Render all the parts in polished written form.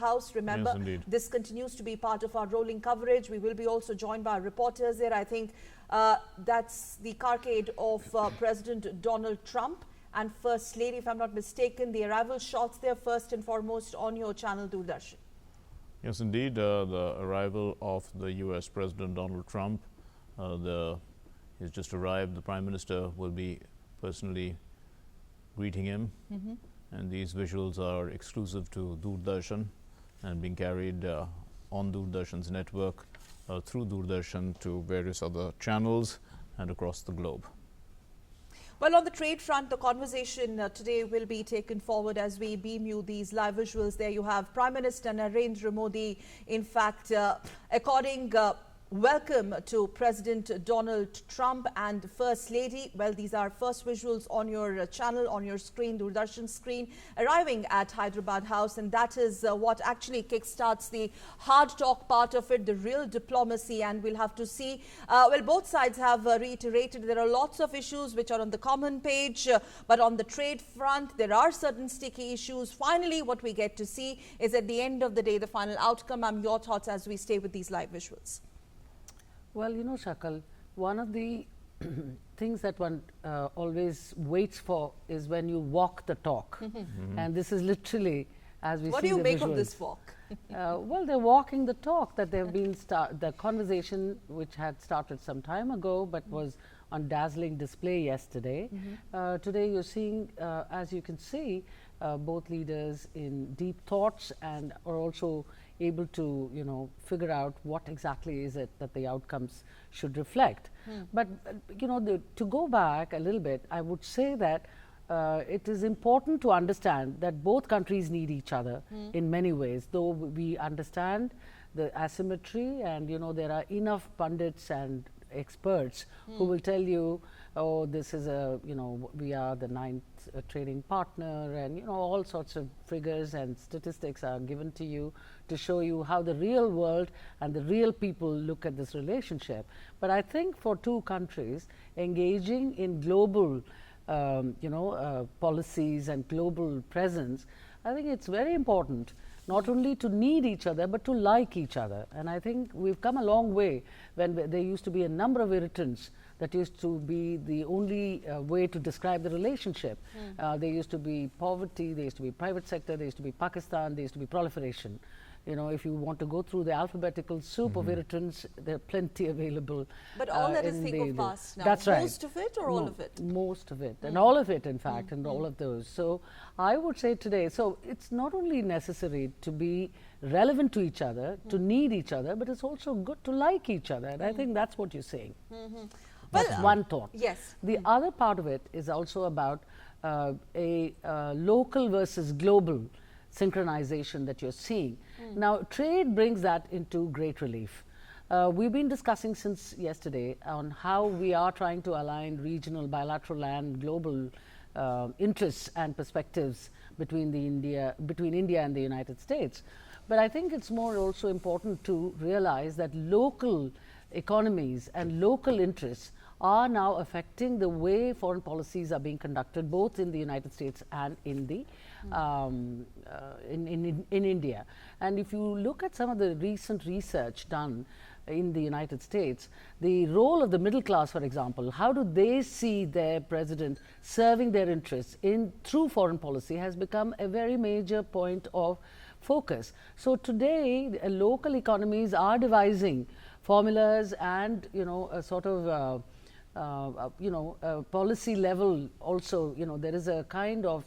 House. Remember, Yes, indeed. this continues to be part of our rolling coverage. We will be also joined by reporters there. I think that's the carcade of President Donald Trump and First Lady, if I'm not mistaken. The arrival shots there first and foremost on your channel Doordarshan. Yes, indeed. The arrival of the U.S. President Donald Trump. He's just arrived. The Prime Minister will be personally greeting him. And these visuals are exclusive to Doordarshan and being carried on Doordarshan's network through Doordarshan to various other channels and across the globe. Well, on the trade front, the conversation today will be taken forward as we beam you these live visuals. There you have Prime Minister Narendra Modi, in fact, according welcome to President Donald Trump and First Lady. Well, these are first visuals on your channel, on your screen, Doordarshan screen, arriving at Hyderabad House. And that is what actually kickstarts the hard talk part of it, the real diplomacy. And we'll have to see. Well, both sides have reiterated there are lots of issues which are on the common page. But on the trade front, there are certain sticky issues. Finally, what we get to see is at the end of the day, the final outcome. Your thoughts as we stay with these live visuals. Well, you know, Shakal, one of the things that one always waits for is when you walk the talk. And this is literally, as we see the visuals. What do you make of this walk? Well, they're walking the talk that they've been the conversation which had started some time ago but was on dazzling display yesterday. Today you're seeing, as you can see, both leaders in deep thoughts and are also able to, you know, figure out what exactly is it that the outcomes should reflect. But, you know, to go back a little bit, I would say that it is important to understand that both countries need each other in many ways, though we understand the asymmetry, and, you know, there are enough pundits and experts who will tell you, oh, this is a, you know, we are the 9th trading partner, and, you know, all sorts of figures and statistics are given to you to show you how the real world and the real people look at this relationship. But I think for two countries engaging in global policies and global presence, I think it's very important not only to need each other but to like each other. And I think we've come a long way. When there used to be a number of irritants that used to be the only way to describe the relationship. There used to be poverty, there used to be private sector, there used to be Pakistan, there used to be proliferation. You know, if you want to go through the alphabetical soup of irritants, there are plenty available. But all that is thing of past now. That's right. Most of it or all of it? Most of it, and all of it, in fact, and all of those. So I would say today, so it's not only necessary to be relevant to each other, to need each other, but it's also good to like each other. And I think that's what you're saying. That's one thought. Yes. The other part of it is also about a local versus global synchronization that you're seeing. Now, trade brings that into great relief. We've been discussing since yesterday on how we are trying to align regional, bilateral and global interests and perspectives between India and the United States. But I think it's more also important to realize that local economies and local interests are now affecting the way foreign policies are being conducted, both in the United States and in the in India. And if you look at some of the recent research done in the United States, the role of the middle class, for example, how do they see their president serving their interests through foreign policy has become a very major point of focus. So today, local economies are devising formulas and, you know, a sort of policy level also, you know, there is a kind of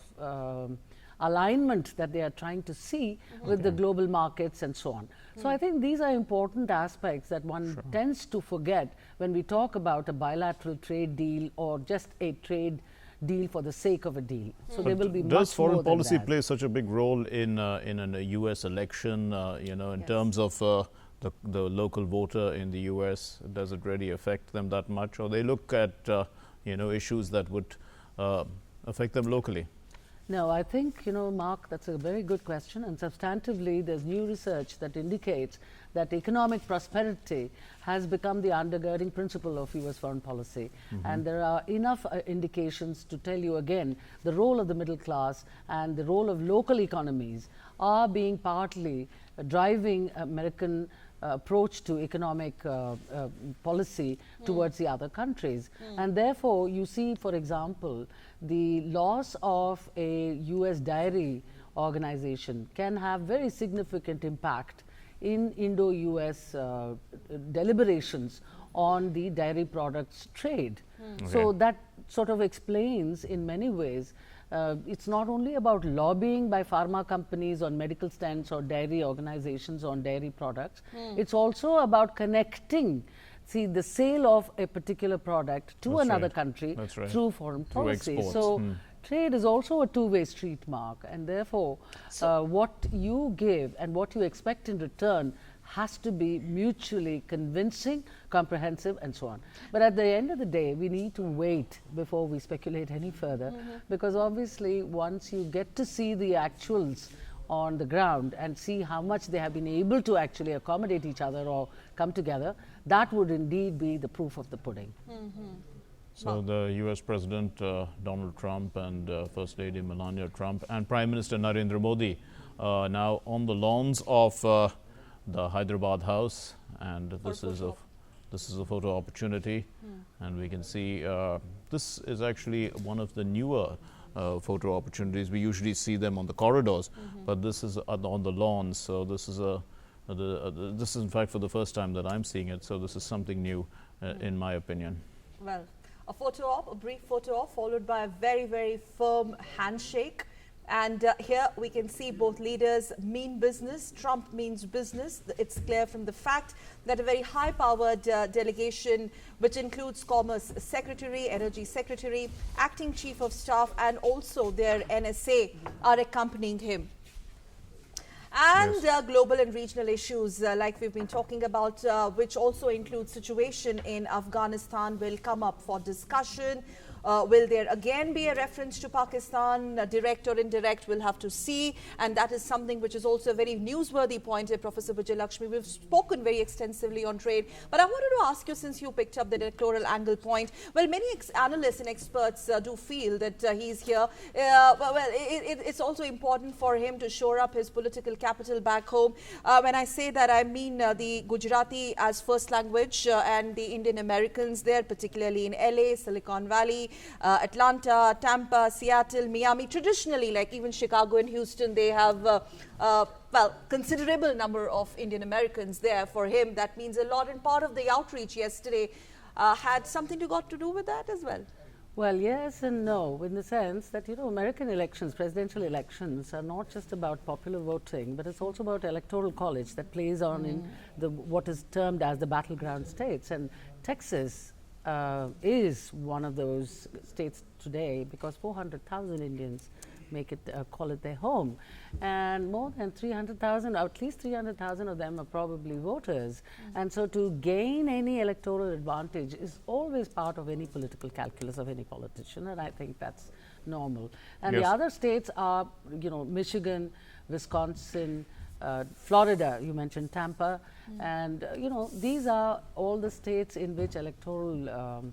alignment that they are trying to see with the global markets and so on. So I think these are important aspects that one tends to forget when we talk about a bilateral trade deal or just a trade deal for the sake of a deal. So there will be much more than that. Does foreign policy play such a big role in a U.S. election, you know, in terms of the local voter in the U.S.? Does it really affect them that much, or they look at you know, issues that would affect them locally? No, I think, Mark, that's a very good question. And substantively, there's new research that indicates that economic prosperity has become the undergirding principle of US foreign policy. And there are enough indications to tell you again the role of the middle class and the role of local economies are being partly driving American approach to economic policy towards the other countries. And therefore, you see, for example, the loss of a US dairy organization can have very significant impact in Indo-US deliberations on the dairy products trade. So that sort of explains in many ways it's not only about lobbying by pharma companies on medical stands or dairy organizations on dairy products, it's also about connecting the sale of a particular product to another country through foreign policy. So trade is also a two-way street, Mark, and therefore what you give and what you expect in return has to be mutually convincing, comprehensive, and so on. But at the end of the day, we need to wait before we speculate any further, because obviously once you get to see the actuals on the ground and see how much they have been able to actually accommodate each other or come together, that would indeed be the proof of the pudding. So the US President Donald Trump and First Lady Melania Trump and Prime Minister Narendra Modi now on the lawns of the Hyderabad House, and this is a photo opportunity, and we can see this is actually one of the newer photo opportunities. We usually see them on the corridors, but this is on the lawns. So this is this is in fact for the first time that I'm seeing it. So this is something new, in my opinion. Well, a photo op, a brief photo op, followed by a very, very firm handshake. And here we can see both leaders mean business. Trump means business. It's clear from the fact that a very high-powered delegation, which includes Commerce Secretary, Energy Secretary, Acting Chief of Staff, and also their NSA, are accompanying him. And global and regional issues like we've been talking about, which also include situation in Afghanistan, will come up for discussion. Will there again be a reference to Pakistan, direct or indirect? We'll have to see. And that is something which is also a very newsworthy point here, Professor Vijay Lakshmi. We've spoken very extensively on trade. But I wanted to ask you, since you picked up the electoral angle point, well, many analysts and experts do feel that he's here. It's also important for him to shore up his political capital back home. When I say that, I mean the Gujarati as first language and the Indian Americans there, particularly in LA, Silicon Valley, Atlanta, Tampa, Seattle, Miami. Traditionally, like even Chicago and Houston, they have considerable number of Indian Americans there. For him, that means a lot, and part of the outreach yesterday had something to do with that as well. Well, yes and no, in the sense that, American elections, presidential elections, are not just about popular voting, but it's also about electoral college that plays on in what is termed as the battleground states. And Texas is one of those states today, because 400,000 Indians make it call it their home, and more than 300,000, at least 300,000 of them are probably voters. And so to gain any electoral advantage is always part of any political calculus of any politician, and I think that's normal. And the other states are, Michigan, Wisconsin, Florida, you mentioned Tampa, and these are all the states in which electoral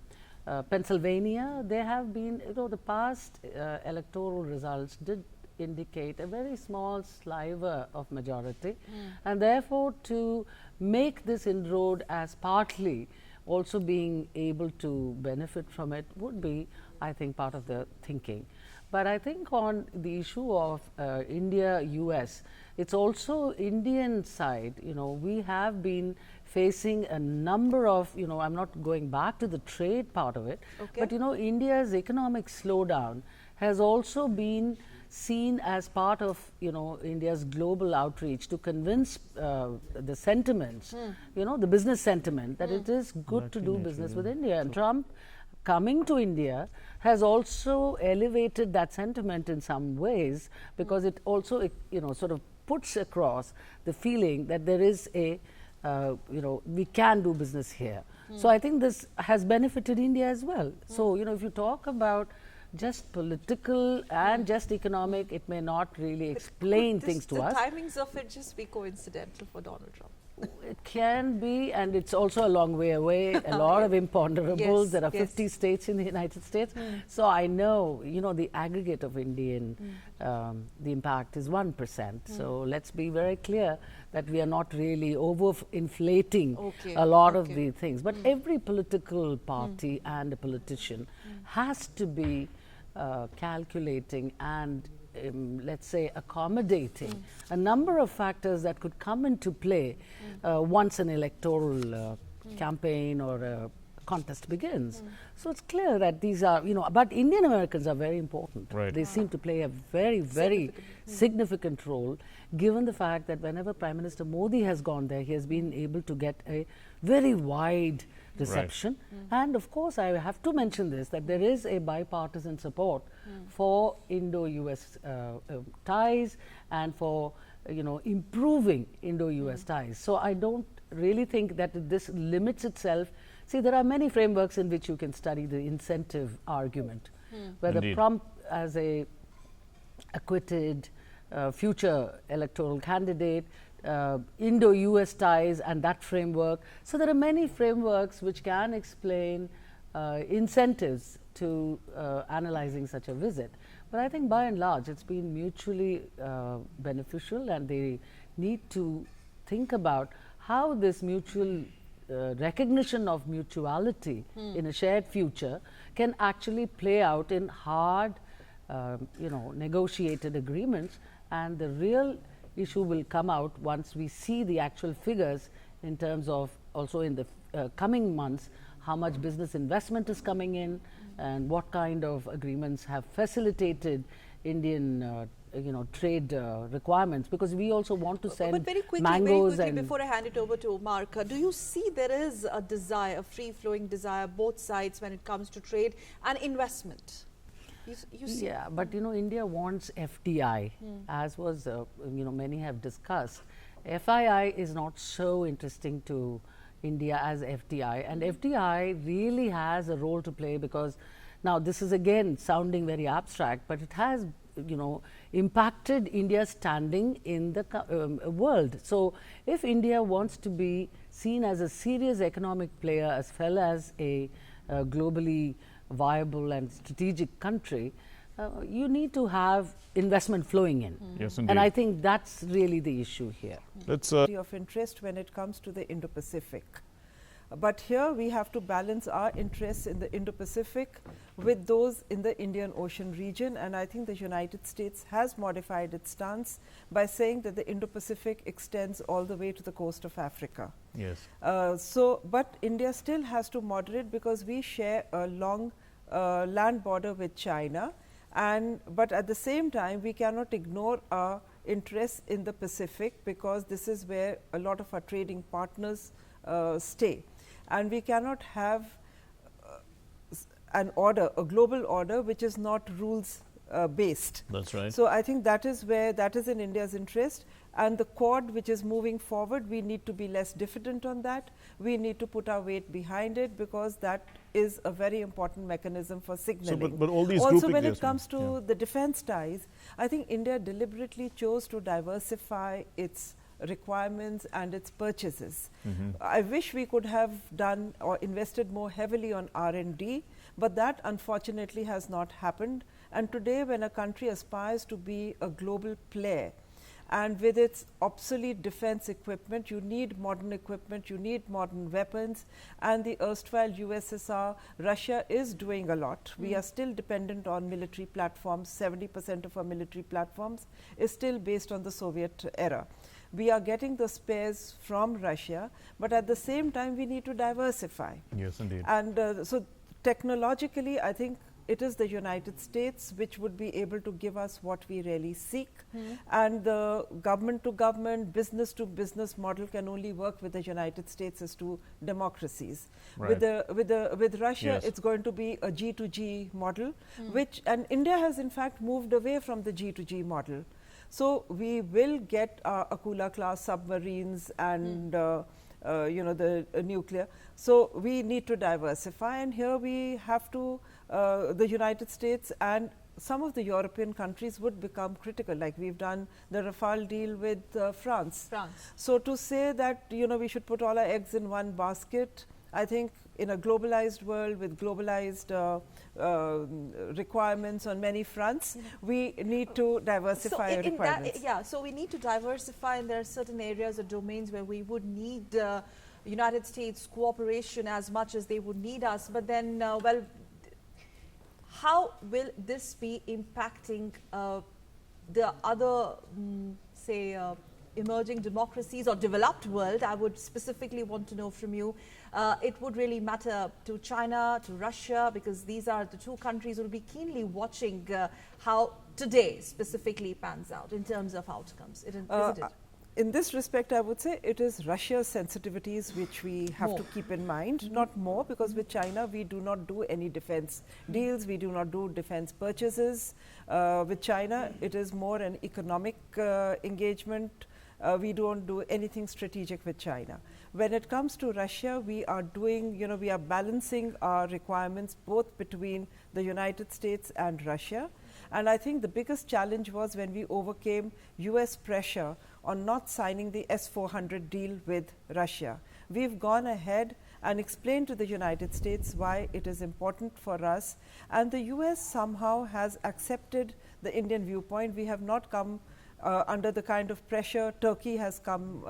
Pennsylvania, there have been, the past electoral results did indicate a very small sliver of majority, and therefore to make this inroad as partly also being able to benefit from it would be, I think, part of the thinking. But I think on the issue of India-US, it's also Indian side, we have been facing a number of, I'm not going back to the trade part of it, but India's economic slowdown has also been seen as part of, India's global outreach to convince the sentiments, the business sentiment that it is good to do business with India. And Trump coming to India has also elevated that sentiment in some ways, because it also, sort of puts across the feeling that there is a, we can do business here. So I think this has benefited India as well. So, if you talk about just political and just economic. It may not really explain things to us. The timings of it just be coincidental for Donald Trump. It can be, and it's also a long way away. A lot of imponderables. Yes, There are yes. 50 states in the United States. So I know, the aggregate of Indian, the impact is 1%. So let's be very clear that we are not really over-inflating a lot of the things. But every political party and a politician has to be calculating and let's say accommodating a number of factors that could come into play once an electoral campaign or a contest begins. So it's clear that these are, but Indian Americans are very important. Right. They seem to play a very, very significant role, given the fact that whenever Prime Minister Modi has gone there, he has been able to get a very wide reception. And of course, I have to mention this, that there is a bipartisan support for Indo-US ties and for, improving Indo-US ties. So I don't really think that this limits itself. See, there are many frameworks in which you can study the incentive argument, whether Indeed. Trump as a acquitted future electoral candidate, Indo-US ties and that framework. So there are many frameworks which can explain incentives to analyzing such a visit. But I think by and large it's been mutually beneficial, and they need to think about how this mutual recognition of mutuality in a shared future can actually play out in hard, negotiated agreements, and the real issue will come out once we see the actual figures in terms of also in the coming months how much business investment is coming in and what kind of agreements have facilitated Indian trade requirements, because we also want to send But very mangoes quickly, and before I hand it over to Mark, do you see there is a desire, a free-flowing desire, both sides when it comes to trade and investment? You see? Yeah, but India wants FDI, as was many have discussed. FII is not so interesting to India as FDI, and FDI really has a role to play, because now this is again sounding very abstract, but it has impacted India's standing in the world. So if India wants to be seen as a serious economic player as well as a globally viable and strategic country, you need to have investment flowing in. Yes, indeed. And I think that's really the issue here. Let's of interest when it comes to the Indo-Pacific. But here we have to balance our interests in the Indo-Pacific with those in the Indian Ocean region, and I think the United States has modified its stance by saying that the Indo-Pacific extends all the way to the coast of Africa. yes. But India still has to moderate, because we share a long land border with China, but at the same time we cannot ignore our interests in the Pacific, because this is where a lot of our trading partners stay, and we cannot have a global order which is not rules based. That's right. So I think that is in India's interest, and the Quad which is moving forward, we need to be less diffident on that. We need to put our weight behind it, because that is a very important mechanism for signaling. but all these also grouping, when yes, it comes to yeah. the defense ties, I think India deliberately chose to diversify its requirements and its purchases. I wish we could have done or invested more heavily on R&D, but that unfortunately has not happened. And today, when a country aspires to be a global player, and with its obsolete defense equipment, you need modern equipment, you need modern weapons, and the erstwhile USSR, Russia is doing a lot. We are still dependent on military platforms. 70% of our military platforms is still based on the Soviet era. We are getting the spares from Russia, but at the same time we need to diversify. Yes, indeed. And so technologically, I think it is the United States which would be able to give us what we really seek, and the government to government, business to business model can only work with the United States as two democracies. Right. With Russia, Yes. it's going to be a G2G model, and India has in fact moved away from the G2G model. So we will get Akula class submarines and the nuclear. So we need to diversify, and here we have to the United States and some of the European countries would become critical, like we've done the Rafale deal with France. So to say that, you know, we should put all our eggs in one basket, I think in a globalized world with globalized requirements on many fronts, we need to diversify requirements. So we need to diversify, and there are certain areas or domains where we would need United States cooperation as much as they would need us. But then, well, how will this be impacting the other, say, emerging democracies or developed world? I would specifically want to know from you. It would really matter to China, to Russia, because these are the two countries who will be keenly watching how today specifically pans out in terms of outcomes, isn't it? In this respect, I would say it is Russia's sensitivities which we have to keep in mind, not more, because with China we do not do any defense deals, we do not do defense purchases. With China, it is more an economic engagement. We don't do anything strategic with China. When it comes to Russia, we are doing, you know, we are balancing our requirements both between the United States and Russia. And I think the biggest challenge was when we overcame US pressure on not signing the S-400 deal with Russia. We've gone ahead and explained to the United States why it is important for us, and the US somehow has accepted the Indian viewpoint. We have not come under the kind of pressure Turkey has come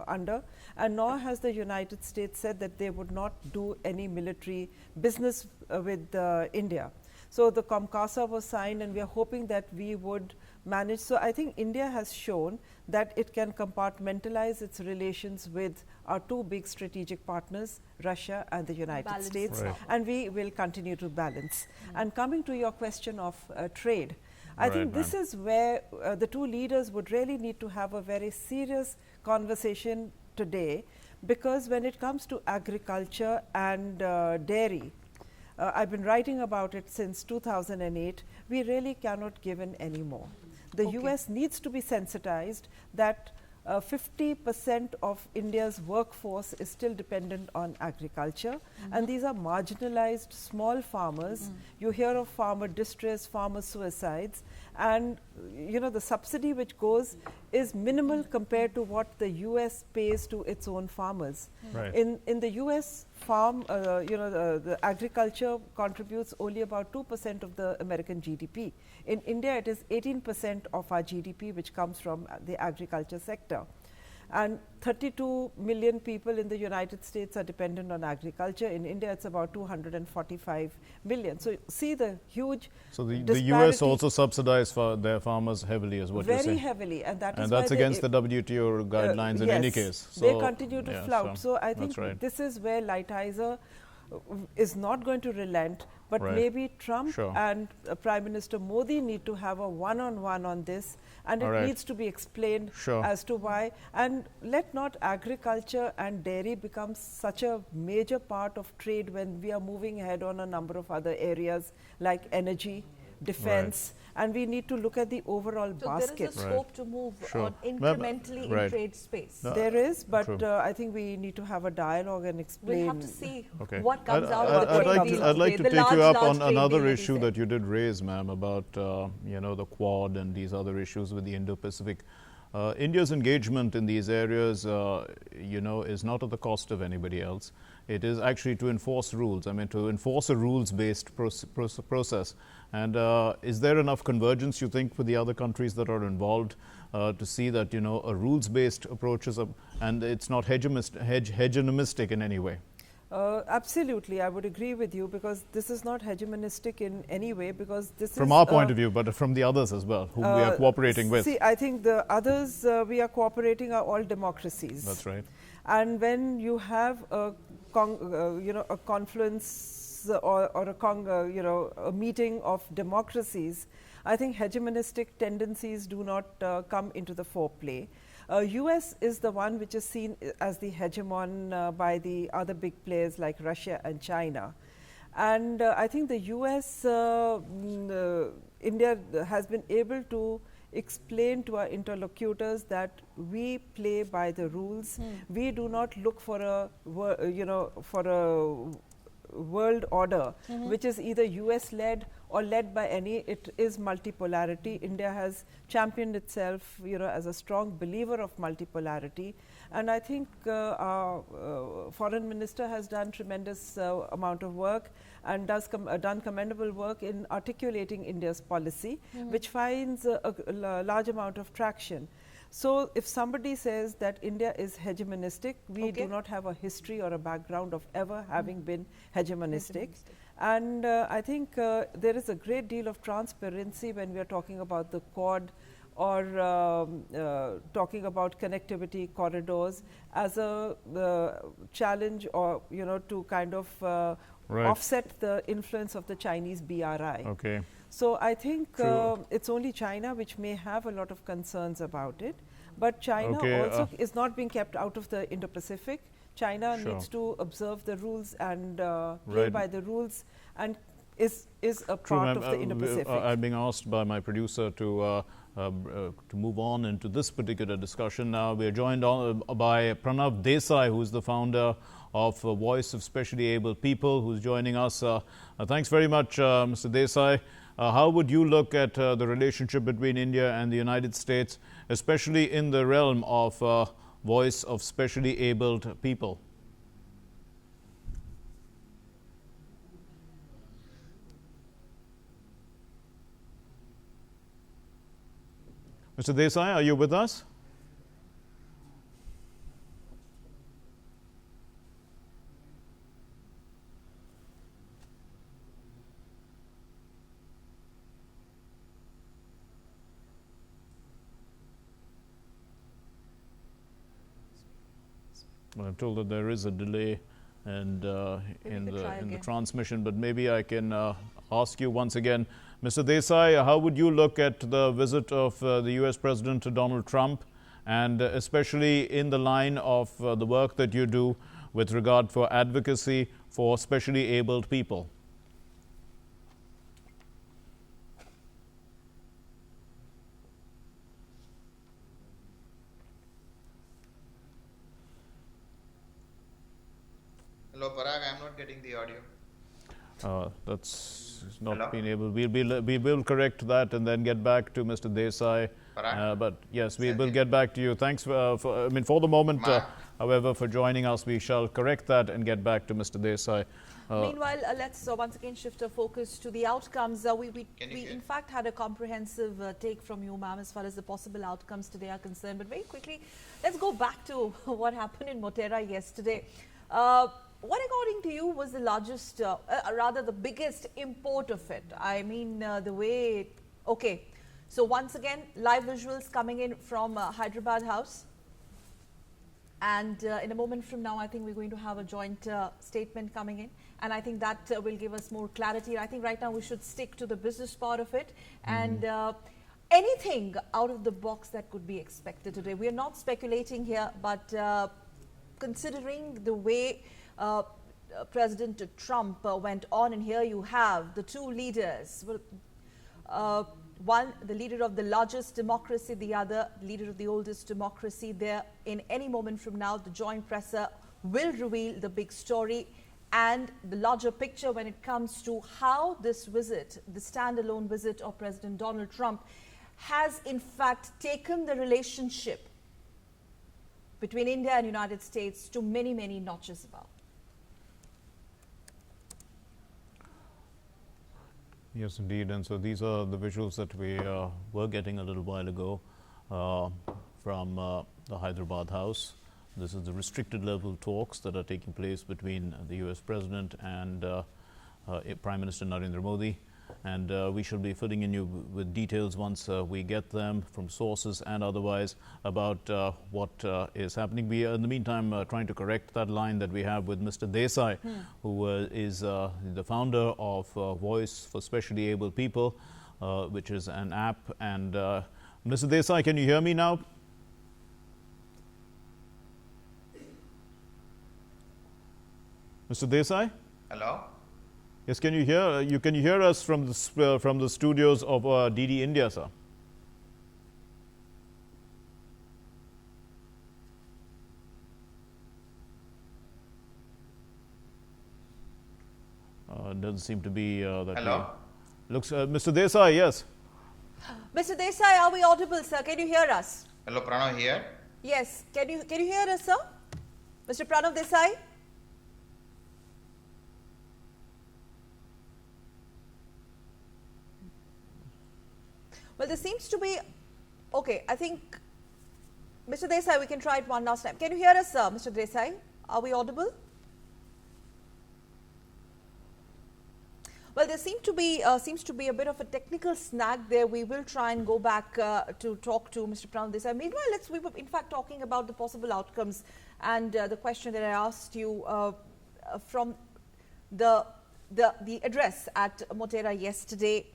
under, and nor has the United States said that they would not do any military business with India. So the Comcasa was signed, and we are hoping that we would manage. So I think India has shown that it can compartmentalize its relations with our two big strategic partners, Russia and the United States, and we will continue to balance. And coming to your question of trade, I think this is where the two leaders would really need to have a very serious conversation today, because when it comes to agriculture and dairy, I've been writing about it since 2008, we really cannot give in anymore. The US needs to be sensitized that 50% of India's workforce is still dependent on agriculture, and these are marginalized small farmers. You hear of farmer distress, farmer suicides, and you know the subsidy which goes is minimal compared to what the US pays to its own farmers. In the US, the agriculture contributes only about 2% of the American GDP. In India, it is 18% of our GDP which comes from the agriculture sector. And 32 million people in the United States are dependent on agriculture. In India, it's about 245 million. So see the huge the US also subsidize for their farmers heavily, is what you're saying. Very heavily, and that's against the WTO guidelines in any case. So they continue to flout. So I think this is where Lighthizer is not going to relent, but maybe Trump and Prime Minister Modi need to have a one-on-one on this, and it needs to be explained as to why. And let not agriculture and dairy become such a major part of trade when we are moving ahead on a number of other areas like energy, defense, and we need to look at the overall basket. So there is a scope to move on incrementally in trade space. There is, but I think we need to have a dialogue and explain. We'll have to see what comes out of the trade deal. I'd like to take you up on another issue that you did raise, ma'am, about the Quad and these other issues with the Indo-Pacific. India's engagement in these areas, is not at the cost of anybody else. It is actually to enforce rules. I mean, to enforce a rules-based process. And is there enough convergence, you think, for the other countries that are involved to see that, a rules-based approach is and it's not hegemonistic in any way? Absolutely, I would agree with you, because this is not hegemonistic in any way, because this from our point of view, but from the others as well, whom we are cooperating with. See, I think the others we are cooperating are all democracies. That's right. And when you have a confluence or a meeting of democracies, I think hegemonistic tendencies do not come into the foreplay. US is the one which is seen as the hegemon by the other big players like Russia and China. And I think the US, India has been able to explain to our interlocutors that we play by the rules. We do not look for a world order, which is either US led or led by any, it is multipolarity. India has championed itself, as a strong believer of multipolarity. And I think our foreign minister has done tremendous amount of work and does done commendable work in articulating India's policy, which finds a large amount of traction. So if somebody says that India is hegemonistic, we do not have a history or a background of ever having been hegemonistic. And I think there is a great deal of transparency when we are talking about the Quad or talking about connectivity corridors as a challenge, or to kind of offset the influence of the Chinese BRI. Okay. So I think it's only China which may have a lot of concerns about it, but China also is not being kept out of the Indo-Pacific. China needs to observe the rules and play by the rules, and is a part of the Indo-Pacific. I'm being asked by my producer to move on into this particular discussion now. We are joined by Pranav Desai, who is the founder of Voice of Specially Abled People, who's joining us. Thanks very much, Mr. Desai. How would you look at the relationship between India and the United States, especially in the realm of Voice of Specially Abled People? Mr. Desai, are you with us? Well, I'm told that there is a delay and in the transmission, but maybe I can ask you once again, Mr. Desai, how would you look at the visit of the US President Donald Trump, and especially in the line of the work that you do with regard for advocacy for specially abled people? Hello, Parag. I'm not getting the audio. That's not been able. We will correct that and then get back to Mr. Desai. But yes, we will get back to you. Thanks for the moment. However, for joining us, we shall correct that and get back to Mr. Desai. Meanwhile, let's once again shift our focus to the outcomes. We in fact had a comprehensive take from you, ma'am, as far as the possible outcomes today are concerned. But very quickly, let's go back to what happened in Motera yesterday. What, according to you, was the largest, rather the biggest import of it? I mean, the way, okay. So once again, live visuals coming in from Hyderabad House. And in a moment from now, I think we're going to have a joint statement coming in. And I think that will give us more clarity. I think right now we should stick to the business part of it. And anything out of the box that could be expected today. We are not speculating here, but considering the way President Trump went on, and here you have the two leaders, one the leader of the largest democracy, the other leader of the oldest democracy. There, in any moment from now, the joint presser will reveal the big story and the larger picture when it comes to how this visit, the standalone visit of President Donald Trump, has in fact taken the relationship between India and United States to many, many notches above. Yes, indeed. And so these are the visuals that we were getting a little while ago from the Hyderabad House. This is the restricted level talks that are taking place between the US President and Prime Minister Narendra Modi. And we shall be filling in you with details once we get them from sources and otherwise about what is happening. We are in the meantime trying to correct that line that we have with Mr. Desai, who is the founder of Voice for Specially Abled People, which is an app. And Mr. Desai, can you hear me now? Mr. Desai? Hello? Yes, can you hear? Can you hear us from the studios of DD India, sir? doesn't seem to be that Hello? way. Looks, Mr. Desai, yes. Mr. Desai, are we audible, sir? Can you hear us? Hello, Pranav here. Yes. Can you hear us, sir? Mr. Pranav Desai? Well, there seems to be. Okay, I think, Mr. Desai, we can try it one last time. Can you hear us, sir, Mr. Desai? Are we audible? Well, there seems to be a bit of a technical snag there. We will try and go back to talk to Mr. Pranav Desai. Meanwhile, we were in fact talking about the possible outcomes and the question that I asked you from the address at Motera yesterday.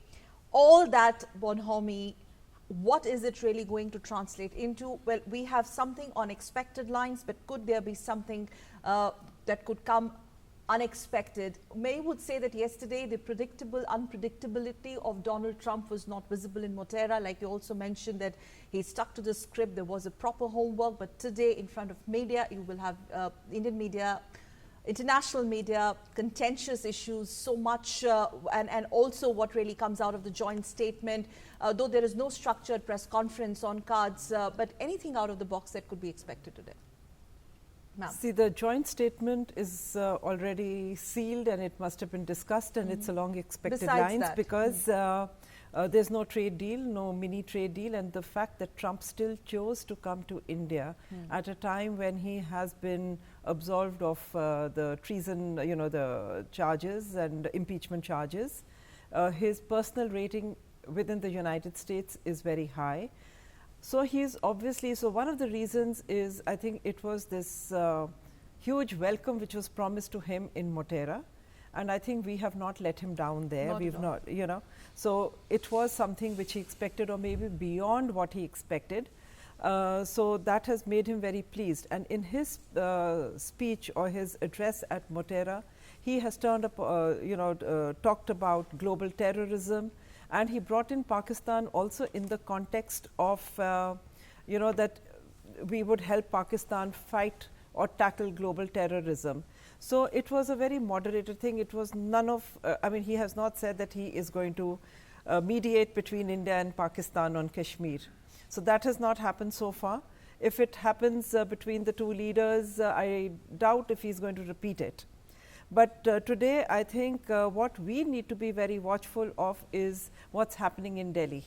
All that bonhomie, what is it really going to translate into? Well, we have something on expected lines, but could there be something that could come unexpected? May would say that yesterday the unpredictability of Donald Trump was not visible in Motera. Like you also mentioned that he stuck to the script, there was a proper homework, but today in front of media, you will have Indian media, international media, contentious issues, so much, and also what really comes out of the joint statement, though there is no structured press conference on cards, but anything out of the box that could be expected today. See, the joint statement is already sealed and it must have been discussed, and it's along expected lines because there's no trade deal, no mini trade deal, and the fact that Trump still chose to come to India at a time when he has been absolved of the treason, the charges and impeachment charges, his personal rating within the United States is very high. So he's obviously, so one of the reasons is, I think it was this huge welcome which was promised to him in Motera, and I think we have not let him down there. We've not, so it was something which he expected, or maybe beyond what he expected. So that has made him very pleased. And in his speech or his address at Motera, he has turned up, talked about global terrorism. And he brought in Pakistan also in the context of, that we would help Pakistan fight or tackle global terrorism. So it was a very moderated thing. It was none of, he has not said that he is going to mediate between India and Pakistan on Kashmir. So that has not happened so far. If it happens between the two leaders, I doubt if he's going to repeat it. But today, I think what we need to be very watchful of is what's happening in Delhi,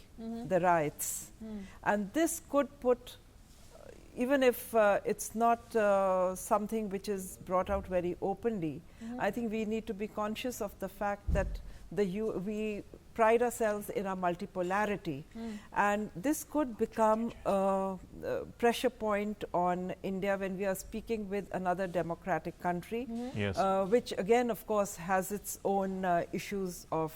the riots. And this could put, even if it's not something which is brought out very openly, I think we need to be conscious of the fact that we pride ourselves in our multipolarity, and this could become a pressure point on India when we are speaking with another democratic country, Yes. Which again, of course, has its own issues of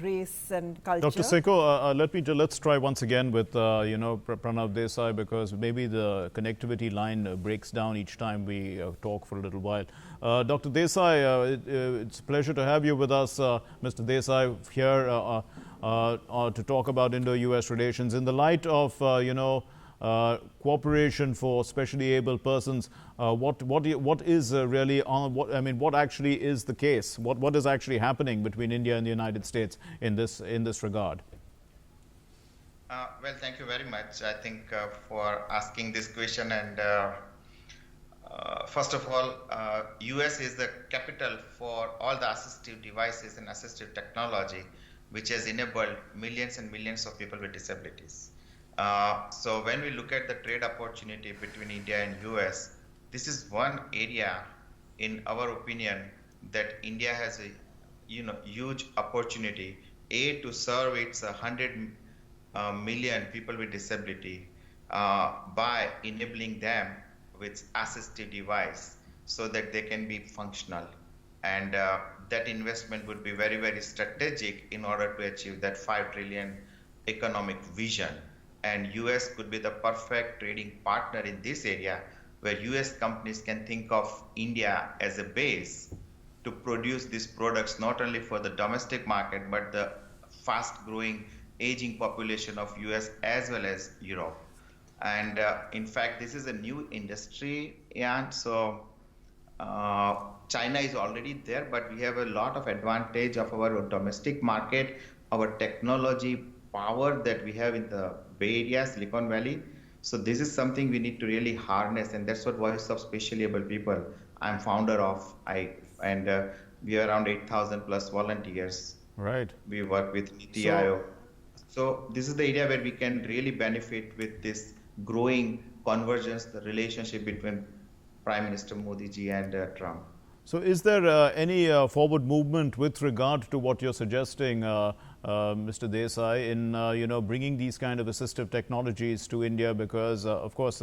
race and culture. Dr. Seko, let's try once again with Pranav Desai, because maybe the connectivity line breaks down each time we talk for a little while. Dr. Desai, it's a pleasure to have you with us, Mr. Desai, here to talk about Indo-US relations in the light of cooperation for specially able persons. What is really on? What actually is the case? What is actually happening between India and the United States in this regard? Well, thank you very much. I think for asking this question, and first of all, US is the capital for all the assistive devices and assistive technology, which has enabled millions and millions of people with disabilities. So when we look at the trade opportunity between India and US, this is one area, in our opinion, that India has a huge opportunity, to serve its 100 million people with disability by enabling them with assistive device so that they can be functional. And that investment would be very, very strategic in order to achieve that 5 trillion economic vision. And US could be the perfect trading partner in this area, where US companies can think of India as a base to produce these products not only for the domestic market, but the fast growing aging population of US as well as Europe. And in fact, this is a new industry, and so China is already there, but we have a lot of advantage of our domestic market, our technology power that we have in the Bay Area, Silicon Valley. So this is something we need to really harness, and that's what Voice of Specially Able People I'm founder of. We are around 8,000 plus volunteers. Right. We work with Niti Aayog. So this is the area where we can really benefit with this growing convergence, the relationship between Prime Minister Modi ji and Trump. So is there any forward movement with regard to what you're suggesting, Mr. Desai, in bringing these kind of assistive technologies to India? Because of course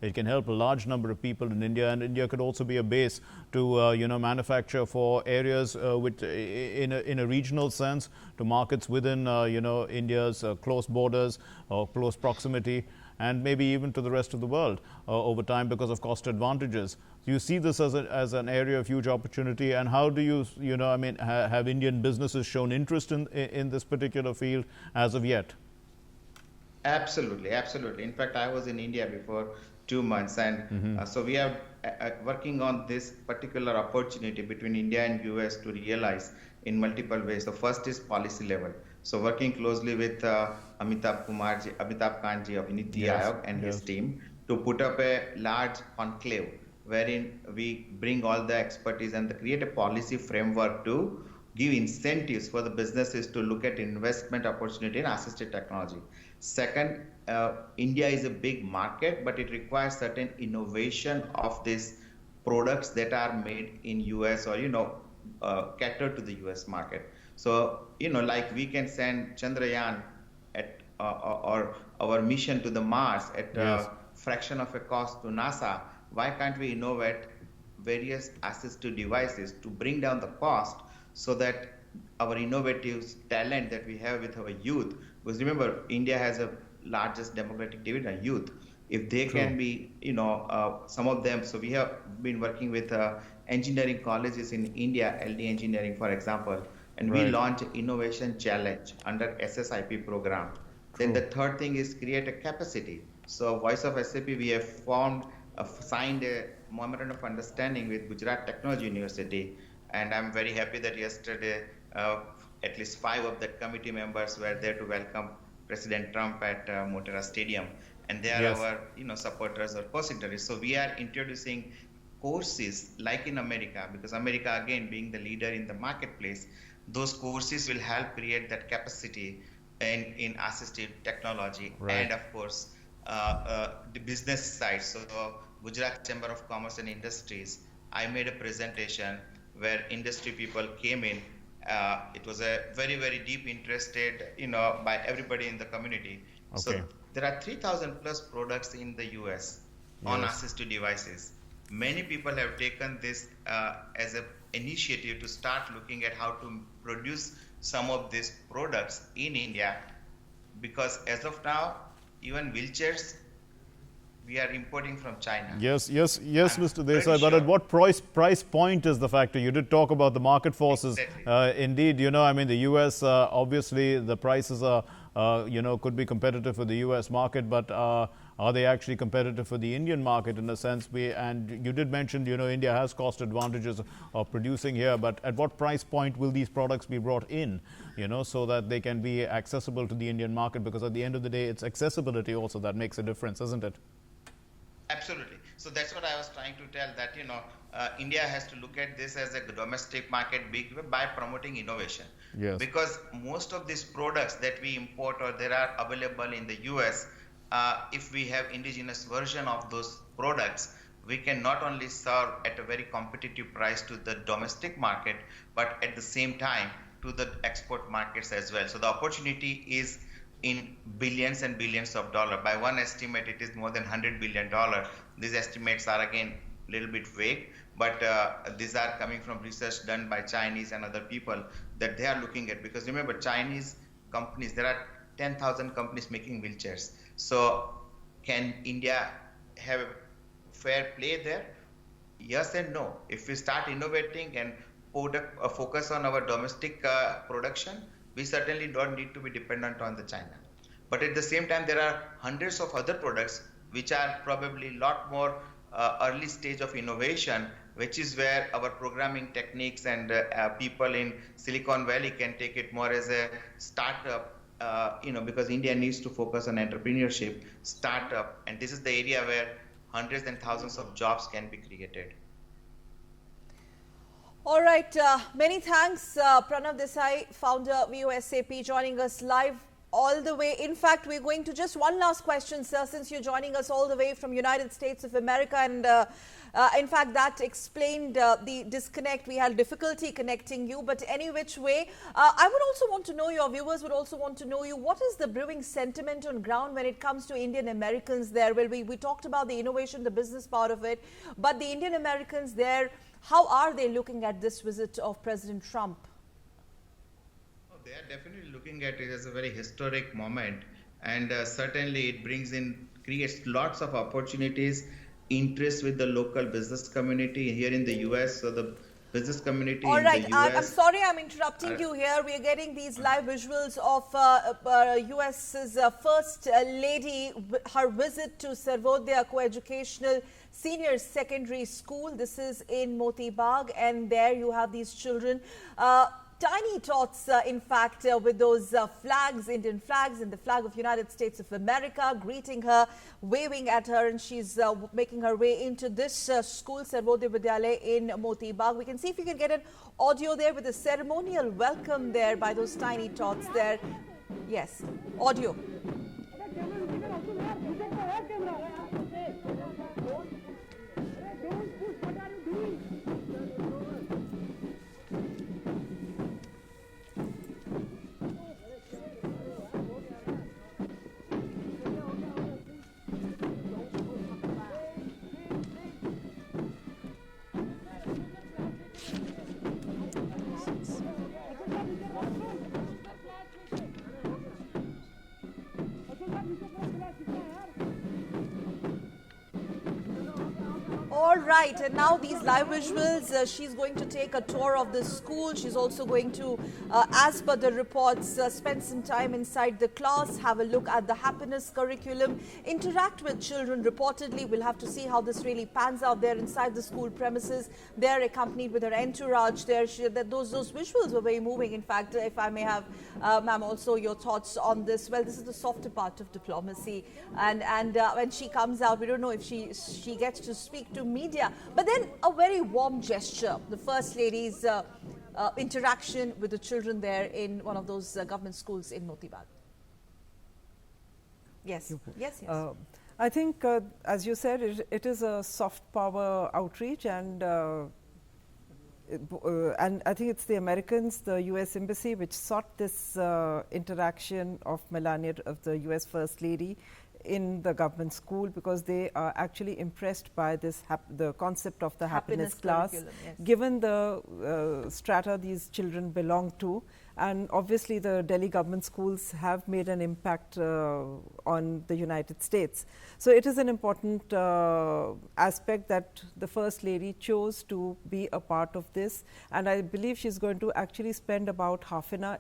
it can help a large number of people in India, and India could also be a base to manufacture for areas which in a regional sense, to markets within India's close borders or close proximity, and maybe even to the rest of the world over time because of cost advantages. Do you see this as an area of huge opportunity, and how do you have Indian businesses shown interest in this particular field as of yet? Absolutely, absolutely. In fact, I was in India before 2 months, and so we are working on this particular opportunity between India and US to realize in multiple ways. The first is policy level. So working closely with Amitabh Kant ji of Niti Aayog and his team to put up a large conclave wherein we bring all the expertise and create a policy framework to give incentives for the businesses to look at investment opportunity in assisted technology. Second, India is a big market, but it requires certain innovation of these products that are made in US or cater to the US market. So like we can send Chandrayaan at or our mission to the Mars at a fraction of a cost to NASA. Why can't we innovate various assistive devices to bring down the cost so that our innovative talent that we have with our youth, because remember, India has a largest demographic dividend, youth. If they can be, some of them, so we have been working with engineering colleges in India, LD Engineering, for example, and we launched Innovation Challenge under SSIP program. Then the third thing is create a capacity. So Voice of SAP, we have signed a memorandum of understanding with Gujarat Technology University, and I'm very happy that yesterday at least 5 of the committee members were there to welcome President Trump at Motera Stadium, and they are our supporters or co-signatories. So we are introducing courses like in America, because America again being the leader in the marketplace, those courses will help create that capacity in assistive technology and of course the business side. So Gujarat Chamber of Commerce and Industries, I made a presentation where industry people came in. It was a very, very deep interested, by everybody in the community. So there are 3,000 plus products in the US on assistive devices. Many people have taken this as an initiative to start looking at how to produce some of these products in India, because as of now, even wheelchairs we are importing from China. Yes, Mr. Desai, but at what price point is the factor? You did talk about the market forces. Exactly. Indeed, the US, obviously the prices are, could be competitive for the US market, but are they actually competitive for the Indian market in a sense? And you did mention, India has cost advantages of producing here, but at what price point will these products be brought in, so that they can be accessible to the Indian market? Because at the end of the day, it's accessibility also that makes a difference, isn't it? Absolutely. So that's what I was trying to tell, that India has to look at this as a domestic market by promoting innovation. Yes. Because most of these products that we import or they are available in the US, if we have indigenous version of those products, we can not only serve at a very competitive price to the domestic market, but at the same time to the export markets as well. So the opportunity is in billions and billions of dollars. By one estimate, it is more than $100 billion. These estimates are again a little bit vague, but these are coming from research done by Chinese and other people that they are looking at. Because remember, Chinese companies, there are 10,000 companies making wheelchairs. So can India have a fair play there? Yes and no. If we start innovating and put a focus on our domestic production, we certainly don't need to be dependent on the China. But at the same time, there are hundreds of other products which are probably a lot more early stage of innovation, which is where our programming techniques and people in Silicon Valley can take it more as a startup, because India needs to focus on entrepreneurship, startup, and this is the area where hundreds and thousands of jobs can be created. All right, many thanks, Pranav Desai, founder VOSAP, joining us live all the way. In fact, we're going to just one last question, sir, since you're joining us all the way from United States of America, and in fact, that explained the disconnect. We had difficulty connecting you, but any which way, I would also want to know, your viewers would also want to know you, what is the brewing sentiment on ground when it comes to Indian Americans there? Well, we talked about the innovation, the business part of it, but the Indian Americans there, how are they looking at this visit of President Trump? They are definitely looking at it as a very historic moment, and certainly it creates lots of opportunities, interest with the local business community here in the US. So the business community all in right, the US. I'm sorry I'm interrupting you here. We are getting these live visuals of US's First Lady, her visit to Sarvodaya Coeducational Senior Secondary School. This is in Moti Bagh, and there you have these children. Tiny tots, in fact, with those flags, Indian flags and the flag of United States of America, greeting her, waving at her, and she's making her way into this school, Sarvodaya Vidyalaya in Moti Bagh. We can see if we can get an audio there with a ceremonial welcome there by those tiny tots there. Yes, audio. All right, and now these live visuals, she's going to take a tour of the school. She's also going to, as per the reports, spend some time inside the class, have a look at the happiness curriculum, interact with children. Reportedly, we'll have to see how this really pans out there inside the school premises. They're accompanied with her entourage there. Those visuals were very moving. In fact, if I may have, ma'am, also your thoughts on this. Well, this is the softer part of diplomacy. And when she comes out, we don't know if she gets to speak to media, but then a very warm gesture, the First Lady's interaction with the children there in one of those government schools in Moti Bagh. Yes, yes. I think, as you said, it is a soft power outreach, and I think it's the Americans, the US Embassy, which sought this interaction of Melania, of the US First Lady, in the government school, because they are actually impressed by this the concept of the happiness class, yes, given the strata these children belong to. And obviously the Delhi government schools have made an impact on the United States. So it is an important aspect that the First Lady chose to be a part of this, and I believe she's going to actually spend about half an hour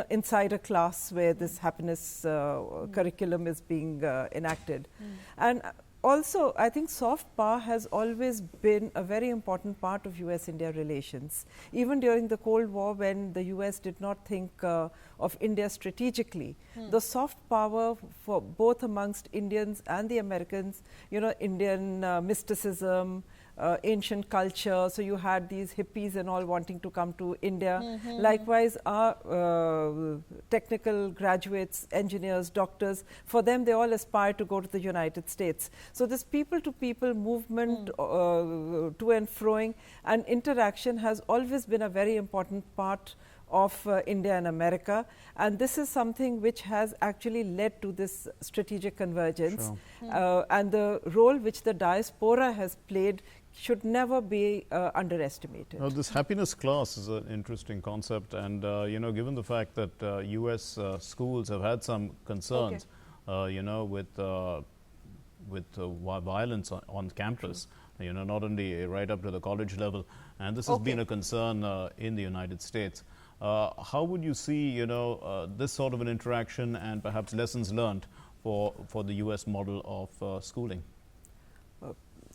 inside a class where this happiness curriculum is being enacted. And also, I think soft power has always been a very important part of US-India relations. Even during the Cold War, when the US did not think of India strategically, the soft power for both amongst Indians and the Americans, Indian mysticism, ancient culture, so you had these hippies and all wanting to come to India. Likewise, our technical graduates, engineers, doctors, for them they all aspire to go to the United States. So this people-to-people movement to and froing and interaction has always been a very important part of India and America, and this is something which has actually led to this strategic convergence. And the role which the diaspora has played should never be underestimated. Now, this happiness class is an interesting concept, and given the fact that US schools have had some concerns, with violence on campus, not only right up to the college level, and this has been a concern in the United States. How would you see, this sort of an interaction and perhaps lessons learned for the US model of schooling?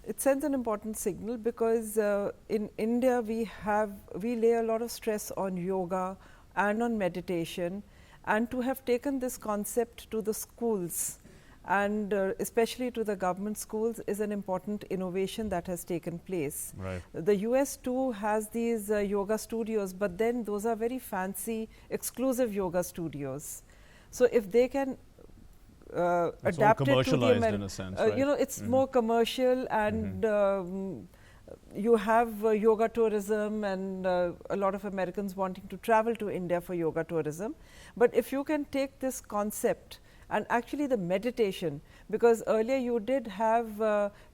It sends an important signal because in India we lay a lot of stress on yoga and on meditation, and to have taken this concept to the schools and especially to the government schools is an important innovation that has taken place. Right. The US too has these yoga studios, but then those are very fancy exclusive yoga studios. So if they can adapt it to the commercialized in a sense, right? you know, it's more commercial, and you have yoga tourism and a lot of Americans wanting to travel to India for yoga tourism. But if you can take this concept and actually the meditation, because earlier you did have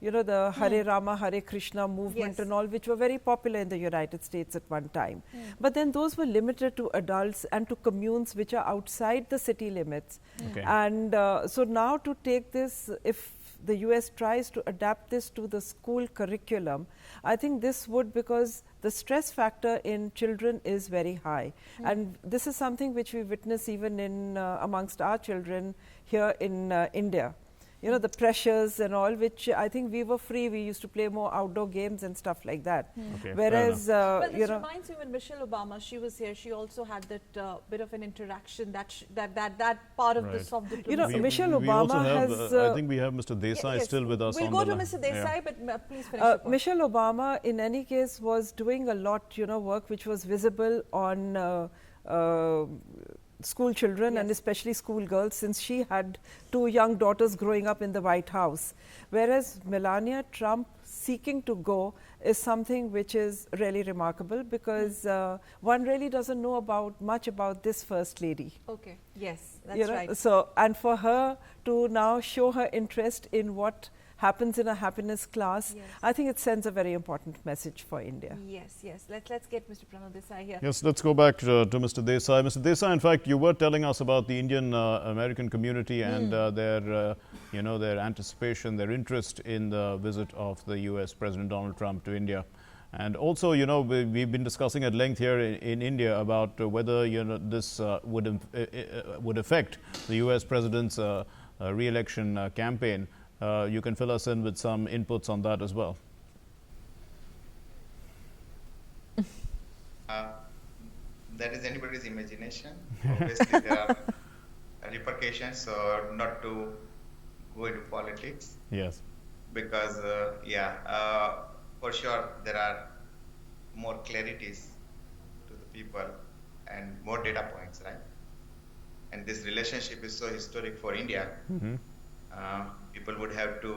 you know, the Hare Rama, Hare Krishna movement, Yes. and all, which were very popular in the United States at one time. But then those were limited to adults and to communes which are outside the city limits. Okay. And so now to take this, if the US tries to adapt this to the school curriculum, I think this would, because the stress factor in children is very high. And this is something which we witness even in amongst our children here in India. You know, the pressures and all, which I think we were free. We used to play more outdoor games and stuff like that. Okay, fair Whereas, Well, you this know, reminds me when Michelle Obama, she was here, she also had that bit of an interaction, that part of Right. the soft diplomacy. You know, Michelle we also Obama have, has, I think we have Mr. Desai Yes, still with us. We'll on go the to line. Mr. Yeah. Desai, but please finish your point. Michelle Obama, in any case, was doing a lot, you know, work which was visible on school children and Yes. especially school girls, since she had 2 young daughters growing up in the White House. Whereas Melania Trump seeking to go is something which is really remarkable, because one really doesn't know much about this First Lady. Okay, yes, that's You know, right. So, and for her to now show her interest in what happens in a happiness class, Yes. I think it sends a very important message for India. Yes, yes. Let's get Mr. Pranav Desai here. Yes, let's go back to Mr. Desai. Mr. Desai, in fact, you were telling us about the Indian American community and their, you know, their anticipation, their interest in the visit of the U.S. President Donald Trump to India. And also, you know, we've been discussing at length here in India about whether, you know, this would affect the U.S. President's re-election campaign. You can fill us in with some inputs on that as well. That is anybody's imagination. Obviously, there are repercussions, so not to go into politics, Yes. because for sure there are more clarities to the people and more data points, right? And this relationship is so historic for India. People would have to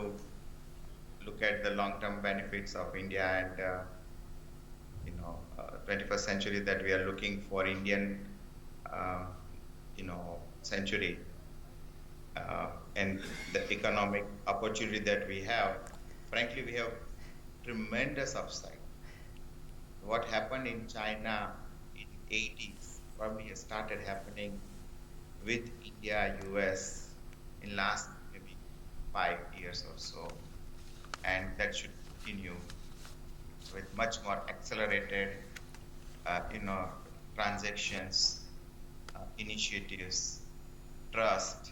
look at the long-term benefits of India and 21st century that we are looking for Indian century, and the economic opportunity that we have. Frankly, we have tremendous upside. What happened in China in 80s probably has started happening with India, US in last maybe 5 years or so, and that should continue with much more accelerated transactions, initiatives, trust,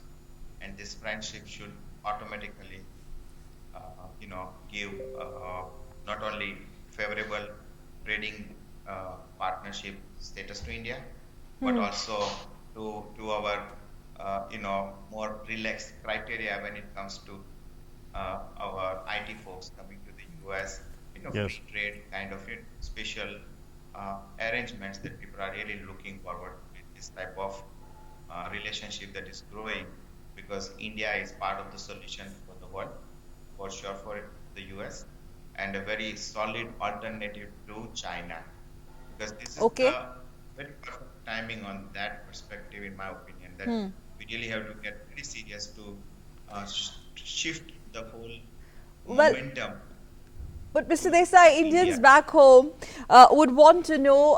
and this friendship should automatically give not only favorable trading partnership status to India, but also to our more relaxed criteria when it comes to our IT folks coming to the US, Yes. free trade kind of special arrangements that people are really looking forward to this type of relationship that is growing, because India is part of the solution for the world, for sure, for the US, and a very solid alternative to China, because this is Okay. the very perfect timing on that perspective, in my opinion, that we really have to get pretty serious to shift the whole Well, momentum. But Mr. Desai, Indians India. back home would want to know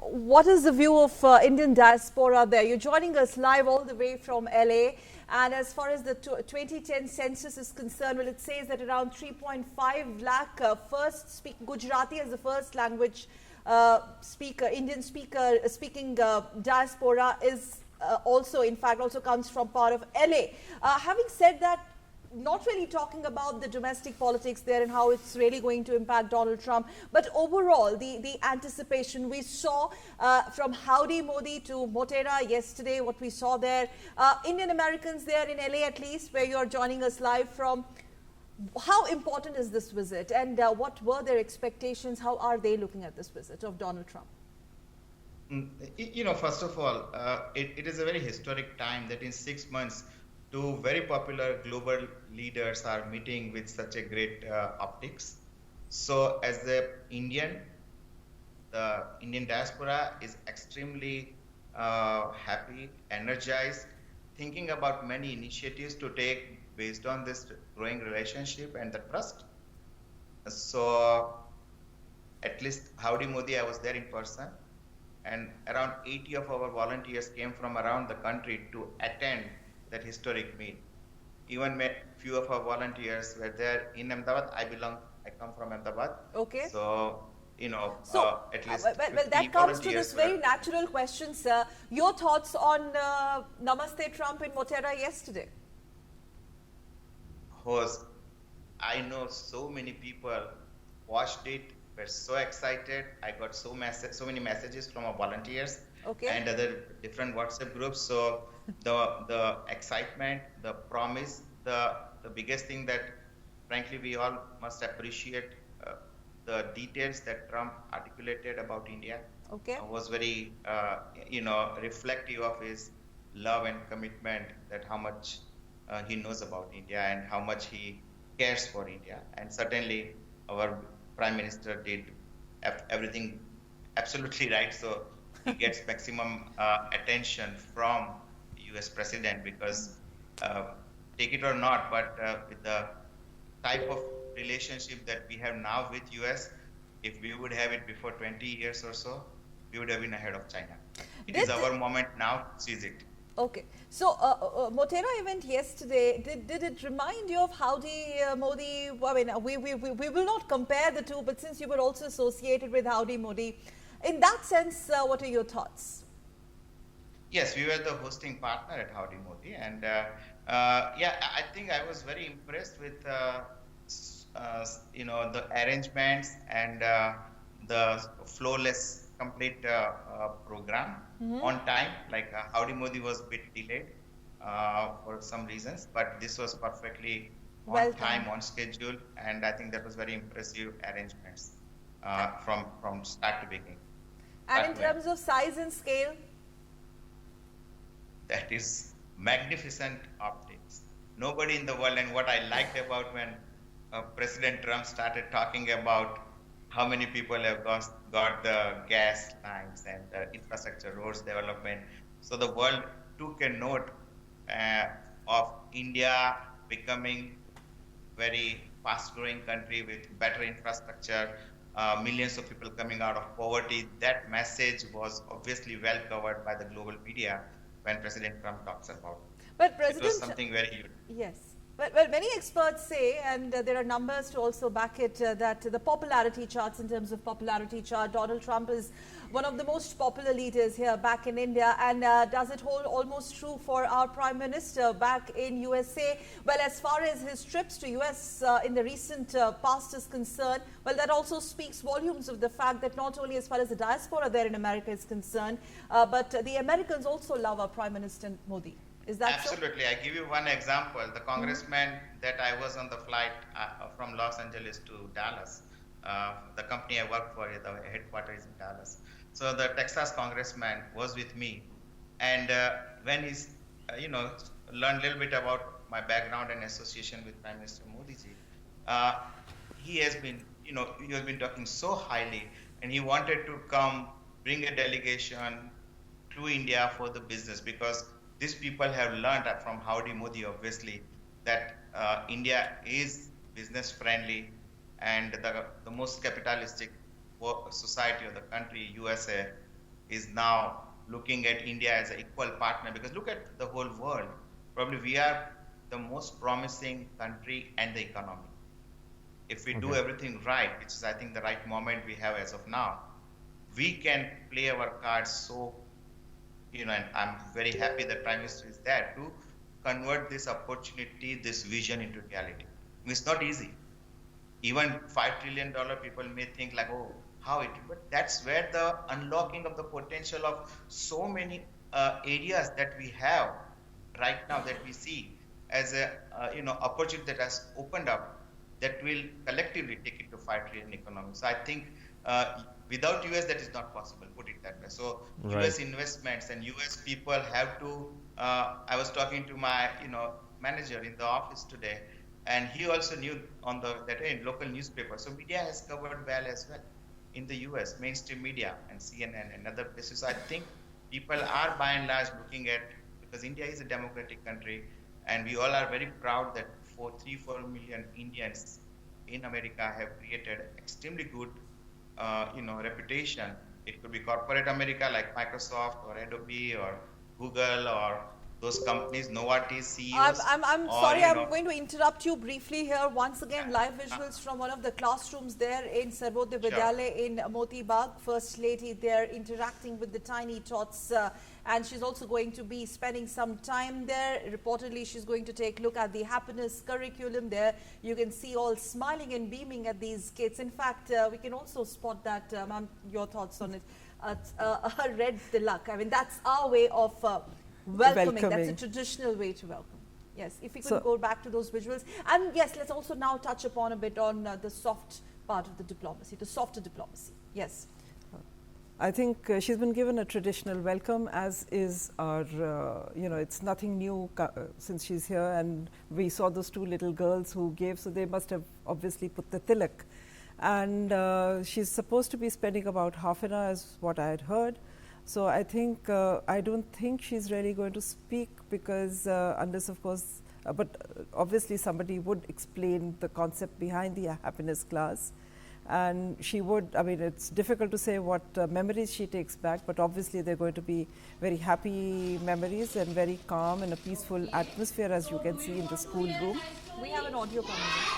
what is the view of Indian diaspora there. You're joining us live all the way from LA. And as far as the 2010 census is concerned, well, it says that around 3.5 lakh Gujarati as the first language speaker, Indian speaking diaspora is also, in fact, also comes from part of LA. Having said that, not really talking about the domestic politics there and how it's really going to impact Donald Trump, but overall, the anticipation we saw from Howdy Modi to Motera yesterday, what we saw there, Indian Americans there in LA at least, where you're joining us live from. How important is this visit, and what were their expectations? How are they looking at this visit of Donald Trump? First of all, it is a very historic time that in 6 months, two very popular global leaders are meeting with such a great optics. So as the Indian diaspora is extremely happy, energized, thinking about many initiatives to take based on this growing relationship and the trust. So at least Howdy Modi, I was there in person, and around 80 of our volunteers came from around the country to attend that historic meet. Even few of our volunteers were there in Ahmedabad. I come from Ahmedabad. Okay. So, at least well, that comes to this very natural question, sir. Your thoughts on Namaste Trump in Motera yesterday? I know so many people watched it, were so excited. I got so many messages from our volunteers and other different WhatsApp groups. So the excitement, the promise, the biggest thing that frankly we all must appreciate, the details that Trump articulated about India was very reflective of his love and commitment, that how much he knows about India and how much he cares for India. And certainly our Prime Minister did everything absolutely right. So he gets maximum attention from the US President, because take it or not, but with the type of relationship that we have now with US, if we would have it before 20 years or so, we would have been ahead of China. It is our moment now to seize it. Okay. So, Motera event yesterday, did it remind you of Howdy Modi? I mean, we will not compare the two, but since you were also associated with Howdy Modi, in that sense, what are your thoughts? Yes, we were the hosting partner at Howdy Modi, and I think I was very impressed with the arrangements and the flawless complete program on time. Like Howdy Modi was a bit delayed for some reasons, but this was perfectly on time, on schedule, and I think that was very impressive arrangements from start to beginning. And in terms of size and scale? That is magnificent optics. Nobody in the world, and what I liked about when President Trump started talking about how many people have got the gas lines and the infrastructure, roads development. So the world took a note of India becoming very fast-growing country with better infrastructure, millions of people coming out of poverty. That message was obviously well covered by the global media when President Trump talks about it. But President, it was something very unique. Yes. Well, many experts say, and there are numbers to also back it, that the popularity charts, in terms of popularity chart, Donald Trump is one of the most popular leaders here back in India. And does it hold almost true for our Prime Minister back in USA? Well, as far as his trips to US in the recent past is concerned, well, that also speaks volumes of the fact that not only as far as the diaspora there in America is concerned, but the Americans also love our Prime Minister Modi. Is that absolutely so? I give you one example. The congressman that I was on the flight from Los Angeles to Dallas, the company I work for, the headquarters is in Dallas. So the Texas congressman was with me, and when he's learned a little bit about my background and association with Prime Minister Modi ji, he has been talking so highly, and he wanted to come bring a delegation to India for the business, because these people have learned from Howdy Modi, obviously, that India is business friendly, and the most capitalistic society of the country, USA, is now looking at India as an equal partner. Because look at the whole world. Probably we are the most promising country and the economy. If we do everything right, which is I think the right moment we have as of now, we can play our cards so, and I'm very happy that Prime Minister is there to convert this opportunity, this vision into reality. It's not easy. Even $5 trillion people may think like, oh, how it, but that's where the unlocking of the potential of so many areas that we have right now, that we see as a opportunity that has opened up, that will collectively take it to 5 trillion economy. So I think without US that is not possible, put it that way. So Right. US investments and US people have to, I was talking to my manager in the office today, and he also knew on that in local newspaper. So media has covered well as well in the US, mainstream media and CNN and other places. I think people are by and large looking at, because India is a democratic country, and we all are very proud that 3-4 million Indians in America have created extremely good reputation. It could be corporate America like Microsoft or Adobe or Google or those companies, Novartis, CEOs. I'm or, sorry, you I'm know, going to interrupt you briefly here. Once again, live visuals from one of the classrooms there in Sarvodaya Sure. Vidyalaya in Moti Bagh. First Lady there interacting with the tiny tots, and she's also going to be spending some time there. Reportedly, she's going to take a look at the happiness curriculum there. You can see all smiling and beaming at these kids. In fact, we can also spot that, ma'am, your thoughts on it, a red tilak. I mean, that's our way of welcoming. That's a traditional way to welcome. Yes, if we could go back to those visuals. And yes, let's also now touch upon a bit on the soft part of the diplomacy, the softer diplomacy. Yes. I think she's been given a traditional welcome, as is our, it's nothing new since she's here, and we saw those two little girls who gave, so they must have obviously put the tilak. And she's supposed to be spending about half an hour, is what I had heard. So I think, I don't think she's really going to speak, because unless of course, but obviously somebody would explain the concept behind the happiness class. And she would, I mean, it's difficult to say what memories she takes back, but obviously they're going to be very happy memories and very calm and a peaceful atmosphere, as you can see in the school room. We have an audio conversation.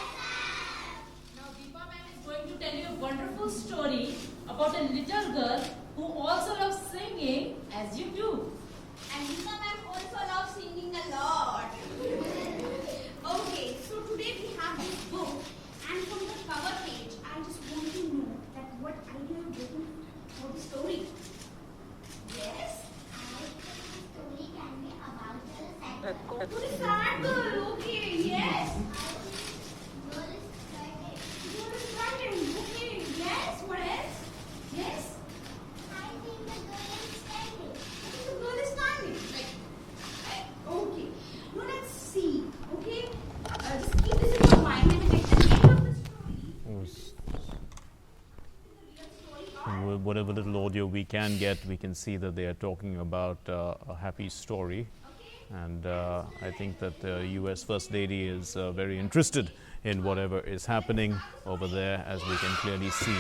Now Deepa ma'am is going to tell you a wonderful story about a little girl who also loves singing as you do. And Deepa ma'am also loves singing a lot. Okay, so today we have this book, and from the cover page, I just want to know that what idea you getting for the story. Yes? I think the story can be about the sad girl. To the sad girl, okay, yes. Girl is frightened, okay, yes, what else? Yes? I think the girl is standing. I think the girl is standing. Okay. Now let's see. Okay. Just keep this in your mind. Let me take the name of the story. Whatever little audio we can get, we can see that they are talking about a happy story. And I think that the US First Lady is very interested in whatever is happening over there, as we can clearly see.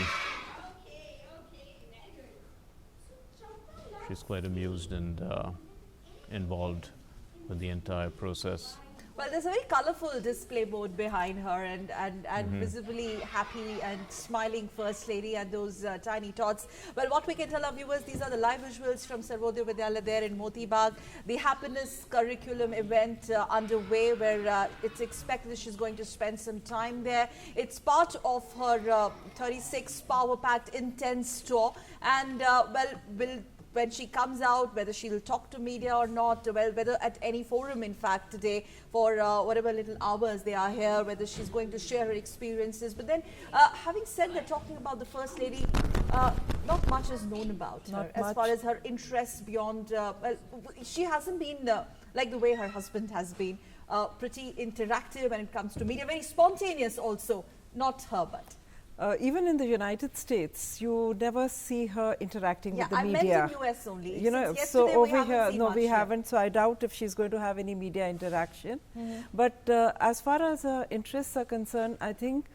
She's quite amused and involved with the entire process. Well, there's a very colorful display board behind her, and visibly happy and smiling First Lady and those tiny tots. Well, what we can tell our viewers, these are the live visuals from Sarvodaya Vidyalaya there in Moti Bagh. The happiness curriculum event underway, where it's expected she's going to spend some time there. It's part of her 36 power-packed intense tour, and when she comes out, whether she'll talk to media or not, well, whether at any forum, in fact, today, for whatever little hours they are here, whether she's going to share her experiences. But then, having said that, talking about the First Lady, not much is known about her as far as her interests beyond, well, she hasn't been like the way her husband has been, pretty interactive when it comes to media, very spontaneous also, not her, but. Even in the United States, you never see her interacting with the I media. meant in US only. You know, Since so yesterday we over here, haven't seen no, much we yet. haven't. So I doubt if she's going to have any media interaction. But as far as her interests are concerned, I think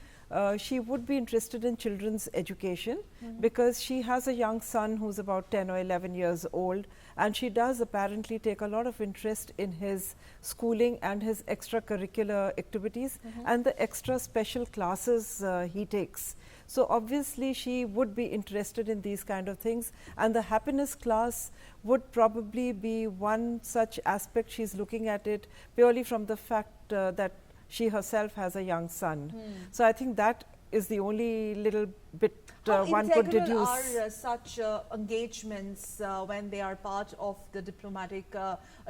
she would be interested in children's education because she has a young son who's about 10 or 11 years old, and she does apparently take a lot of interest in his schooling and his extracurricular activities and the extra special classes he takes. So obviously she would be interested in these kind of things, and the happiness class would probably be one such aspect. She's looking at it purely from the fact that she herself has a young son. So I think that is the only little bit one could deduce. How integral are such engagements when they are part of the diplomatic,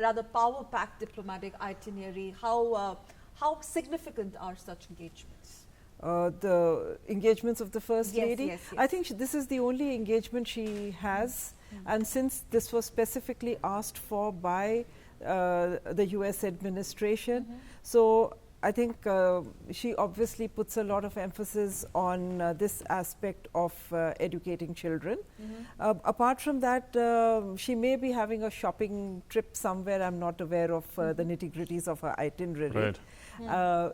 rather power-packed diplomatic itinerary? How significant are such engagements? The engagements of the First Lady? Yes. I think this is the only engagement she has, and since this was specifically asked for by the US administration, so I think she obviously puts a lot of emphasis on this aspect of educating children. Apart from that, she may be having a shopping trip somewhere. I'm not aware of the nitty-gritties of her itinerary. Right.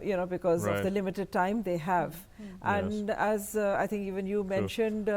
You know, because of the limited time they have. And Yes. as I think even you mentioned,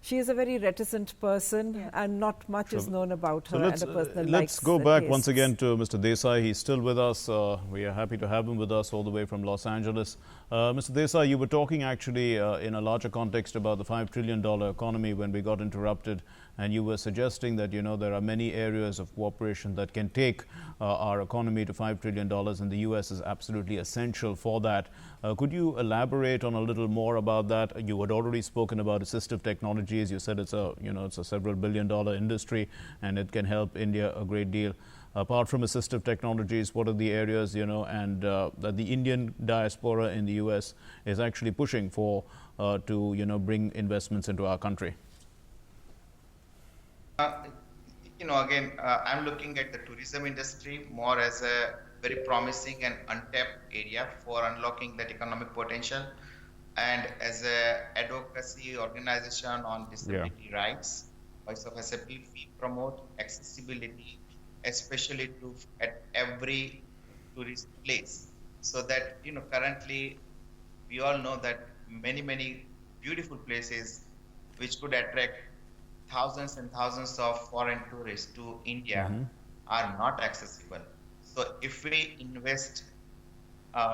she is a very reticent person, and not much is known about her and her personal likes. Let's go and back once tastes. again to Mr. Desai. He's still with us. We are happy to have him with us all the way from Los Angeles. Mr. Desai, you were talking actually in a larger context about the $5 trillion economy when we got interrupted, and you were suggesting that, you know, there are many areas of cooperation that can take our economy to $5 trillion, and the US is absolutely essential for that. Could you elaborate on a little more about that? You had already spoken about assistive technologies. You said it's a, you know, it's a several billion-dollar industry, and it can help India a great deal. Apart from assistive technologies, what are the areas, you know, and that the Indian diaspora in the US is actually pushing for to, you know, bring investments into our country? You know, again, I'm looking at the tourism industry more as a very promising and untapped area for unlocking that economic potential. And as a advocacy organization on disability rights, Voice of SMP, we promote accessibility, especially to at every tourist place. So that, you know, currently we all know that many beautiful places which could attract thousands and thousands of foreign tourists to India are not accessible. So if we invest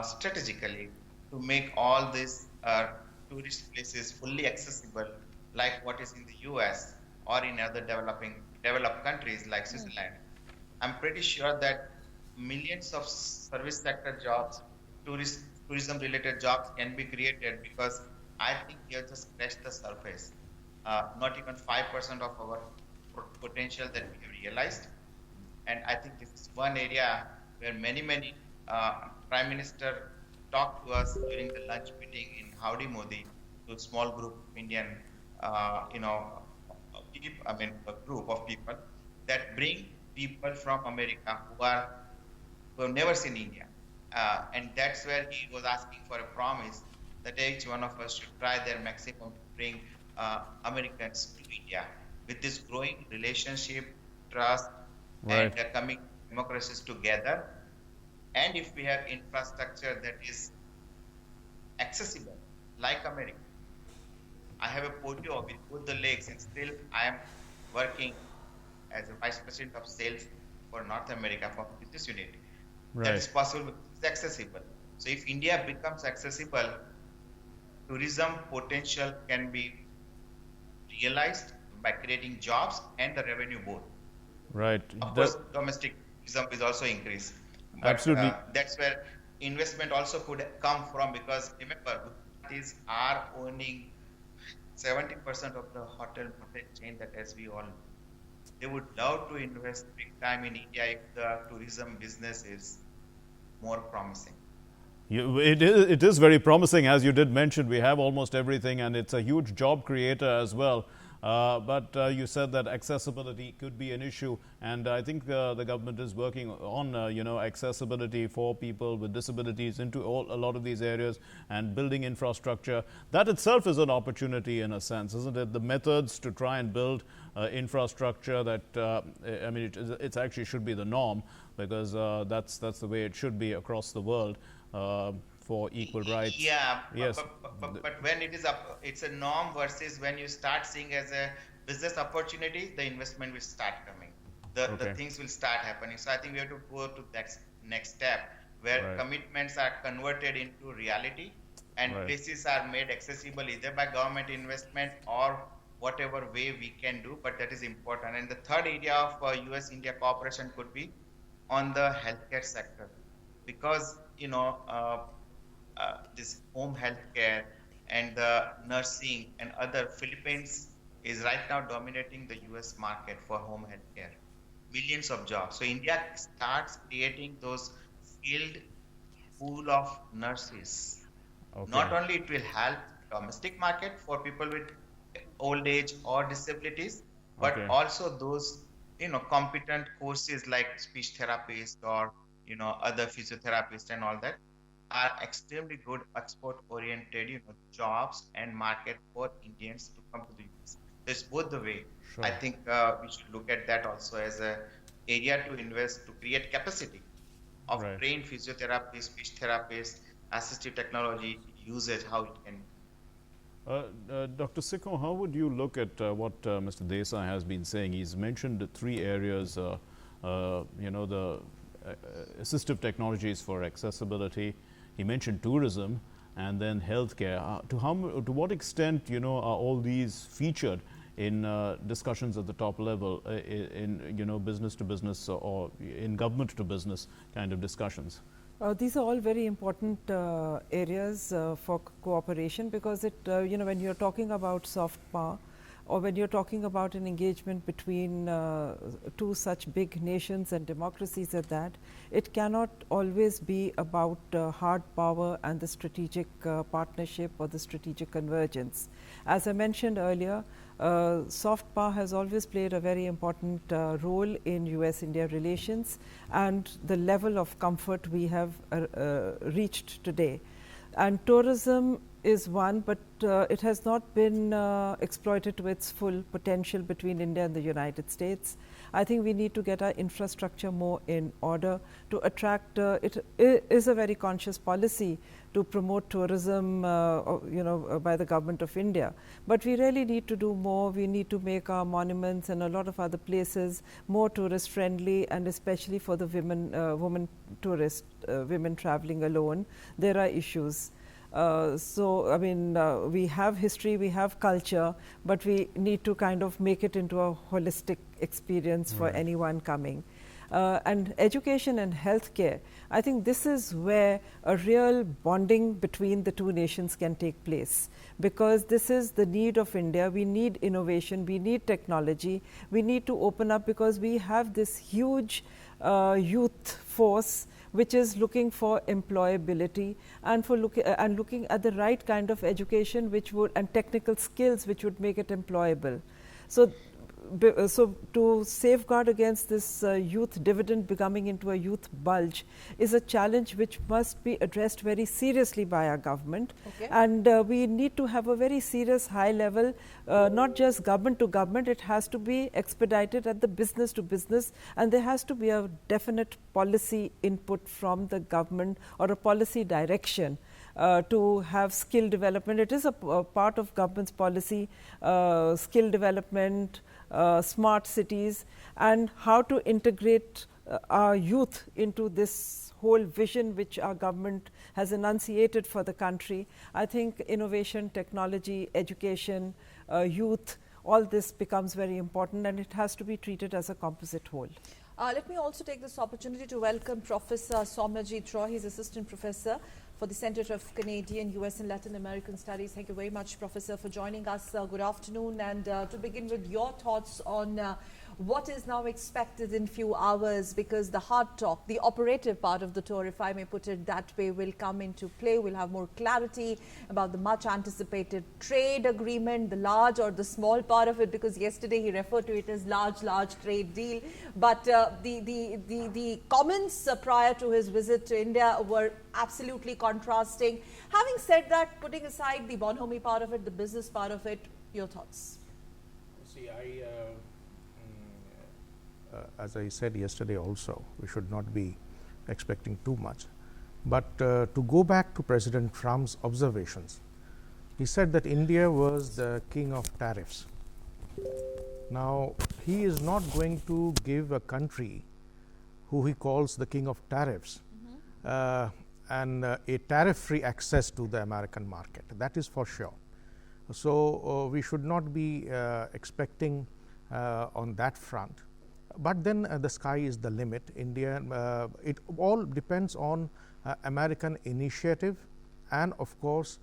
strategically to make all these tourist places fully accessible, like what is in the US or in other developed countries like Switzerland, I'm pretty sure that millions of service sector jobs, tourism related jobs can be created, because I think we have just scratched the surface. Not even 5% of our potential that we have realized. And I think this is one area where many Prime Minister talked to us during the lunch meeting in Howdy Modi to a small group of Indian, you know, a group of people that bring people from America who have never seen India. And that's where he was asking for a promise that each one of us should try their maximum to bring Americans to India with this growing relationship, trust, and coming democracies together. And if we have infrastructure that is accessible, like America. I have a portfolio with both the legs, and still I am working as a vice president of sales for North America for business unit. That is possible, it's accessible. So if India becomes accessible, tourism potential can be realized by creating jobs and the revenue both. Right. Of course, domestic tourism is also increased. But, absolutely. That's where investment also could come from, because remember, Gujaratis are owning 70% of the hotel chain that, as we all know. They would love to invest big time in India if the tourism business is more promising. It is very promising, as you did mention. We have almost everything, and it's a huge job creator as well. But you said that accessibility could be an issue, and I think the government is working on you know, accessibility for people with disabilities into a lot of these areas and building infrastructure. That itself is an opportunity in a sense, isn't it? The methods to try and build infrastructure that I mean, it actually should be the norm, because that's the way it should be across the world. for equal rights. Yeah, Yes. but when it is up, it's a norm versus when you start seeing as a business opportunity, the investment will start coming. The Okay. things will start happening. So I think we have to go to that next step where Right. commitments are converted into reality and Right. places are made accessible either by government investment or whatever way we can do. But that is important. And the third area of US-India cooperation could be on the healthcare sector, because this home healthcare and the nursing and other, Philippines is right now dominating the US market for home healthcare. Millions of jobs. So India starts creating those skilled pool of nurses. Okay. Not only it will help domestic market for people with old age or disabilities, but Okay. also those competent courses like speech therapist or other physiotherapists and all that are extremely good export oriented jobs and market for Indians to come to the US. So it's both the way. Sure. I think we should look at that also as a area to invest, to create capacity of Right. trained physiotherapists, speech therapists, assistive technology usage, how it can. Dr. Sikho, how would you look at what Mr. Desai has been saying? He's mentioned the three areas, the assistive technologies for accessibility. He mentioned tourism and then healthcare. To what extent, are all these featured in discussions at the top level, in business to business or in government to business kind of discussions? These are all very important areas for cooperation, because it, when you're talking about soft power, or when you're talking about an engagement between two such big nations and democracies at that, it cannot always be about hard power and the strategic partnership or the strategic convergence. As I mentioned earlier, soft power has always played a very important role in US-India relations and the level of comfort we have reached today. And tourism is one, but it has not been exploited to its full potential between India and the United States. I think we need to get our infrastructure more in order to attract. It is a very conscious policy to promote tourism, by the government of India. But we really need to do more. We need to make our monuments and a lot of other places more tourist friendly, and especially for the women tourists, women traveling alone. There are issues. We have history, we have culture, but we need to kind of make it into a holistic experience for anyone coming. And education and healthcare, I think this is where a real bonding between the two nations can take place, because this is the need of India. We need innovation, we need technology, we need to open up, because we have this huge youth force which is looking for employability and for looking at the right kind of education and technical skills which would make it employable. So to safeguard against this youth dividend becoming into a youth bulge is a challenge which must be addressed very seriously by our government. Okay. And we need to have a very serious high level, not just government to government, it has to be expedited at the business to business, and there has to be a definite policy input from the government or a policy direction to have skill development. It is a part of government's policy, skill development, smart cities, and how to integrate our youth into this whole vision which our government has enunciated for the country. I think innovation, technology, education, youth, all this becomes very important, and it has to be treated as a composite whole. Let me also take this opportunity to welcome Professor Somnajit Roy. He's Assistant Professor for the Center of Canadian, US and Latin American Studies. Thank you very much, Professor, for joining us. Good afternoon. And to begin with, your thoughts on what is now expected in few hours, because the hard talk, the operative part of the tour, if I may put it that way, will come into play. We'll have more clarity about the much anticipated trade agreement, the large or the small part of it, because yesterday he referred to it as large trade deal. But the comments prior to his visit to India were absolutely contrasting. Having said that, putting aside the bonhomie part of it, the business part of it, your thoughts? See, as I said yesterday also, we should not be expecting too much. But to go back to President Trump's observations, he said that India was the king of tariffs. Now, he is not going to give a country who he calls the king of tariffs and a tariff-free access to the American market. That is for sure. So we should not be expecting on that front. But then the sky is the limit. India, it all depends on American initiative, and of course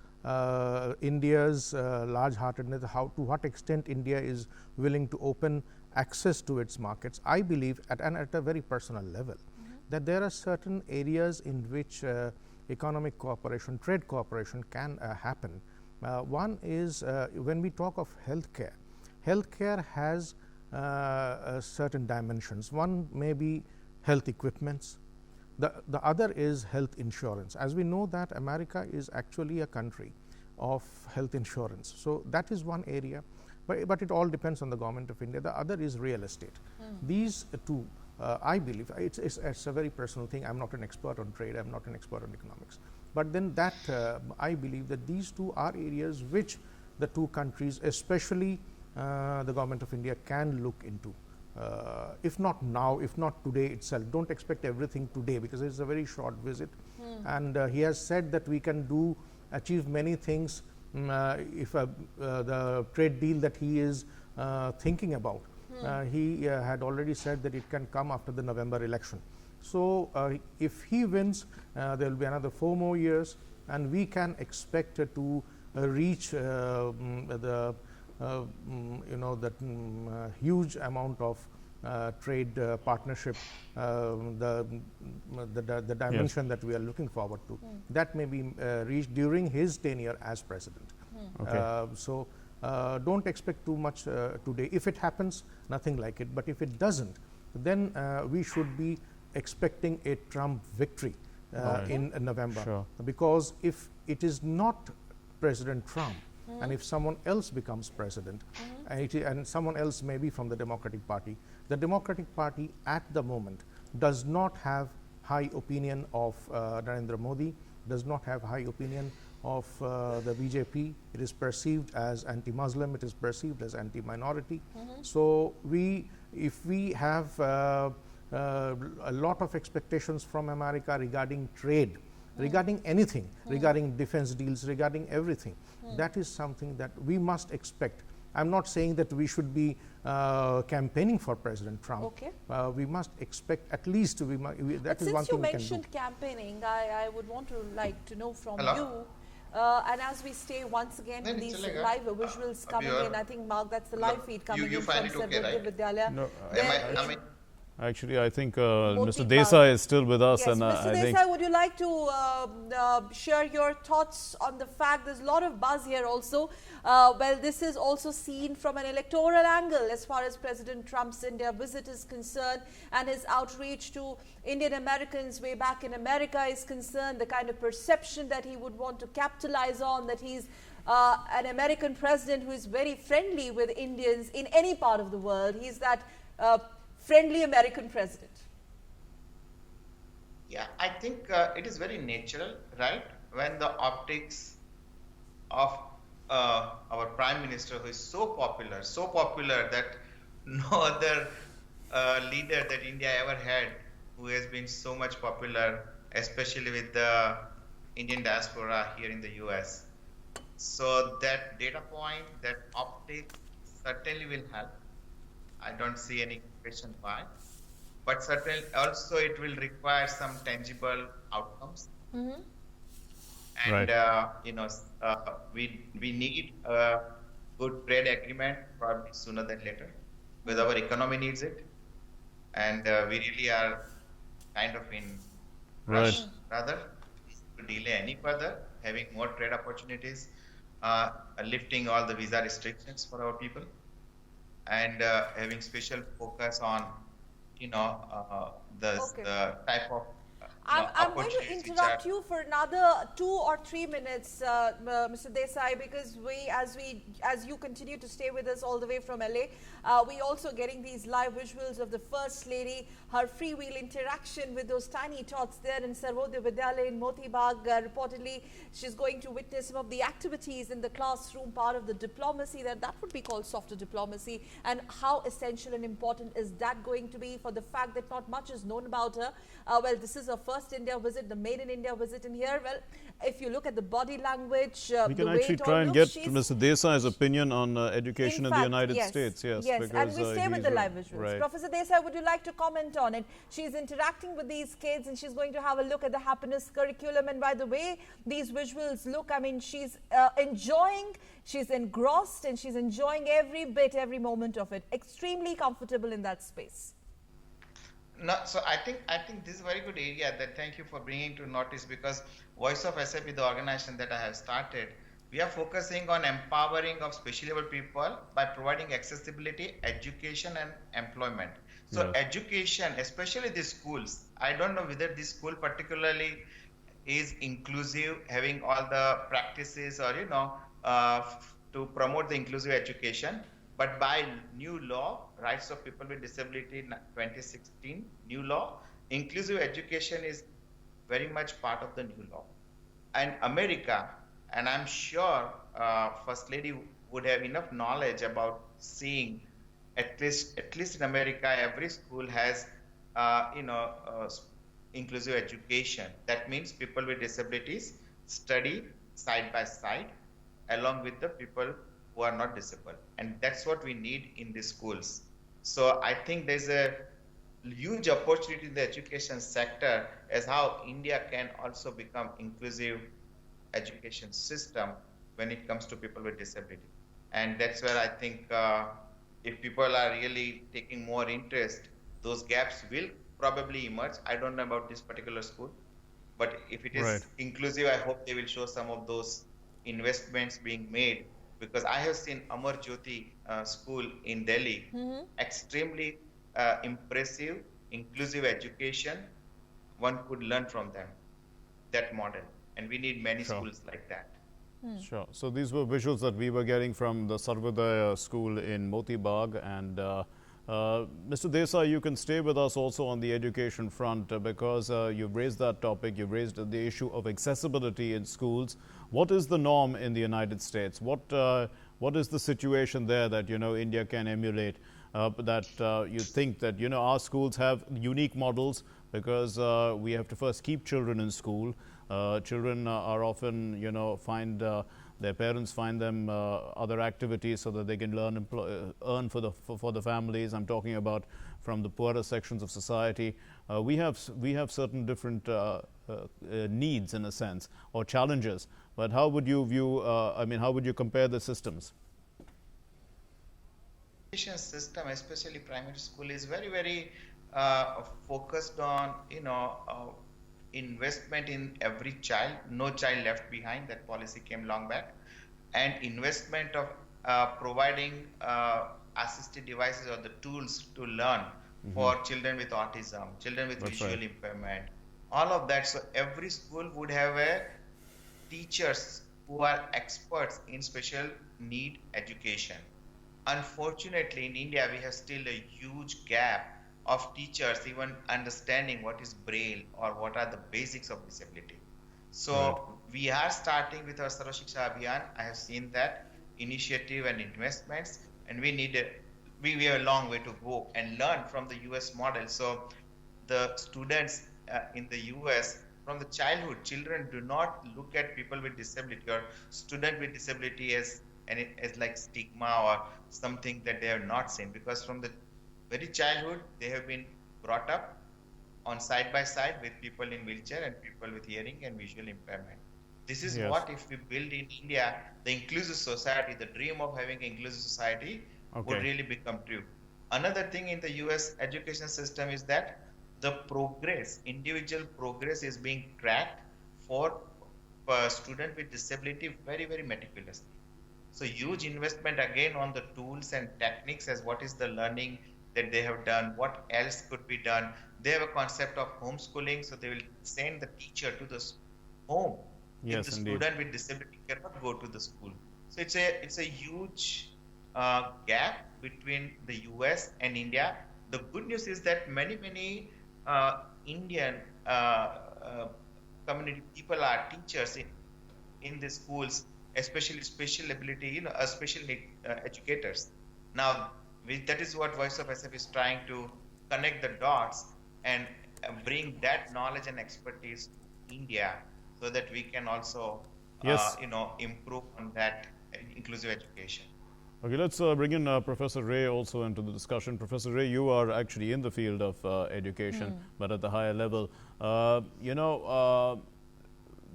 India's large-heartedness, to what extent India is willing to open access to its markets. I believe at a very personal level that there are certain areas in which economic cooperation, trade cooperation can happen. One is when we talk of healthcare. Healthcare has certain dimensions. One may be health equipments. The other is health insurance. As we know that America is actually a country of health insurance. So that is one area, but it all depends on the government of India. The other is real estate. These two, I believe, it's a very personal thing. I'm not an expert on trade, I'm not an expert on economics. But then that, I believe that these two are areas which the two countries, especially the government of India, can look into. If not now, if not today itself. Don't expect everything today, because it's a very short visit. And he has said that we can achieve many things if the trade deal that he is thinking about. He had already said that it can come after the November election. So if he wins, there will be another 4 more years, and we can expect to reach the huge amount of trade partnership, the dimension that we are looking forward to. That may be reached during his tenure as president. So don't expect too much today. If it happens, nothing like it. But if it doesn't, then we should be expecting a Trump victory in November. Sure. Because if it is not President Trump, and if someone else becomes president, and someone else may be from the Democratic Party, the Democratic Party at the moment does not have high opinion of Narendra Modi, does not have high opinion of the BJP. It is perceived as anti-Muslim, it is perceived as anti-minority. So if we have a lot of expectations from America regarding trade, regarding anything, regarding defense deals, regarding everything, that is something that we must expect. I'm not saying that we should be campaigning for President Trump. We must expect at least that is one thing we can do. Since you mentioned campaigning, I would want to know from you. And as we stay once again in these live visuals coming in, I think Mark, that's the live feed coming in from Sarvodaya Vidyalaya. No, Actually, I think Mr. Desai is still with us. Yes, and Mr. I think Desai, would you like to share your thoughts on the fact there's a lot of buzz here also? Well, this is also seen from an electoral angle as far as President Trump's India visit is concerned, and his outreach to Indian Americans way back in America is concerned, the kind of perception that he would want to capitalize on, that he's an American president who is very friendly with Indians in any part of the world. He's that friendly American president. Yeah, I think it is very natural, right? When the optics of our Prime Minister, who is so popular that no other leader that India ever had, who has been so much popular, especially with the Indian diaspora here in the US. So that data point, that optics certainly will help. I don't see any question why, but certainly also it will require some tangible outcomes. And we need a good trade agreement probably sooner than later, because our economy needs it, and we really are kind of in rush rather to delay any further, having more trade opportunities, lifting all the visa restrictions for our people, and having special focus on the type of I'm going to opportunities which interrupt are you for another 2 or 3 minutes, Mr. Desai, because as you continue to stay with us all the way from LA, we also getting these live visuals of the First Lady, her freewheel interaction with those tiny tots there in Sarvodaya Vidyalaya in Moti Bagh. Reportedly, she's going to witness some of the activities in the classroom, part of the diplomacy that would be called softer diplomacy. And how essential and important is that going to be for the fact that not much is known about her? Well, this is her first India visit, the Made in India visit in here. Well, if you look at the body language, We the can way actually it all try and looks, get she's Mr. Desai's opinion on education in the fact, United yes, States. Yes, yes, and we stay with he's the live visuals. right. Professor Desai, would you like to comment on it? She's interacting with these kids and she's going to have a look at the happiness curriculum. And by the way, these visuals look, I mean, she's enjoying, she's engrossed, and she's enjoying every bit, every moment of it. Extremely comfortable in that space. No, so I think this is a very good area that thank you for bringing to notice, because Voice of SAP, the organization that I have started, we are focusing on empowering of specially able people by providing accessibility, education and employment. So Yes. education, especially the schools, I don't know whether this school particularly is inclusive, having all the practices or, to promote the inclusive education. But by new law, Rights of People with Disability 2016, new law, inclusive education is very much part of the new law. And America, and I'm sure First Lady would have enough knowledge about seeing, at least in America, every school has, inclusive education. That means people with disabilities study side by side along with the people who are not disabled, and that's what we need in the schools. So I think there's a huge opportunity in the education sector as how India can also become inclusive education system when it comes to people with disability. And that's where I think if people are really taking more interest, those gaps will probably emerge. I don't know about this particular school, but if it is Right. inclusive, I hope they will show some of those investments being made, because I have seen Amar Jyoti school in Delhi, extremely impressive, inclusive education. One could learn from them, that model. And we need many Sure. schools like that. Sure. So these were visuals that we were getting from the Sarvodaya school in Moti Bagh. And Mr. Desai, you can stay with us also on the education front because you've raised that topic. You've raised the issue of accessibility in schools. What is the norm in the United States? What is the situation there that India can emulate? That you think that our schools have unique models because we have to first keep children in school. Children are often find their parents find them other activities so that they can earn for the families. I'm talking about from the poorer sections of society. We have certain different needs in a sense, or challenges. But how would you view? How would you compare the systems? Education system, especially primary school, is very, very focused on investment in every child, no child left behind. That policy came long back, and investment of providing assistive devices or the tools to learn for children with autism, children with That's visual right. impairment, all of that. So every school would have teachers who are experts in special need education. Unfortunately, in India, we have still a huge gap of teachers even understanding what is Braille or what are the basics of disability. So we are starting with our Sarva Shiksha Abhiyan. I have seen that initiative and investments, and we have a long way to go and learn from the US model. So the students in the US, from the childhood, children do not look at people with disability or student with disability as like stigma or something that they have not seen, because from the very childhood they have been brought up on side by side with people in wheelchair and people with hearing and visual impairment. This is Yes. what, if we build in India the inclusive society, the dream of having an inclusive society would Okay. really become true. Another thing in the US education system is that the progress, individual progress, is being tracked for a student with disability very, very meticulously. So huge investment again on the tools and techniques as what is the learning that they have done, what else could be done. They have a concept of homeschooling, so they will send the teacher to the home. Yes, if the indeed. student with disability cannot go to the school. So it's a huge gap between the US and India. The good news is that many Indian community people are teachers in the schools, especially special ability, special need educators. Now, that is what Voice of SF is trying to connect the dots and bring that knowledge and expertise to India, so that we can also, Yes. improve on that inclusive education. Okay, let's bring in Professor Ray also into the discussion. Professor Ray, you are actually in the field of education, but at the higher level.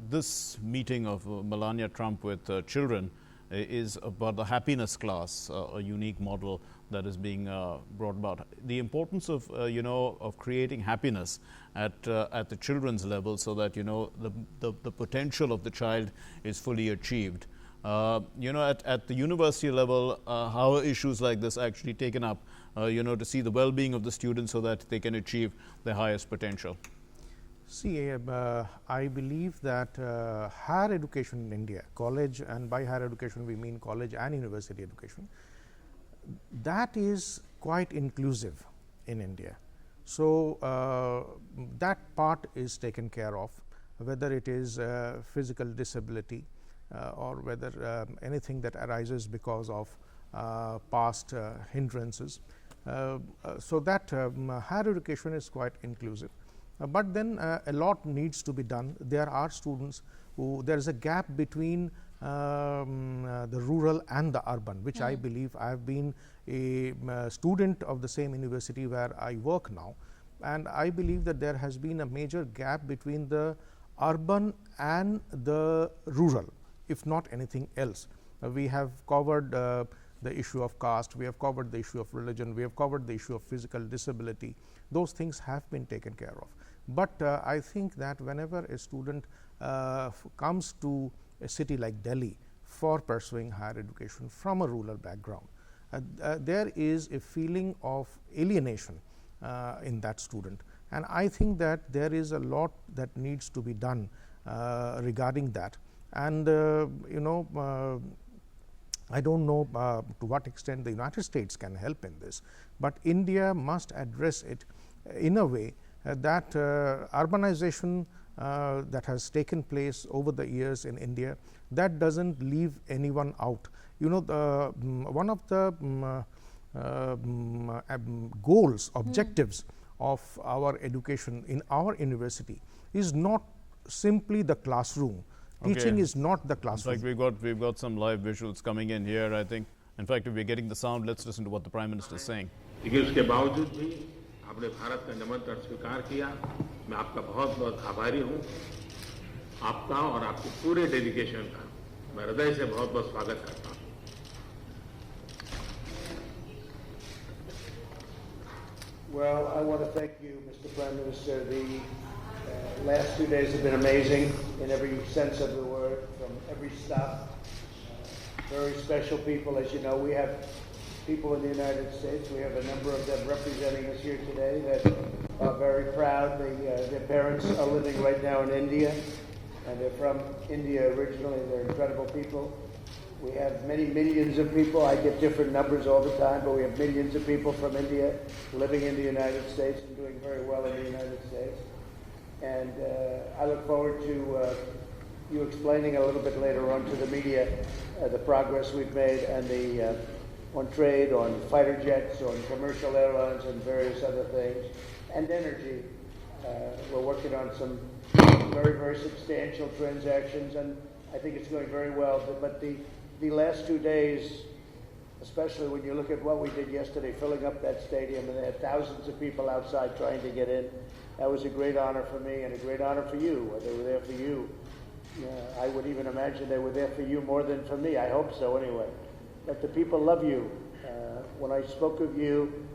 This meeting of Melania Trump with children is about the happiness class, a unique model that is being brought about. The importance of of creating happiness at the children's level, so that the potential of the child is fully achieved. At the university level, how are issues like this actually taken up? To see the well-being of the students so that they can achieve their highest potential. See, I believe that higher education in India, college, and by higher education we mean college and university education, that is quite inclusive in India. So, that part is taken care of, whether it is physical disability or whether anything that arises because of past hindrances. So, that higher education is quite inclusive. But then a lot needs to be done. There are students who, there is a gap between the rural and the urban, which I believe. I have been a student of the same university where I work now, and I believe that there has been a major gap between the urban and the rural, if not anything else. We have covered the issue of caste, we have covered the issue of religion, we have covered the issue of physical disability. Those things have been taken care of. But I think that whenever a student comes to a city like Delhi for pursuing higher education from a rural background, there is a feeling of alienation in that student. And I think that there is a lot that needs to be done regarding that. And I don't know to what extent the United States can help in this, but India must address it in a way that urbanization that has taken place over the years in India, that doesn't leave anyone out. One of the goals, objectives of our education in our university is not simply the classroom. Okay. Teaching is not the classroom. In fact, we've got some live visuals coming in here, I think. In fact, if we're getting the sound, let's listen to what the Prime Minister is saying. उसके बावजूद भी आपने भारत का निमंत्रण स्वीकार किया। मैं आपका बहुत बहुत आभारी हूँ। आपका और आपके पूरे डेलीगेशन का मैं हृदय से बहुत बहुत स्वागत करता हूँ। Well, I want to thank you, Mr. Prime Minister. The last 2 days have been amazing in every sense of the word, from every stop. Very special people, as you know. We have people in the United States. We have a number of them representing us here today that are very proud. Their parents are living right now in India, and they're from India originally. They're incredible people. We have many millions of people. I get different numbers all the time, but we have millions of people from India living in the United States and doing very well in the United States. And I look forward to you explaining a little bit later on to the media the progress we've made and on trade, on fighter jets, on commercial airlines, and various other things, and energy. We're working on some very, very substantial transactions, and I think it's going very well. But the last 2 days, especially when you look at what we did yesterday, filling up that stadium, and they had thousands of people outside trying to get in, that was a great honor for me and a great honor for you. They were there for you. I would even imagine they were there for you more than for me. I hope so anyway. But the people love you. When I spoke of you,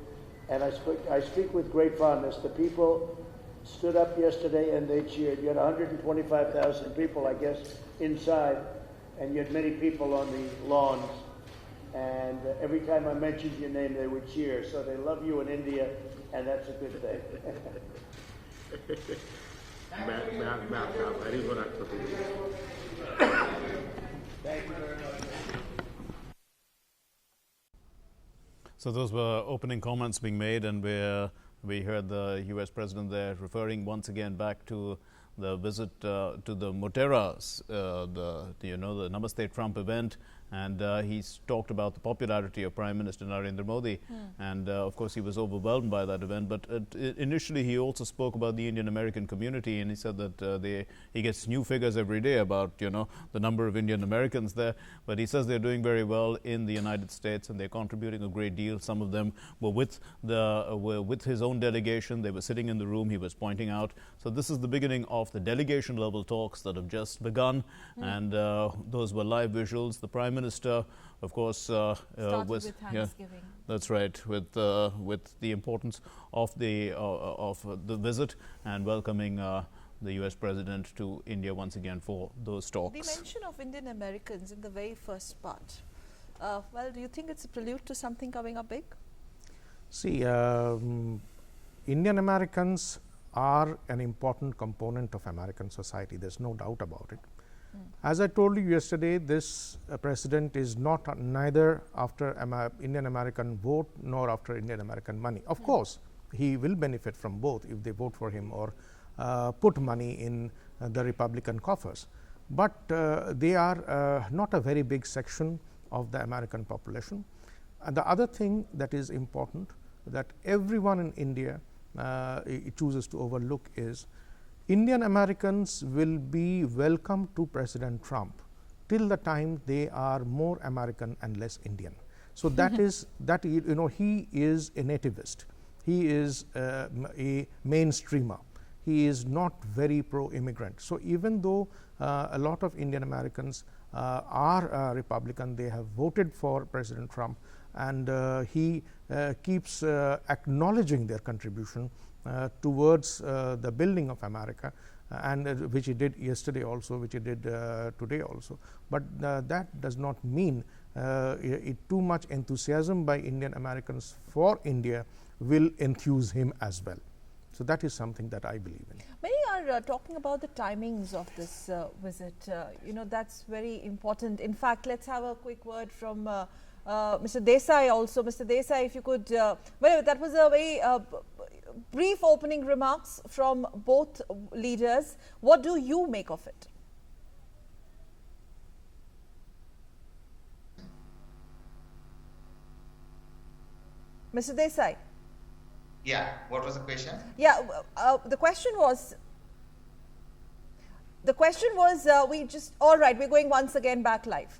and I speak with great fondness, the people stood up yesterday and they cheered. You had 125,000 people, I guess, inside, and you had many people on the lawns. and every time I mentioned your name, they would cheer. So they love you in India, and that's a good thing. मैं आपका आभारी हूँ राष्ट्रपति जी। Thank you very much. So those were opening comments being made, and we heard the U.S. president there referring once again back to the visit to the Motera, the Namaste Trump event, and he's talked about the popularity of Prime Minister Narendra Modi, and of course he was overwhelmed by that event. But initially he also spoke about the Indian American community, and he said that he gets new figures every day about the number of Indian Americans there. But he says they're doing very well in the United States, and they're contributing a great deal. Some of them were with his own delegation. They were sitting in the room he was pointing out. So this is the beginning of the delegation level talks that have just begun, and those were live visuals. The Prime Minister, of course, was with Thanksgiving. That's right, with the importance of the visit and welcoming the U.S. President to India once again for those talks. The mention of Indian Americans in the very first part. Well, do you think it's a prelude to something coming up big? See, Indian Americans are an important component of American society. There's no doubt about it. As I told you yesterday, this president is neither after Indian American vote nor after Indian American money. Of course, he will benefit from both if they vote for him or put money in the Republican coffers. But they are not a very big section of the American population. And the other thing that is important that everyone in India chooses to overlook is Indian Americans will be welcome to President Trump till the time they are more American and less Indian. So that is that he is a nativist. He is a mainstreamer. He is not very pro-immigrant. So even though a lot of Indian Americans are Republican, they have voted for President Trump, and he keeps acknowledging their contribution towards the building of America, and which he did yesterday also, which he did today also. But that does not mean too much enthusiasm by Indian Americans for India will enthuse him as well. So that is something that I believe in. Many are talking about the timings of this visit. That's very important. In fact, let's have a quick word from Mr. Desai also. Mr. Desai, if you could, well, that was a very brief opening remarks from both leaders. What do you make of it? Mr. Desai. Yeah, what was the question? Yeah, the question was, all right, we're going once again back live.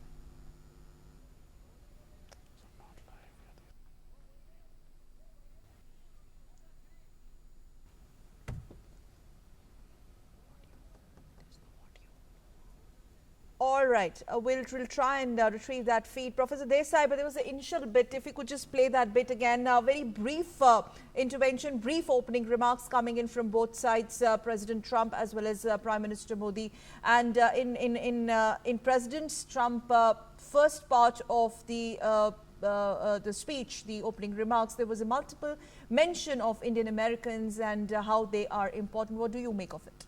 All right, we'll try and retrieve that feed. Professor Desai, but there was an initial bit. If you could just play that bit again. Very brief intervention, brief opening remarks coming in from both sides, President Trump as well as Prime Minister Modi. And in President Trump first part of the speech, the opening remarks, there was a multiple mention of Indian Americans and how they are important. What do you make of it?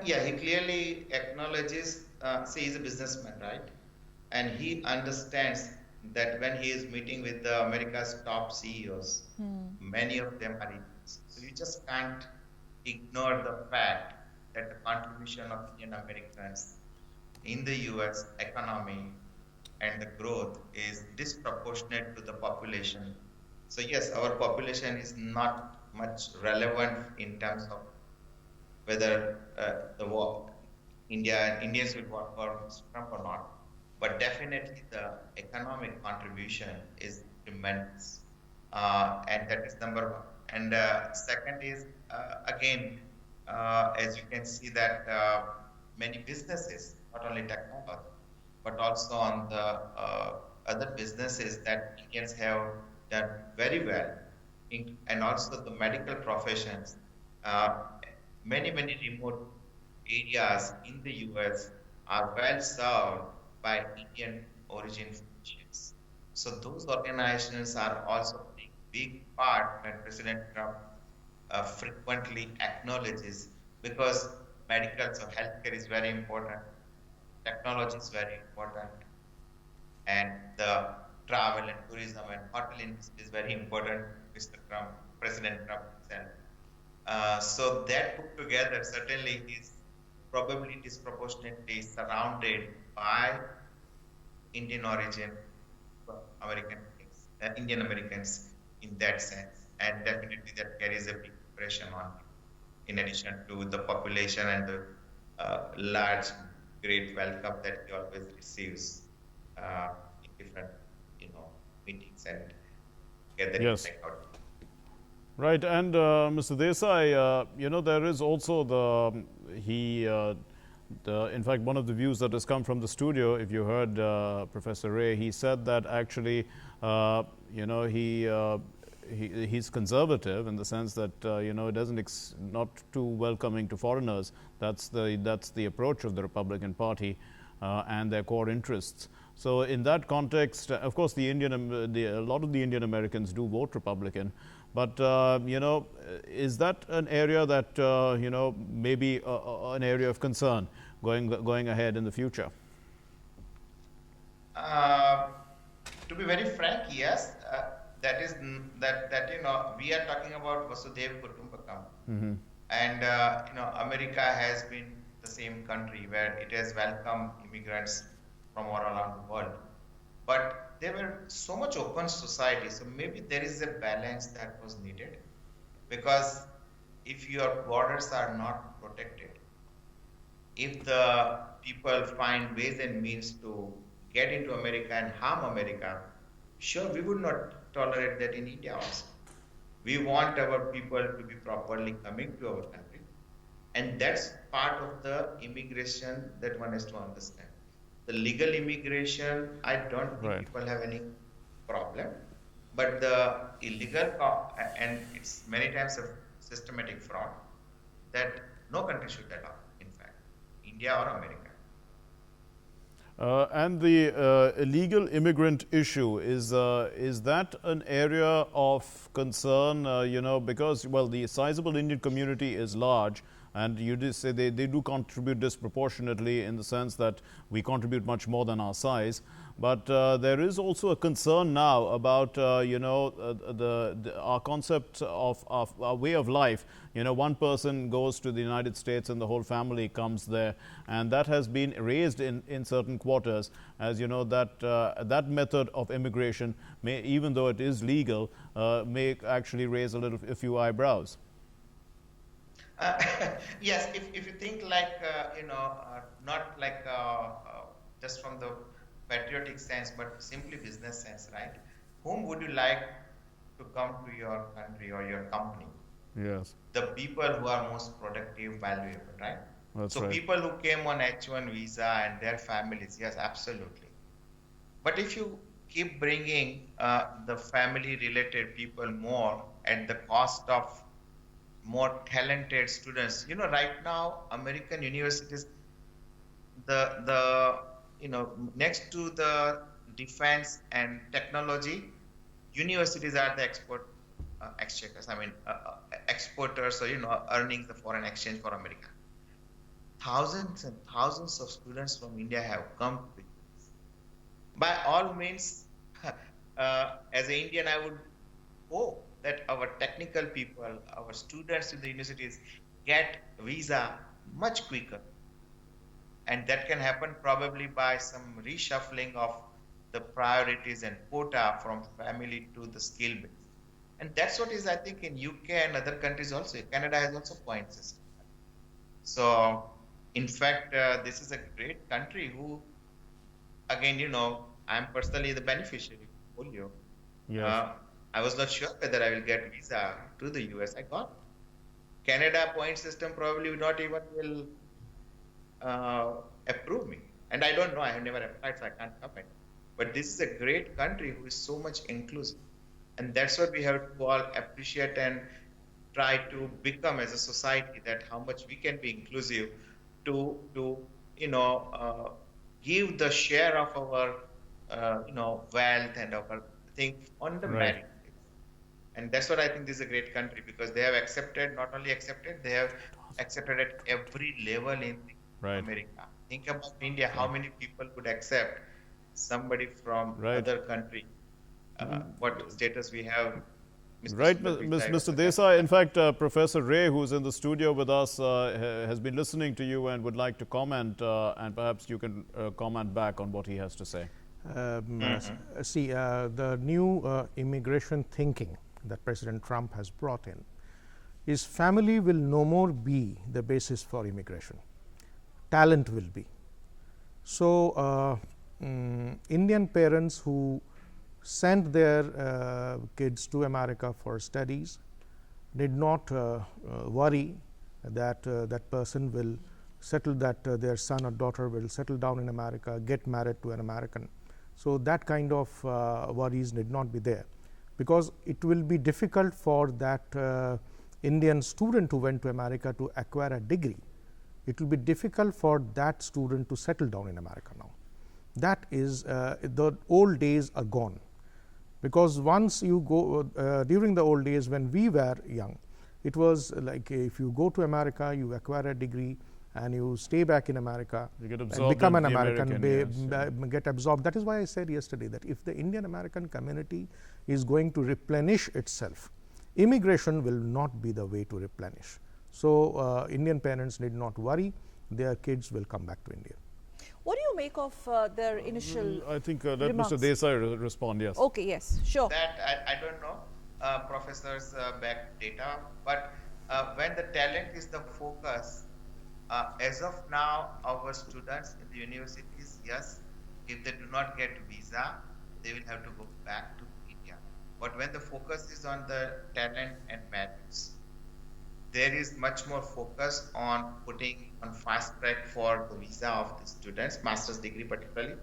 Yeah, he clearly acknowledges, see, he's a businessman, right? And he understands that when he is meeting with America's top CEOs, many of them are Indians. So you just can't ignore the fact that the contribution of Indian Americans in the US economy and the growth is disproportionate to the population. So yes, our population is not much relevant in terms of whether Indians will vote for Trump or not. But definitely the economic contribution is tremendous. And that is number one. And second is, again, as you can see that many businesses, not only technology, but also on the other businesses that Indians have done very well, and also the medical professions. Many remote areas in the US are well served by Indian origin nations. So those organizations are also playing big part when President Trump frequently acknowledges, because medical, so healthcare is very important, technology is very important, and the travel and tourism and hotel industry is very important, Mr. Trump, President Trump himself. So that put together, certainly is probably disproportionately surrounded by Indian origin Indian Americans in that sense, and definitely that carries a big impression on him. In addition to the population and the large, great welcome that he always receives in different, meetings and gatherings. Yes. like out. Right, and Mr. Desai, there is also in fact, one of the views that has come from the studio, if you heard Professor Ray, he said that actually, he's conservative in the sense that, not too welcoming to foreigners. That's the approach of the Republican Party and their core interests. So in that context, of course, a lot of the Indian Americans do vote Republican. But, is that an area that, maybe an area of concern going ahead in the future? To be very frank, yes. That is we are talking about Vasudhaiva Kutumbakam, and America has been the same country where it has welcomed immigrants from all around the world, but they were so much open society. So maybe there is a balance that was needed, because if your borders are not protected, if the people find ways and means to get into America and harm America, sure, we would not tolerate that in India also. We want our people to be properly coming to our country. And that's part of the immigration that one has to understand. The legal immigration, I don't think people have any problem. But the illegal, and it's many times a systematic fraud, that no country should allow, in fact, India or America. And the illegal immigrant issue, is that an area of concern, because, well, the sizable Indian community is large, and you did say they do contribute disproportionately in the sense that we contribute much more than our size. But there is also a concern now about, our concept of our way of life. One person goes to the United States and the whole family comes there. And that has been raised in certain quarters. As you know, that method of immigration, even though it is legal, may actually raise a few eyebrows. Yes, if you think like, not like just from the patriotic sense, but simply business sense, right? Whom would you like to come to your country or your company? Yes. The people who are most productive, valuable, right? That's right. People who came on H1 visa and their families, yes, absolutely. But if you keep bringing the family-related people more at the cost of more talented students, right now, American universities, next to the defense and technology, universities are the exchequers. Exporters, earning the foreign exchange for America. Thousands and thousands of students from India have come to US. By all means, as an Indian, I would hope that our technical people, our students in the universities get visa much quicker. And that can happen probably by some reshuffling of the priorities and quota from family to the skill base. And that's what is, I think, in UK and other countries also. Canada has also point system. So, in fact, this is a great country who, again, I'm personally the beneficiary of polio. Yes. I was not sure whether I will get visa to the US. I got. Canada point system probably not even will approve me. And I don't know, I have never applied, so I can't comment. But this is a great country who is so much inclusive. And that's what we have to all appreciate and try to become as a society, that how much we can be inclusive to give the share of our wealth and our thing on the Right. merit. And that's what I think this is a great country, because they have accepted, not only accepted, they have accepted at every level in Right. America. Think about India, how many people would accept somebody from Right. other country? What status we have? Mr. Right, Sundar Pichai Mr. represents. Desai. In fact, Professor Ray, who's in the studio with us, has been listening to you and would like to comment, and perhaps you can comment back on what he has to say. See, the new immigration thinking that President Trump has brought in is family will no more be the basis for immigration. Talent will be. So, Indian parents who sent their kids to America for studies did not worry that that person will settle, that their son or daughter will settle down in America, get married to an American. So, that kind of worries need not be there, because it will be difficult for that Indian student who went to America to acquire a degree. It will be difficult for that student to settle down in America now. That is, the old days are gone, because once you go, during the old days when we were young, it was like if you go to America, you acquire a degree and you stay back in America You get and absorbed become an into the American, American, yes. get absorbed. That is why I said yesterday that if the Indian American community is going to replenish itself, immigration will not be the way to replenish. So, Indian parents need not worry, their kids will come back to India. What do you make of their initial I think let remarks? Mr. Desai respond, yes. Okay, yes, sure. That I don't know professors back data, but when the talent is the focus, as of now, our students in the universities, yes, if they do not get visa, they will have to go back to India. But when the focus is on the talent and merits, there is much more focus on putting on fast track for the visa of the students, master's degree particularly.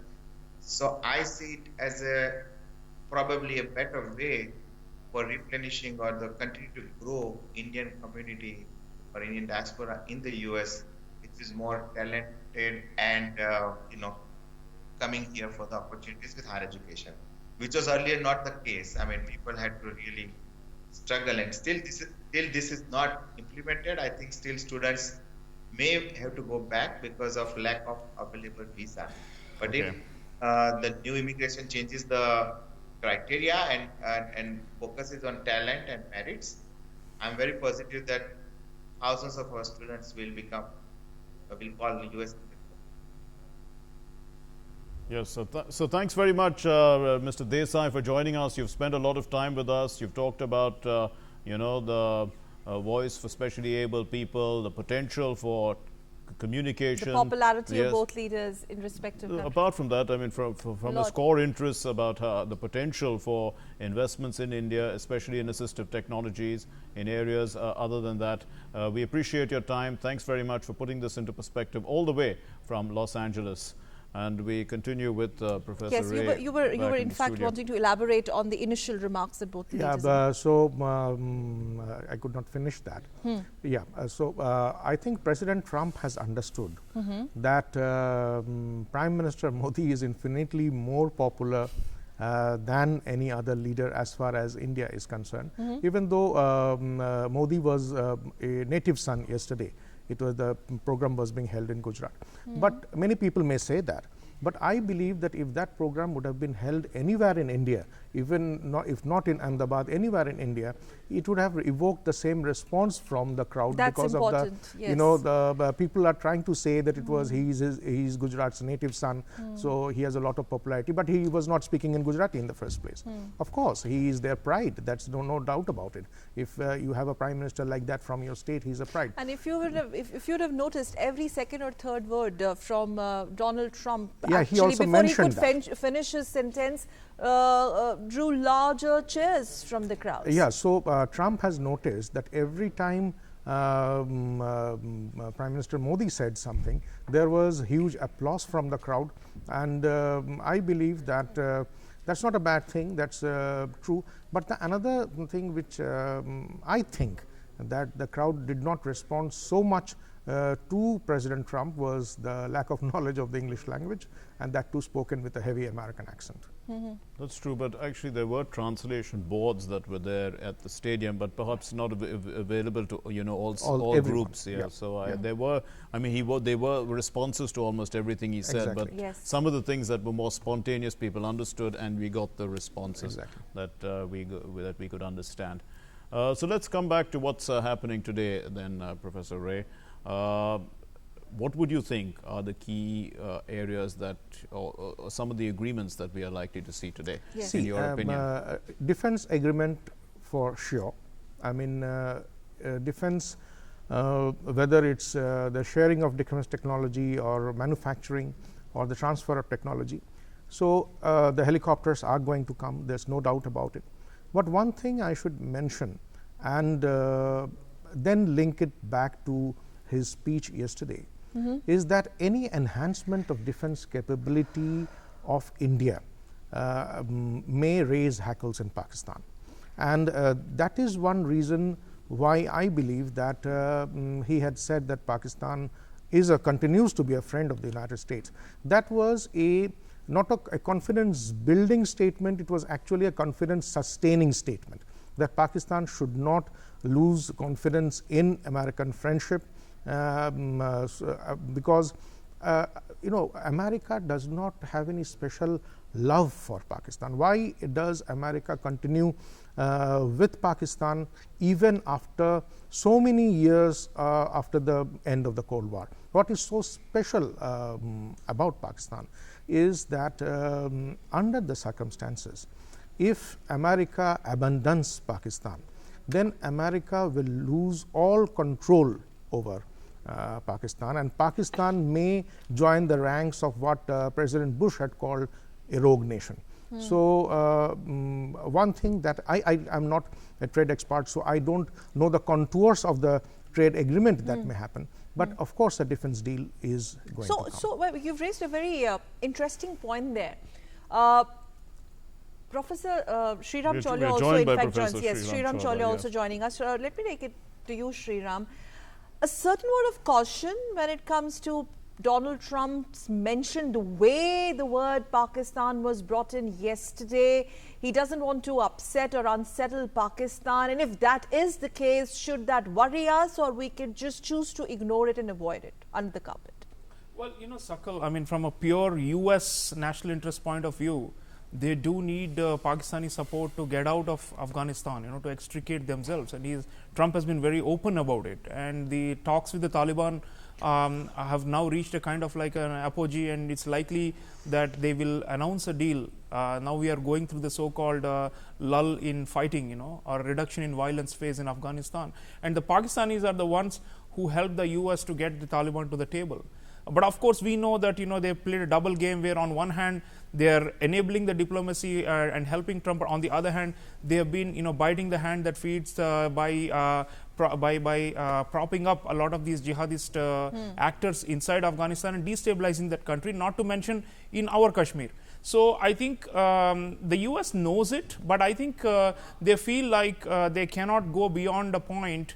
So I see it as a probably a better way for replenishing or the continue to grow Indian community or Indian diaspora in the US, which is more talented and coming here for the opportunities with higher education, which was earlier not the case. I mean, people had to really struggle, and still this is not implemented. I think still students may have to go back because of lack of available visa. But Okay. if the new immigration changes the criteria and focuses on talent and merits, I'm very positive that thousands of our students will call the US. Yes, so thanks very much, Mr. Desai, for joining us. You've spent a lot of time with us. You've talked about, the voice for specially able people, the potential for communication. The popularity Yes. of both leaders in respective countries. Apart from that, I mean, from his core interests about the potential for investments in India, especially in assistive technologies, in areas other than that. We appreciate your time. Thanks very much for putting this into perspective all the way from Los Angeles. And we continue with Professor Yes, Ray. you were back in the fact studio. wanting to elaborate on the initial remarks that both Yeah, leaders made. so I could not finish that. Yeah, so I think President Trump has understood that Prime Minister Modi is infinitely more popular than any other leader as far as India is concerned. Even though Modi was a native son yesterday, it was the program was being held in Gujarat. But many people may say that. But I believe that if that program would have been held anywhere in India, even if not in Ahmedabad, anywhere in India, it would have evoked the same response from the crowd. That's because important, of the, yes. you know, the people are trying to say that it was he's Gujarat's native son, so he has a lot of popularity. But he was not speaking in Gujarati in the first place. Of course, he is their pride. That's no doubt about it. If you have a prime minister like that from your state, he's a pride. And if you would have noticed, every second or third word from Donald Trump, Yeah, he actually also before he mentioned could finish his sentence, drew larger cheers from the crowds. Yeah, so Trump has noticed that every time Prime Minister Modi said something, there was huge applause from the crowd, and I believe that that's not a bad thing, that's true. But another thing which I think that the crowd did not respond so much to President Trump was the lack of knowledge of the English language, and that too spoken with a heavy American accent. That's true, but actually there were translation boards that were there at the stadium, but perhaps not available to all groups. Yeah. So there were, I mean, they were responses to almost everything he said, Exactly. but some of the things that were more spontaneous, people understood, and we got the responses that we could understand. So let's come back to what's happening today, then, Professor Ray. What would you think are the key areas that, or some of the agreements that we are likely to see today, in your opinion? Defense agreement for sure. I mean, defense, whether it's the sharing of defense technology or manufacturing or the transfer of technology. So the helicopters are going to come, there's no doubt about it. But one thing I should mention, and then link it back to his speech yesterday, is that any enhancement of defense capability of India may raise hackles in Pakistan. And that is one reason why I believe that he had said that Pakistan continues to be a friend of the United States. That was not a confidence building statement, it was actually a confidence sustaining statement, that Pakistan should not lose confidence in American friendship, because America does not have any special love for Pakistan. Why does America continue with Pakistan even after so many years after the end of the Cold War? What is so special about Pakistan is that under the circumstances, if America abandons Pakistan, then America will lose all control over Pakistan, and Pakistan may join the ranks of what President Bush had called a rogue nation. So one thing that I am not a trade expert, so I don't know the contours of the trade agreement that may happen, but of course a defense deal is going to come. So well, you've raised a very interesting point there. Professor Sriram Cholya also in fact joins. Yes, Sriram Cholya also joining us. Let me take it to you, Sriram. A certain word of caution when it comes to Donald Trump's mention, the way the word Pakistan was brought in yesterday. He doesn't want to upset or unsettle Pakistan. And if that is the case, should that worry us, or we can just choose to ignore it and avoid it under the carpet? Well, Sakal, I mean, from a pure US national interest point of view, they do need Pakistani support to get out of Afghanistan, to extricate themselves. And Trump has been very open about it. And the talks with the Taliban have now reached a kind of like an apogee, and it's likely that they will announce a deal. Now we are going through the so-called lull in fighting, or reduction in violence phase in Afghanistan. And the Pakistanis are the ones who helped the US to get the Taliban to the table. But of course, we know that they played a double game where on one hand they are enabling the diplomacy and helping Trump. But on the other hand, they have been biting the hand that feeds by propping up a lot of these jihadist actors inside Afghanistan and destabilizing that country. Not to mention in our Kashmir. So I think the US knows it, but I think they feel like they cannot go beyond a point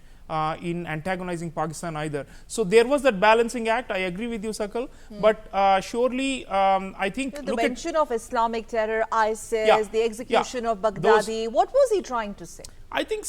in antagonizing Pakistan either. So there was that balancing act. I agree with you, Sakal. But surely, I think the mention of Islamic terror, ISIS, the execution of Baghdadi. What was he trying to say? I think,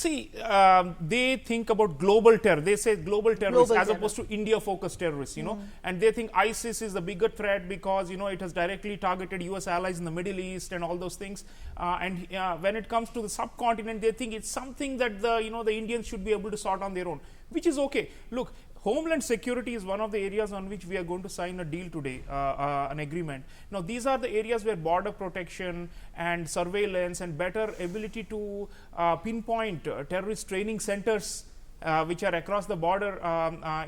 they think about global terror. They say global terrorists as opposed to India-focused terrorists, and they think ISIS is the bigger threat because, it has directly targeted US allies in the Middle East and all those things. And when it comes to the subcontinent, they think it's something that the Indians should be able to sort on their own, which is okay. Look, Homeland security is one of the areas on which we are going to sign a deal today, an agreement. Now, these are the areas where border protection and surveillance and better ability to pinpoint terrorist training centers which are across the border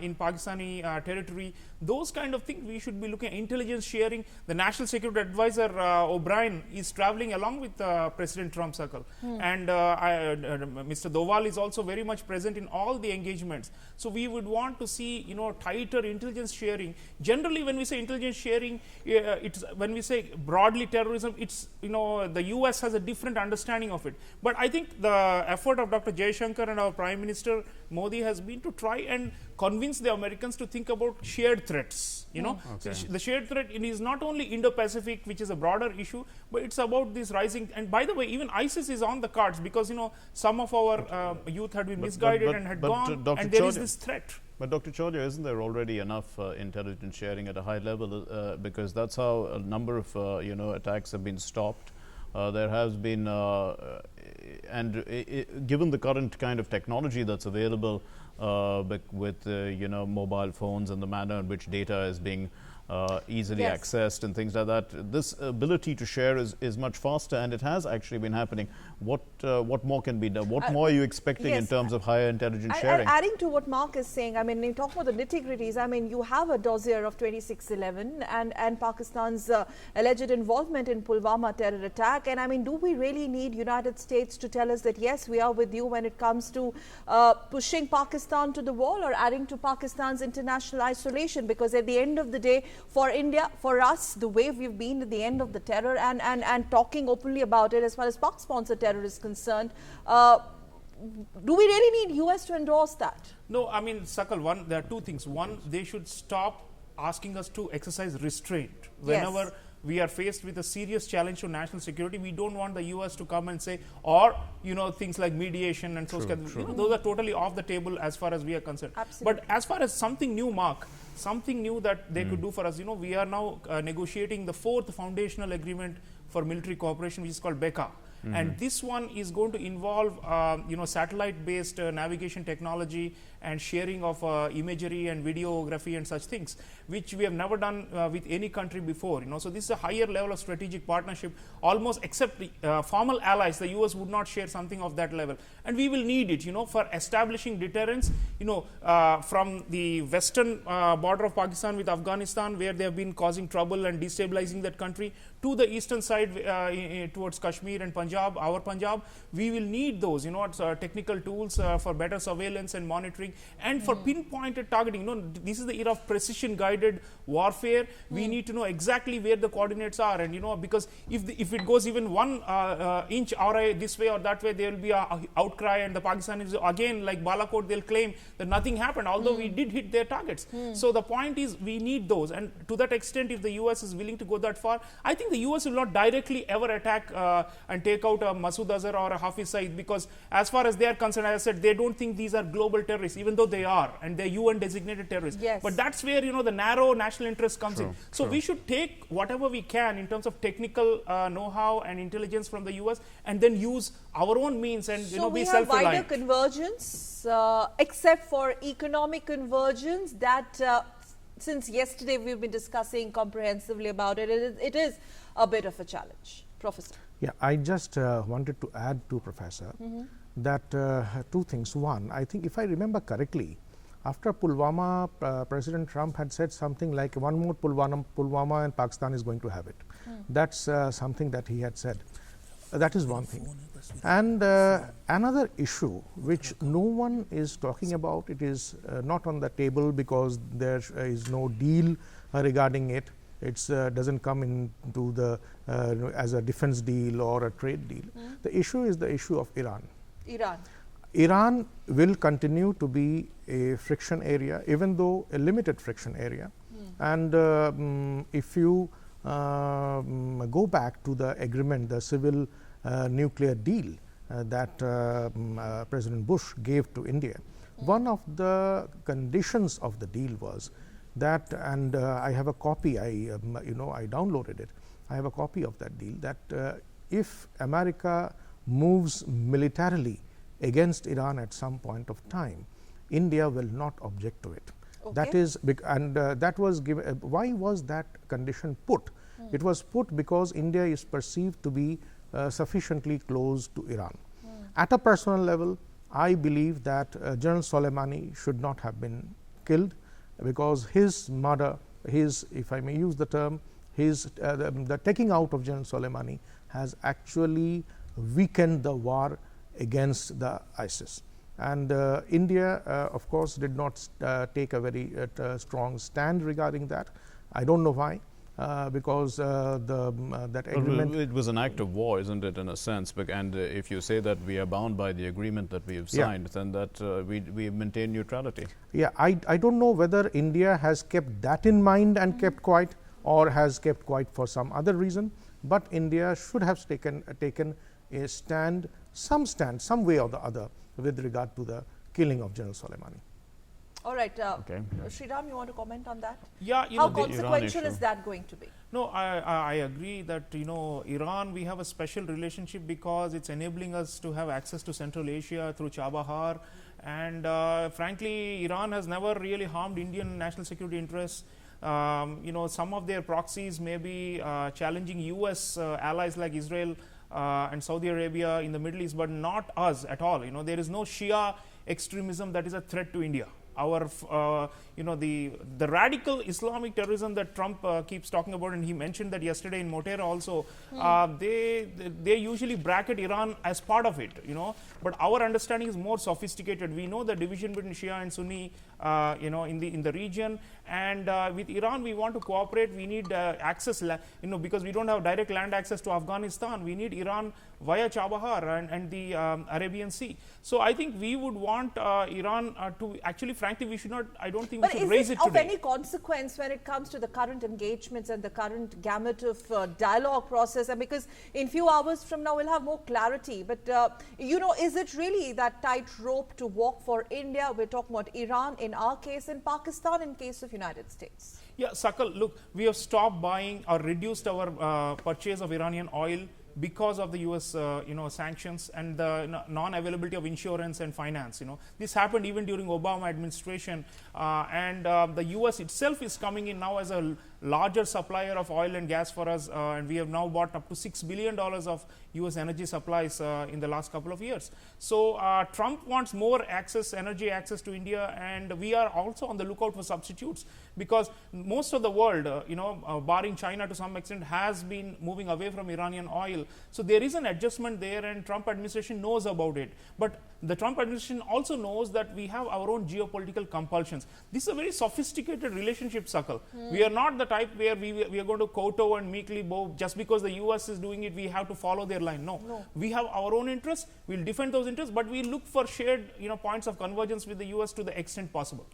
in Pakistani territory. Those kind of things we should be looking at. Intelligence sharing. The National Security Advisor O'Brien is traveling along with President Trump, Circle. And Mr. Doval is also very much present in all the engagements. So we would want to see tighter intelligence sharing. Generally, when we say intelligence sharing, it's when we say broadly terrorism, it's the US has a different understanding of it. But I think the effort of Dr. Jaishankar and our Prime Minister Modi has been to try and convince the Americans to think about shared threats. You know, Okay. so the shared threat is not only Indo-Pacific, which is a broader issue, but it's about this rising. And by the way, even ISIS is on the cards, because some of our youth had been misguided and had gone, Dr. and there is Chaudhary- this threat. But Dr. Chaudhary, isn't there already enough intelligence sharing at a high level? Because that's how a number of attacks have been stopped. There has been, given the current kind of technology that's available with mobile phones and the manner in which data is being easily Yes. accessed and things like that, this ability to share is much faster, and it has actually been happening. What more can be done? What more are you expecting in yes, terms of higher intelligence And sharing? adding to what Mark is saying, I mean, you talk about the nitty-gritties. I mean, you have a dossier of 2611 and Pakistan's alleged involvement in Pulwama terror attack. And I mean, do we really need United States to tell us that, yes, we are with you when it comes to pushing Pakistan to the wall or adding to Pakistan's international isolation? Because at the end of the day, for India, for us, the way we've been at the end of the terror and talking openly about it as far as Pak-sponsored terror is concerned, do we really need US to endorse that? No, I mean, Sakal, there are two things. One, they should stop asking us to exercise restraint. Whenever Yes. we are faced with a serious challenge to national security, we don't want the US to come and say, or things like mediation and so forth. Those are totally off the table as far as we are concerned. Absolutely. But as far as something new, Mark, something new that they could do for us, we are now negotiating the 4th foundational agreement for military cooperation, which is called BECA. And this one is going to involve satellite-based navigation technology and sharing of imagery and videography and such things, which we have never done with any country before. So this is a higher level of strategic partnership. Almost except the formal allies, the US would not share something of that level, and we will need it. For establishing deterrence. From the western border of Pakistan with Afghanistan, where they have been causing trouble and destabilizing that country, to the eastern side towards Kashmir and Punjab, our Punjab, we will need those, technical tools for better surveillance and monitoring and for pinpointed targeting. This is the era of precision guided warfare. We need to know exactly where the coordinates are, and because if it goes even 1 inch or this way or that way, there will be a outcry, and the Pakistanis again, like Balakot, they'll claim that nothing happened, although we did hit their targets. So the point is, we need those, and to that extent, if the US is willing to go that far, I think the US will not directly ever attack and take out a Masood Azhar or a Hafiz Saeed, because as far as they are concerned, as I said, they don't think these are global terrorists, even though they are, and they're UN designated terrorists. Yes. But that's where the narrow national interest comes in. So we should take whatever we can in terms of technical know-how and intelligence from the US, and then use our own means and So be we have wider self-reliant. convergence, except for economic convergence that since yesterday we've been discussing comprehensively about it. It is a bit of a challenge. Professor. Yeah, I just wanted to add to Professor that two things. One, I think if I remember correctly, after Pulwama, President Trump had said something like one more Pulwama and Pakistan is going to have it. That's something that he had said. That is one thing. And another issue which no one is talking about, it is not on the table because there is no deal regarding it. It doesn't come into the as a defense deal or a trade deal. The issue is the issue of Iran. Iran will continue to be a friction area, even though a limited friction area. And if you go back to the agreement, the civil nuclear deal that President Bush gave to India, one of the conditions of the deal was that, and I have a copy, I downloaded it, I have a copy of that deal, that if America moves militarily against Iran at some point of time, India will not object to it. Okay. That is, that was given. Why was that condition put? It was put because India is perceived to be sufficiently close to Iran. At a personal level, I believe that General Soleimani should not have been killed, because his murder, if I may use the term, the taking out of General Soleimani has actually weakened the war against the ISIS. And India, of course, did not take a very strong stand regarding that. I don't know why. because that agreement. It was an act of war, isn't it, in a sense? And if you say that we are bound by the agreement that we have signed, then that we maintain neutrality. Yeah, I don't know whether India has kept that in mind and kept quiet, or has kept quiet for some other reason. But India should have taken a stand, some way or the other, with regard to the killing of General Soleimani. All right, Sriram, you want to comment on that? Yeah, how consequential is that going to be? No, I agree that Iran, we have a special relationship because it's enabling us to have access to Central Asia through Chabahar, and frankly, Iran has never really harmed Indian national security interests. Some of their proxies may be challenging U.S. allies like Israel and Saudi Arabia in the Middle East, but not us at all. There is no Shia extremism that is a threat to India. Our, the radical Islamic terrorism that Trump keeps talking about, and he mentioned that yesterday in Motera also, they usually bracket Iran as part of it, but our understanding is more sophisticated. We know the division between Shia and Sunni, in the region, and with Iran we want to cooperate. We need access, because we don't have direct land access to Afghanistan. We need Iran via Chabahar and the Arabian Sea. So I think we would want Iran to actually, frankly, we should not. I don't think we should raise it today. But is it of any consequence when it comes to the current engagements and the current gamut of dialogue process? And because in few hours from now we'll have more clarity. But is it really that tight rope to walk for India? We're talking about Iran in our case, and Pakistan in case of United States. Yeah, Sakal, look, we have stopped buying or reduced our purchase of Iranian oil because of the US sanctions and the non-availability of insurance and finance. This happened even during Obama administration, and the US itself is coming in now as a larger supplier of oil and gas for us, and we have now bought up to $6 billion of US energy supplies in the last couple of years. So Trump wants more energy access to India, and we are also on the lookout for substitutes, because most of the world, barring China to some extent, has been moving away from Iranian oil. So there is an adjustment there, and Trump administration knows about it. But the Trump administration also knows that we have our own geopolitical compulsions. This is a very sophisticated relationship, Sakal. We are not the type where we are going to kowtow and meekly bow just because the US is doing it. We have to follow their line. No. We have our own interests. We'll defend those interests, but we look for shared points of convergence with the US to the extent possible.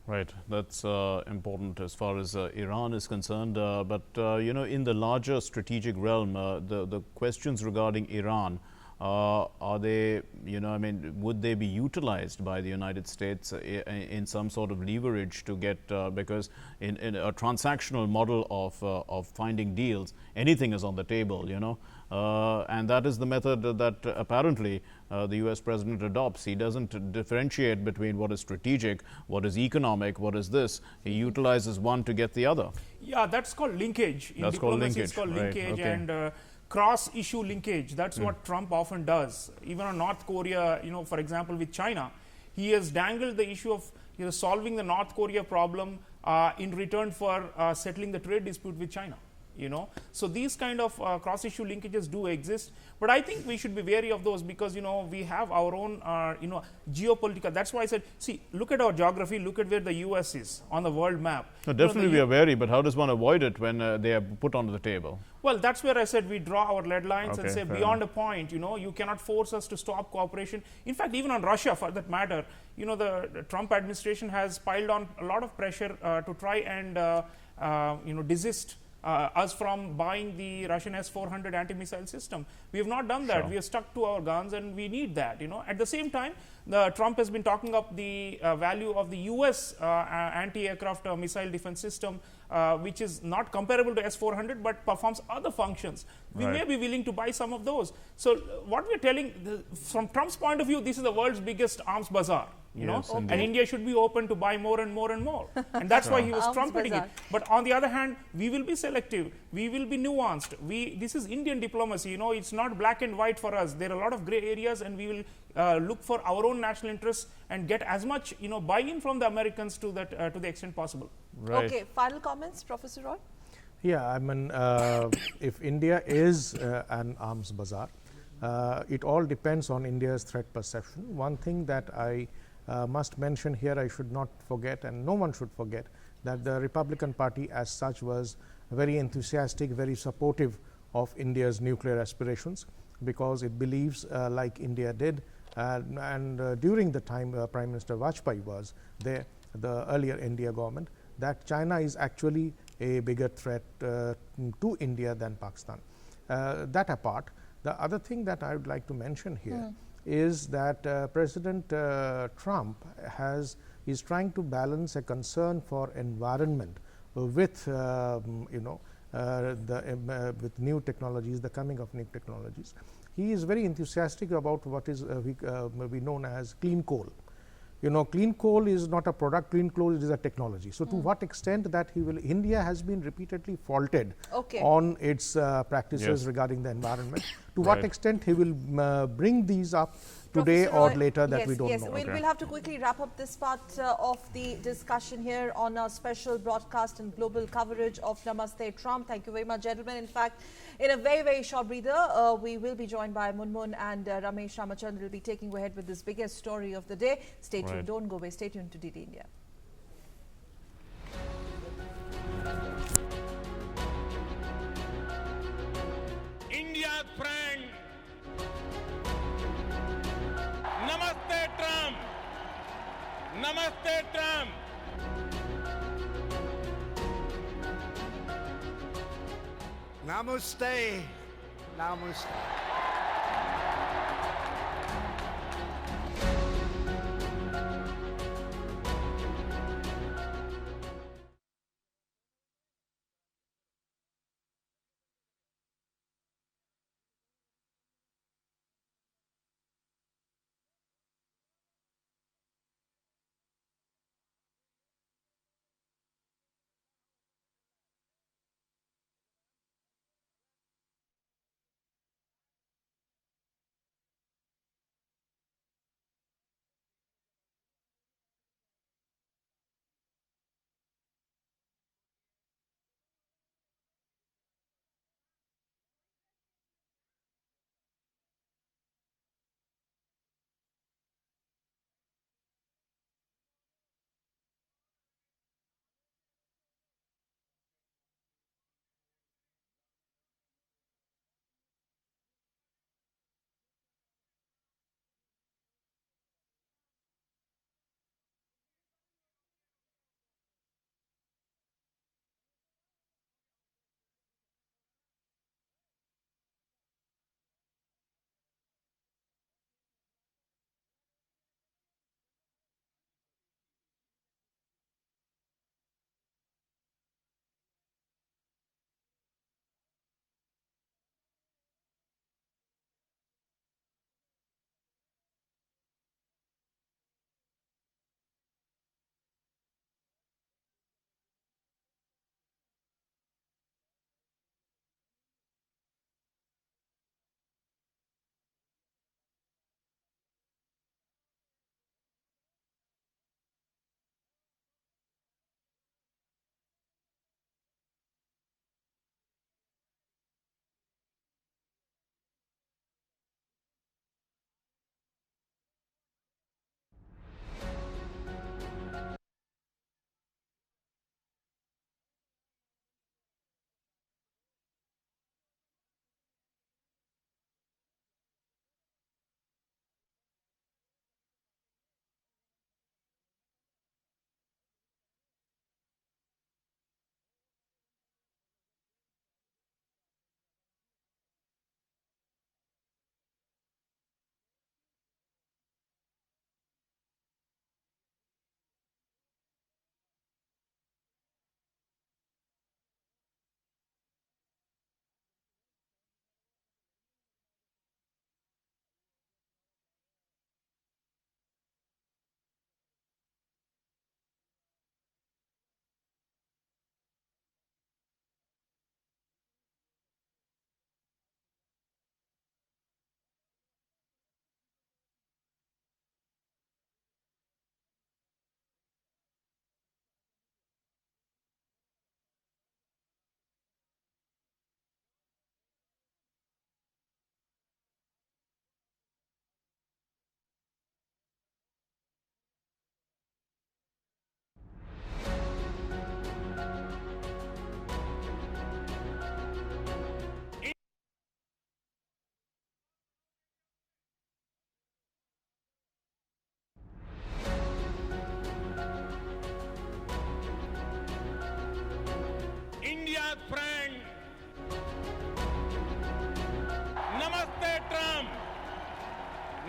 Right, that's important as far as Iran is concerned. But in the larger strategic realm, the questions regarding Iran, are they, would they be utilized by the United States in some sort of leverage to get, because in a transactional model of finding deals, anything is on the table, and that is the method that apparently the US president adopts. He doesn't differentiate between what is strategic, what is economic, what is this. He utilizes one to get the other. Yeah, that's called linkage. In that's diplomacy, called linkage. It's called linkage, okay. and cross-issue linkage. That's what Trump often does. Even on North Korea, for example, with China, he has dangled the issue of solving the North Korea problem in return for settling the trade dispute with China. So these kind of cross-issue linkages do exist, but I think we should be wary of those, because we have our own geopolitical. That's why I said, see, look at our geography, look at where the US is on the world map. No, definitely we are wary, but how does one avoid it when they are put on the table? Well, that's where I said we draw our lead lines and say beyond enough. a point, you cannot force us to stop cooperation. In fact, even on Russia, for that matter, the Trump administration has piled on a lot of pressure to try and desist us from buying the Russian S-400 anti-missile system. We have not done that. Sure. We have stuck to our guns, and we need that. At the same time, Trump has been talking up the value of the US anti-aircraft missile defense system, which is not comparable to S-400 but performs other functions. We may be willing to buy some of those. So what we're telling, from Trump's point of view, this is the world's biggest arms bazaar. And India should be open to buy more and more and more. And that's why he was trumpeting it. But on the other hand, we will be selective. We will be nuanced. This is Indian diplomacy. It's not black and white for us. There are a lot of gray areas, and we will look for our own national interests and get as much buy-in from the Americans to that to the extent possible. Right. Okay, final comments, Professor Roy? Yeah, if India is an arms bazaar, it all depends on India's threat perception. One thing that I must mention here, I should not forget, and no one should forget, that the Republican Party as such was very enthusiastic, very supportive of India's nuclear aspirations, because it believes, like India did, and during the time Prime Minister Vajpayee was there, the earlier India government, that China is actually a bigger threat to India than Pakistan. That apart, the other thing that I would like to mention here is that President Trump is trying to balance a concern for environment with with new technologies, the coming of new technologies. He is very enthusiastic about what is we known as clean coal. Clean coal is not a product, clean coal is a technology. So to what extent that India has been repeatedly faulted on its practices regarding the environment. To what extent he will bring these up today or later, that we don't know. We'll have to quickly wrap up this part of the discussion here on our special broadcast and global coverage of Namaste Trump. Thank you very much, gentlemen. In fact, in a very, very short breather, we will be joined by Munmun and Ramesh Ramachandran will be taking ahead with this biggest story of the day. Stay tuned, don't go away, stay tuned to DD India. India's friend. Namaste Trump. Namaste Trump. Namaste. Namaste.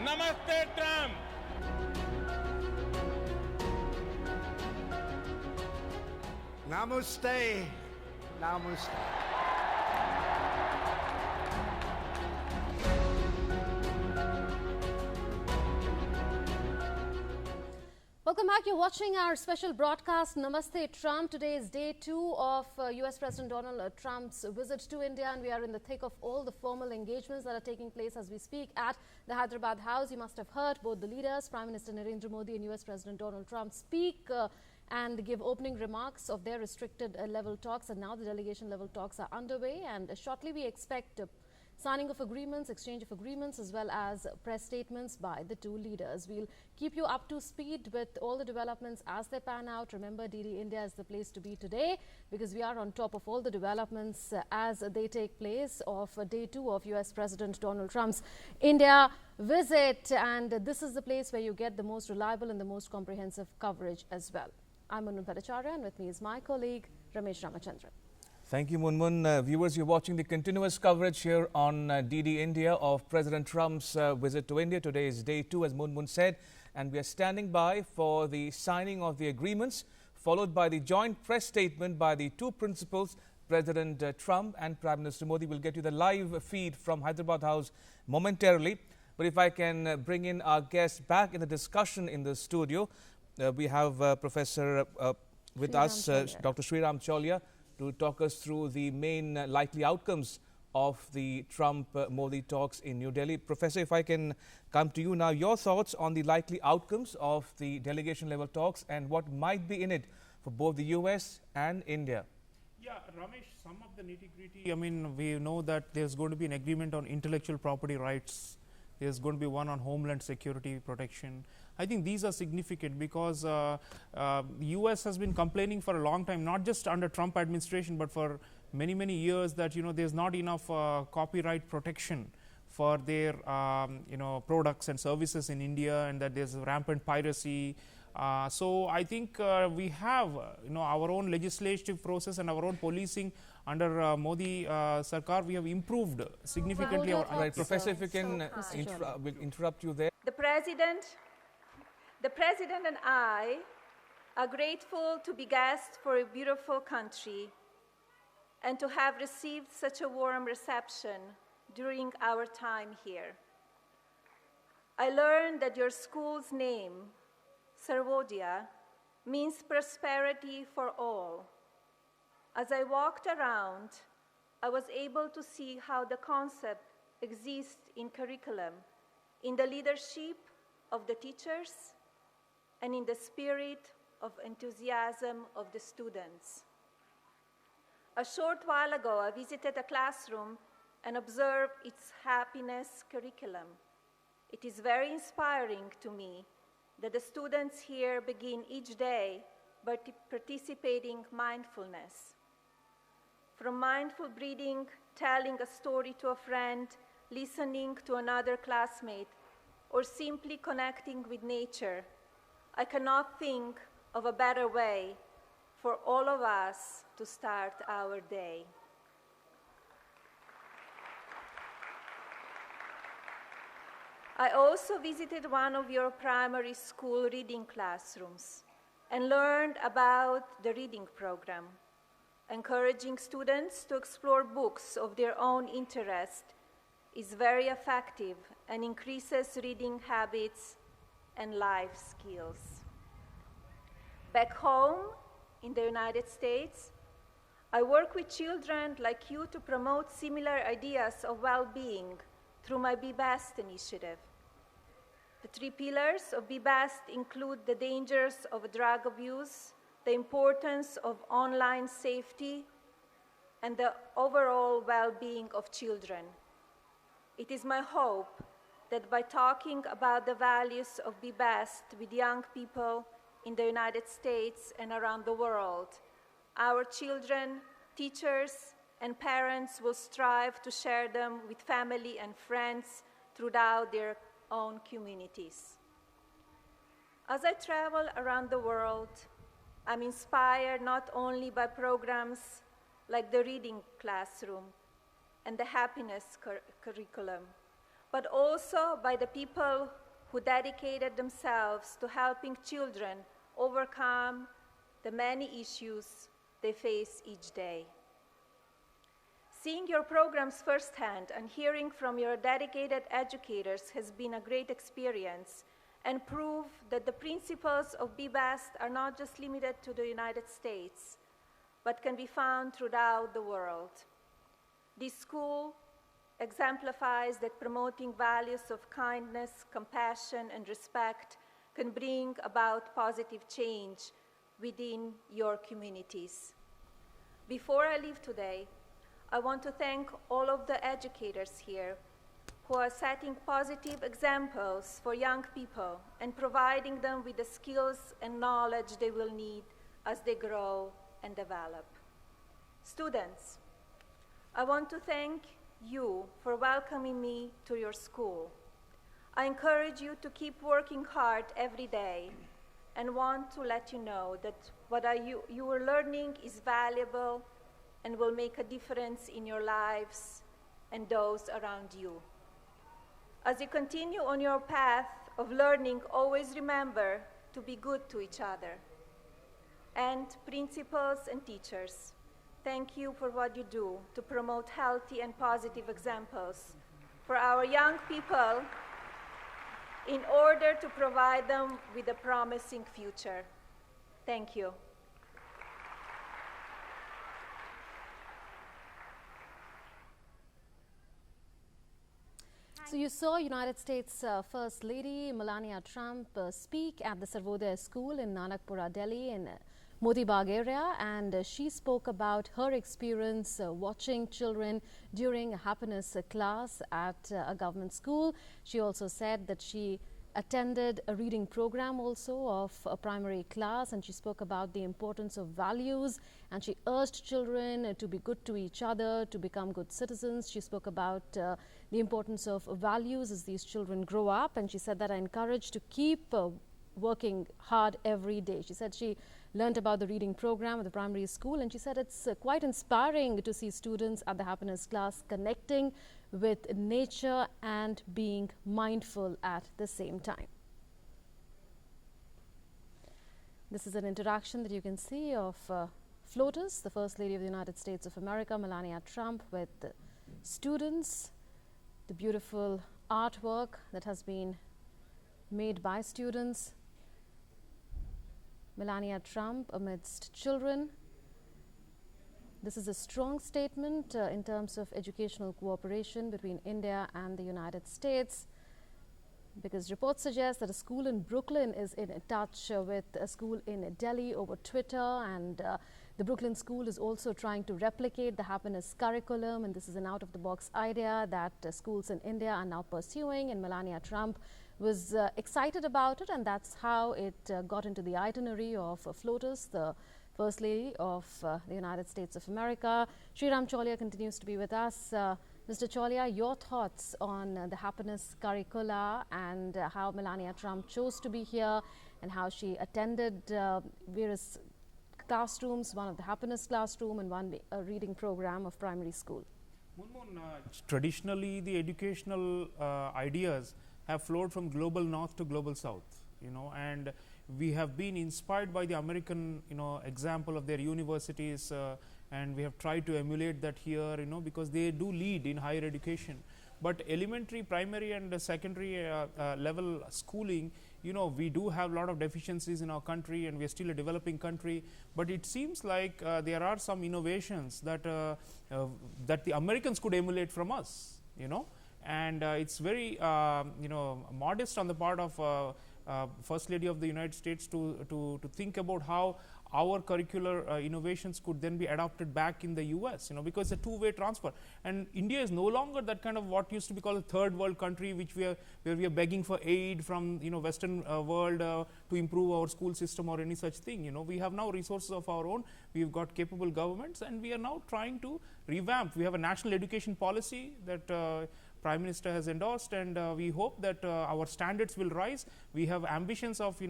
Namaste, Trump. Namaste. Namaste. Welcome back. You're watching our special broadcast, Namaste Trump. Today is day 2 of US President Donald Trump's visit to India, and we are in the thick of all the formal engagements that are taking place as we speak at the Hyderabad House. You must have heard both the leaders, Prime Minister Narendra Modi and US President Donald Trump, speak and give opening remarks of their restricted level talks, and now the delegation level talks are underway, and shortly we expect signing of agreements, exchange of agreements, as well as press statements by the two leaders. We'll keep you up to speed with all the developments as they pan out. Remember, DD India is the place to be today because we are on top of all the developments as they take place of day 2 of US President Donald Trump's India visit. And this is the place where you get the most reliable and the most comprehensive coverage as well. I'm Munmun Bhattacharya, and with me is my colleague Ramesh Ramachandran. Thank you, Munmun. Viewers, you're watching the continuous coverage here on DD India of President Trump's visit to India. Today is day 2, as Munmun said, and we are standing by for the signing of the agreements, followed by the joint press statement by the two principals, President Trump and Prime Minister Modi. We'll get you the live feed from Hyderabad House momentarily. But if I can bring in our guests back in the discussion in the studio, we have Professor with us, Dr. Sriram Cholia, to talk us through the main likely outcomes of the Trump-Modi talks in New Delhi. Professor, if I can come to you now, your thoughts on the likely outcomes of the delegation-level talks and what might be in it for both the US and India. Yeah, Ramesh, some of the nitty-gritty, I mean, we know that there's going to be an agreement on intellectual property rights. There's going to be one on homeland security protection. I think these are significant because the US has been complaining for a long time, not just under Trump administration, but for many, many years that, there's not enough copyright protection for their, products and services in India, and that there's rampant piracy. So I think we have, our own legislative process and our own policing under Modi Sarkar. We have improved significantly. Right, Professor, if you can we'll interrupt you there. The President and I are grateful to be guests for a beautiful country and to have received such a warm reception during our time here. I learned that your school's name, Sarvodaya, means prosperity for all. As I walked around, I was able to see how the concept exists in curriculum, in the leadership of the teachers, and in the spirit of enthusiasm of the students. A short while ago, I visited a classroom and observed its happiness curriculum. It is very inspiring to me that the students here begin each day by participating mindfulness. From mindful breathing, telling a story to a friend, listening to another classmate, or simply connecting with nature, I cannot think of a better way for all of us to start our day. I also visited one of your primary school reading classrooms and learned about the reading program. Encouraging students to explore books of their own interest is very effective and increases reading habits and life skills. Back home in the United States, I work with children like you to promote similar ideas of well-being through my Be Best initiative. The 3 pillars of Be Best include the dangers of drug abuse, the importance of online safety, and the overall well-being of children. It is my hope that by talking about the values of Be Best with young people in the United States and around the world, our children, teachers, and parents will strive to share them with family and friends throughout their own communities. As I travel around the world, I'm inspired not only by programs like the reading classroom and the happiness curriculum, but also by the people who dedicated themselves to helping children overcome the many issues they face each day. Seeing your programs firsthand and hearing from your dedicated educators has been a great experience and prove that the principles of Be Best are not just limited to the United States, but can be found throughout the world. This school exemplifies that promoting values of kindness, compassion, and respect can bring about positive change within your communities. Before I leave today, I want to thank all of the educators here who are setting positive examples for young people and providing them with the skills and knowledge they will need as they grow and develop. Students, I want to thank you for welcoming me to your school. I encourage you to keep working hard every day and want to let you know that what you are learning is valuable and will make a difference in your lives and those around you. As you continue on your path of learning, always remember to be good to each other. And principals and teachers, thank you for what you do to promote healthy and positive examples for our young people in order to provide them with a promising future. Thank you. So you saw United States First Lady Melania Trump speak at the Sarvodaya School in Nanakpura, Delhi in Moti Bagh area, and she spoke about her experience watching children during a happiness class at a government school. She also said that she attended a reading program also of a primary class, and she spoke about the importance of values, and she urged children to be good to each other, to become good citizens. She spoke about the importance of values as these children grow up, and she said that I encourage to keep working hard every day. She said she learned about the reading program at the primary school, and she said it's quite inspiring to see students at the happiness class connecting with nature and being mindful at the same time. This is an interaction that you can see of floaters, the First Lady of the United States of America, Melania Trump, with students, the beautiful artwork that has been made by students, Melania Trump amidst children. This is a strong statement in terms of educational cooperation between India and the United States, because reports suggest that a school in Brooklyn is in touch with a school in Delhi over Twitter, and the Brooklyn school is also trying to replicate the happiness curriculum, and this is an out-of-the-box idea that schools in India are now pursuing, and Melania Trump was excited about it, and that's how it got into the itinerary of floaters, the First Lady of the United States of America. Sriram Cholia continues to be with us. Mr. Cholia, your thoughts on the happiness curricula and how Melania Trump chose to be here and how she attended various classrooms, one of the happiness classroom and one a reading program of primary school. Traditionally, the educational ideas have flowed from global north to global south, and we have been inspired by the American, example of their universities, and we have tried to emulate that here, because they do lead in higher education. But elementary, primary and secondary level schooling, we do have a lot of deficiencies in our country, and we are still a developing country. But it seems like there are some innovations that that the Americans could emulate from us, and it's very modest on the part of First Lady of the United States to think about how our curricular innovations could then be adopted back in the US, because it's a two-way transfer. And India is no longer that kind of what used to be called a third world country, where we are begging for aid from Western world to improve our school system or any such thing. We have now resources of our own. We've got capable governments, and we are now trying to revamp. We have a national education policy that Prime Minister has endorsed, and we hope that our standards will rise. We have ambitions of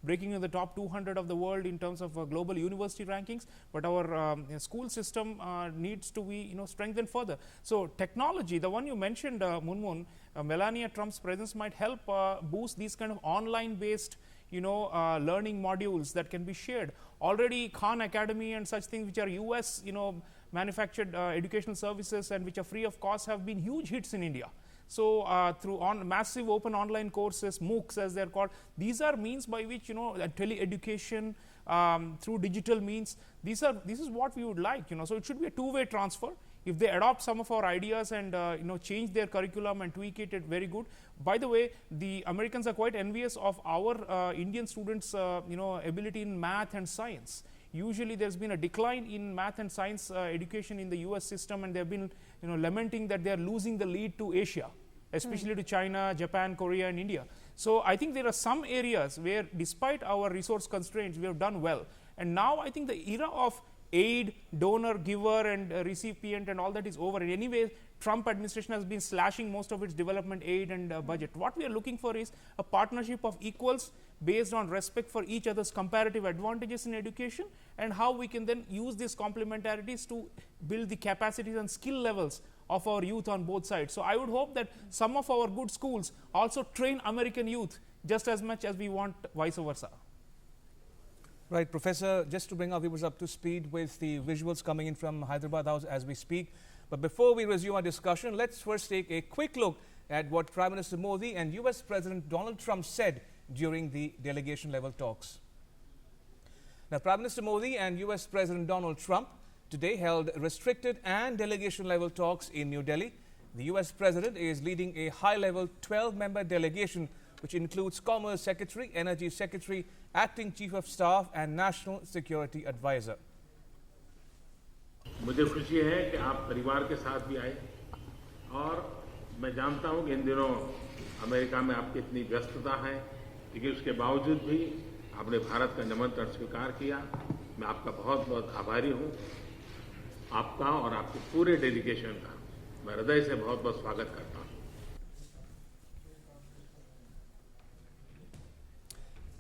breaking in the top 200 of the world in terms of global university rankings, but our school system needs to be strengthened further. So technology, the one you mentioned, Munmun, Melania Trump's presence might help boost these kind of online based learning modules that can be shared. Already Khan Academy and such things, which are US manufactured educational services and which are free of cost, have been huge hits in India. So through massive open online courses, MOOCs as they're called, these are means by which tele-education through digital means, this is what we would like. So it should be a two-way transfer. If they adopt some of our ideas and change their curriculum and tweak it, very good. By the way, the Americans are quite envious of our Indian students' ability in math and science. Usually there's been a decline in math and science education in the US system, and they've been lamenting that they're losing the lead to Asia, especially to China, Japan, Korea and India. So I think there are some areas where despite our resource constraints, we have done well. And now I think the era of aid, donor, giver and recipient and all that is over. In any way, Trump administration has been slashing most of its development aid and budget. What we are looking for is a partnership of equals based on respect for each other's comparative advantages in education, and how we can then use these complementarities to build the capacities and skill levels of our youth on both sides. So I would hope that some of our good schools also train American youth just as much as we want vice versa. Right, Professor, just to bring our viewers up to speed with the visuals coming in from Hyderabad House as we speak. But before we resume our discussion, let's first take a quick look at what Prime Minister Modi and US President Donald Trump said during the delegation level talks. Now, Prime Minister Modi and US President Donald Trump today held restricted and delegation level talks in New Delhi. The US President is leading a high-level 12-member delegation which includes Commerce Secretary, Energy Secretary, Acting Chief of Staff and National Security Advisor. मुझे खुशी है कि आप परिवार के साथ भी आए, और मैं जानता हूं कि इन दिनों अमेरिका में आपकी इतनी व्यस्तता है, लेकिन उसके बावजूद भी आपने भारत का निमंत्रण स्वीकार किया। मैं आपका बहुत बहुत आभारी हूं। आपका और आपके पूरे डेलीगेशन का मैं हृदय से बहुत बहुत स्वागत करता हूं।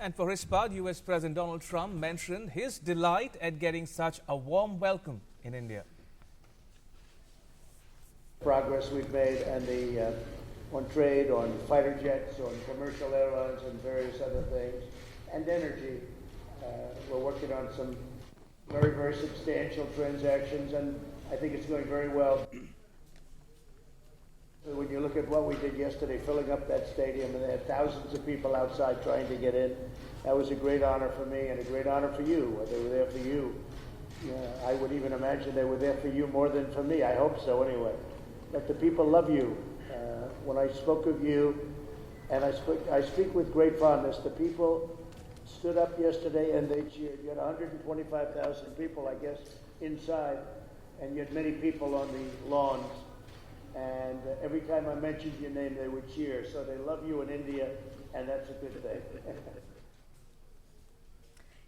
And for his part, US President Donald Trump mentioned his delight at getting such a warm welcome in India. Progress we've made and on trade, on fighter jets, on commercial airlines and various other things, and energy. We're working on some very, very substantial transactions, and I think it's going very well. When you look at what we did yesterday, filling up that stadium, and they had thousands of people outside trying to get in, that was a great honor for me and a great honor for you. They were there for you. I would even imagine they were there for you more than for me. I hope so anyway. But the people love you. When I spoke of you, and I speak with great fondness, the people stood up yesterday and they cheered. You had 125,000 people, I guess, inside, and you had many people on the lawns. And every time I mentioned your name, they would cheer. So they love you in India, and that's a good thing.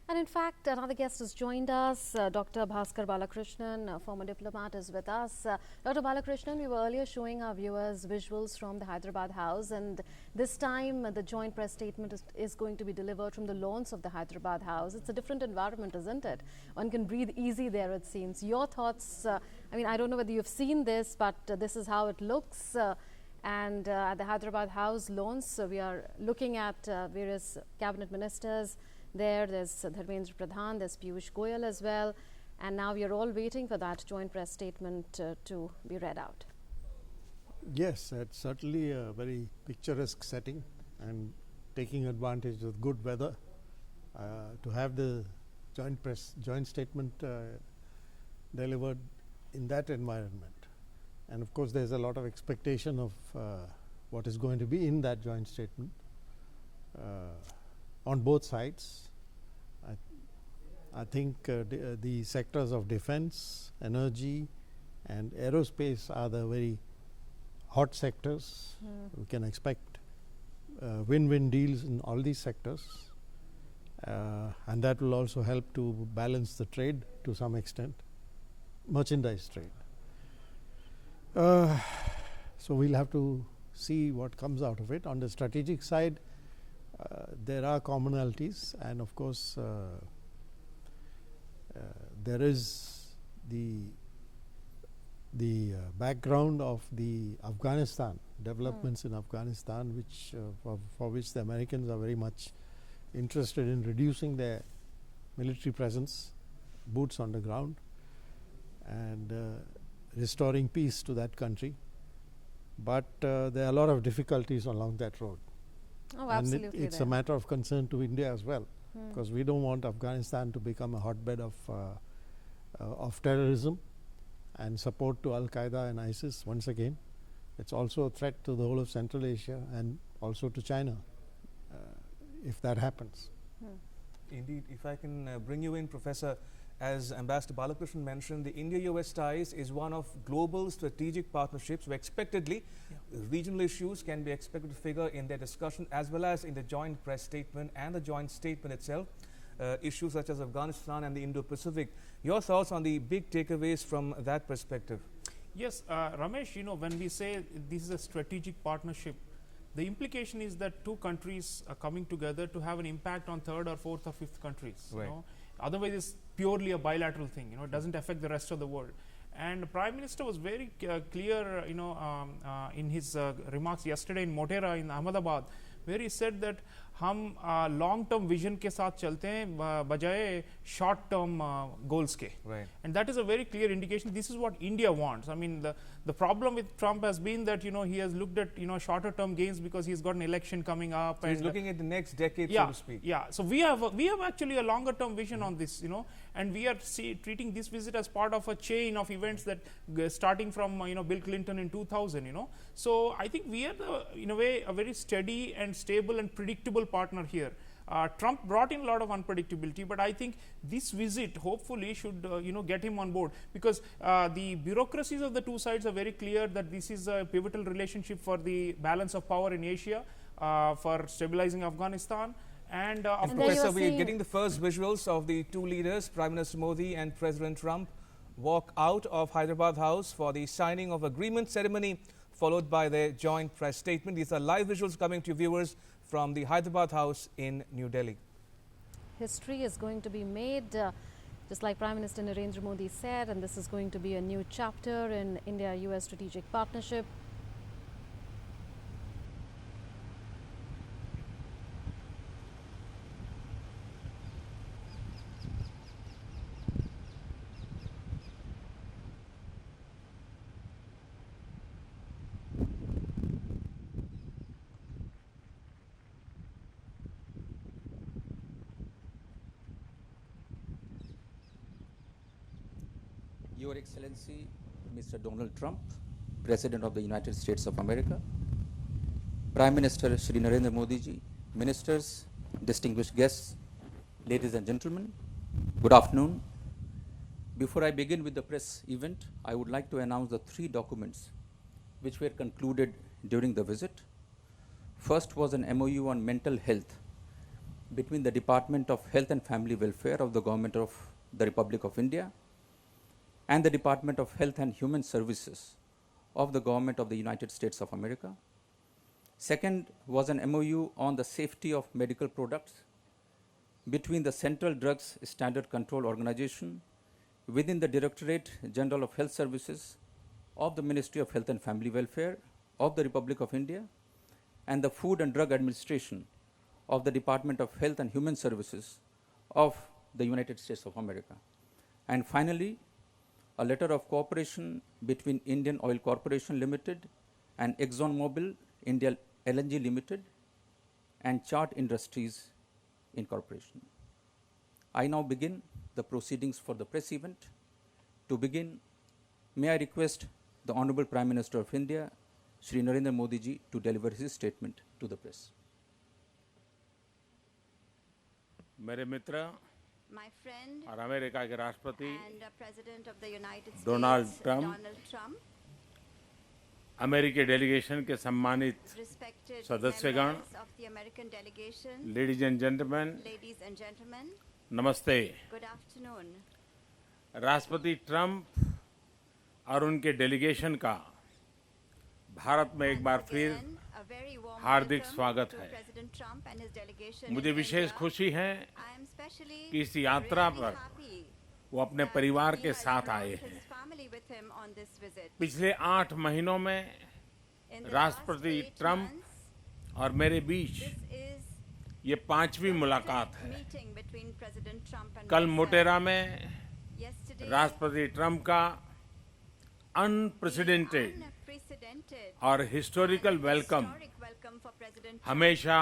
And in fact, another guest has joined us. Dr. Bhaskar Balakrishnan, a former diplomat, is with us. Dr. Balakrishnan, we were earlier showing our viewers visuals from the Hyderabad House, and this time the joint press statement is going to be delivered from the lawns of the Hyderabad House. It's a different environment, isn't it? One can breathe easy there, it seems. Your thoughts, I mean, I don't know whether you've seen this, but this is how it looks. And at the Hyderabad House lawns, we are looking at various cabinet ministers. There's Dharmendra Pradhan, there's Piyush Goyal as well, and now we are all waiting for that joint press statement to be read out. Yes, it's certainly a very picturesque setting, and taking advantage of good weather to have the joint statement delivered in that environment. And of course, there's a lot of expectation of what is going to be in that joint statement. On both sides. I think the sectors of defense, energy and aerospace are the very hot sectors. We can expect win-win deals in all these sectors, and that will also help to balance the trade to some extent, merchandise trade. So we'll have to see what comes out of it. On the strategic side, there are commonalities, and of course there is the background of the Afghanistan developments in Afghanistan, which for which the Americans are very much interested in reducing their military presence, boots on the ground, and restoring peace to that country. But there are a lot of difficulties along that road. Oh, and absolutely. it's a matter of concern to India as well, because we don't want Afghanistan to become a hotbed of terrorism and support to Al-Qaeda and ISIS once again. It's also a threat to the whole of Central Asia and also to China if that happens. Indeed, if I can bring you in, Professor, as Ambassador Balakrishnan mentioned, the India-US ties is one of global strategic partnerships where expectedly regional issues can be expected to figure in their discussion as well as in the joint press statement and the joint statement itself. Issues such as Afghanistan and the Indo-Pacific. Your thoughts on the big takeaways from that perspective? Yes, Ramesh, when we say this is a strategic partnership, the implication is that two countries are coming together to have an impact on third or fourth or fifth countries. Right. Otherwise, it's purely a bilateral thing. It doesn't affect the rest of the world. And the Prime Minister was very clear, in his remarks yesterday in Motera in Ahmedabad, where he said that हम long term vision के साथ चलते हैं बजाय short term goals के. Right. And that is a very clear indication. This is what India wants. I mean, the problem with Trump has been that he has looked at shorter term gains because he's got an election coming up. So and he's looking at the next decade, yeah, so to speak. Yeah. So we have actually a longer term vision on this, and we are treating this visit as part of a chain of events that starting from Bill Clinton in 2000. So I think we are in a way a very steady and stable and predictable partner here. Trump brought in a lot of unpredictability, but I think this visit hopefully should get him on board, because the bureaucracies of the two sides are very clear that this is a pivotal relationship for the balance of power in Asia, for stabilizing Afghanistan. And Professor, we are getting the first visuals of the two leaders, Prime Minister Modi and President Trump, walk out of Hyderabad House for the signing of agreement ceremony, followed by their joint press statement. These are live visuals coming to viewers from the Hyderabad House in New Delhi. History is going to be made, just like Prime Minister Narendra Modi said, and this is going to be a new chapter in India-US strategic partnership. Your Excellency, Mr. Donald Trump, President of the United States of America, Prime Minister Shri Narendra Modi ji, Ministers, distinguished guests, ladies and gentlemen, good afternoon. Before I begin with the press event, I would like to announce the 3 documents which were concluded during the visit. First was an MOU on mental health between the Department of Health and Family Welfare of the Government of the Republic of India and the Department of Health and Human Services of the Government of the United States of America. Second was an MOU on the safety of medical products between the Central Drugs Standard Control Organization within the Directorate General of Health Services of the Ministry of Health and Family Welfare of the Republic of India and the Food and Drug Administration of the Department of Health and Human Services of the United States of America. And finally, a letter of cooperation between Indian Oil Corporation Limited and ExxonMobil India LNG Limited and Chart Industries Incorporation. I now begin the proceedings for the press event. To begin, may I request the Honorable Prime Minister of India, Shri Narendra Modi ji, to deliver his statement to the press. मेरे मित्र My friend और America के राष्ट्रपति and President of the United States, Donald Trump, Donald Trump, अमेरिकी delegation के सम्मानित respected सदस्यगण, members of the American delegation, ladies and gentlemen, ladies and gentlemen, नमस्ते। good afternoon. राष्ट्रपति Trump और उनके डेलीगेशन का भारत में एक बार फिर हार्दिक स्वागत है। मुझे विशेष खुशी है कि इस यात्रा पर वो अपने परिवार के साथ आए हैं। पिछले 8 महीनों में राष्ट्रपति ट्रंप और मेरे बीच ये 5वीं मुलाकात है। कल मोटेरा में राष्ट्रपति ट्रंप का अनप्रेसिडेंटेड और हिस्टोरिकल वेलकम हमेशा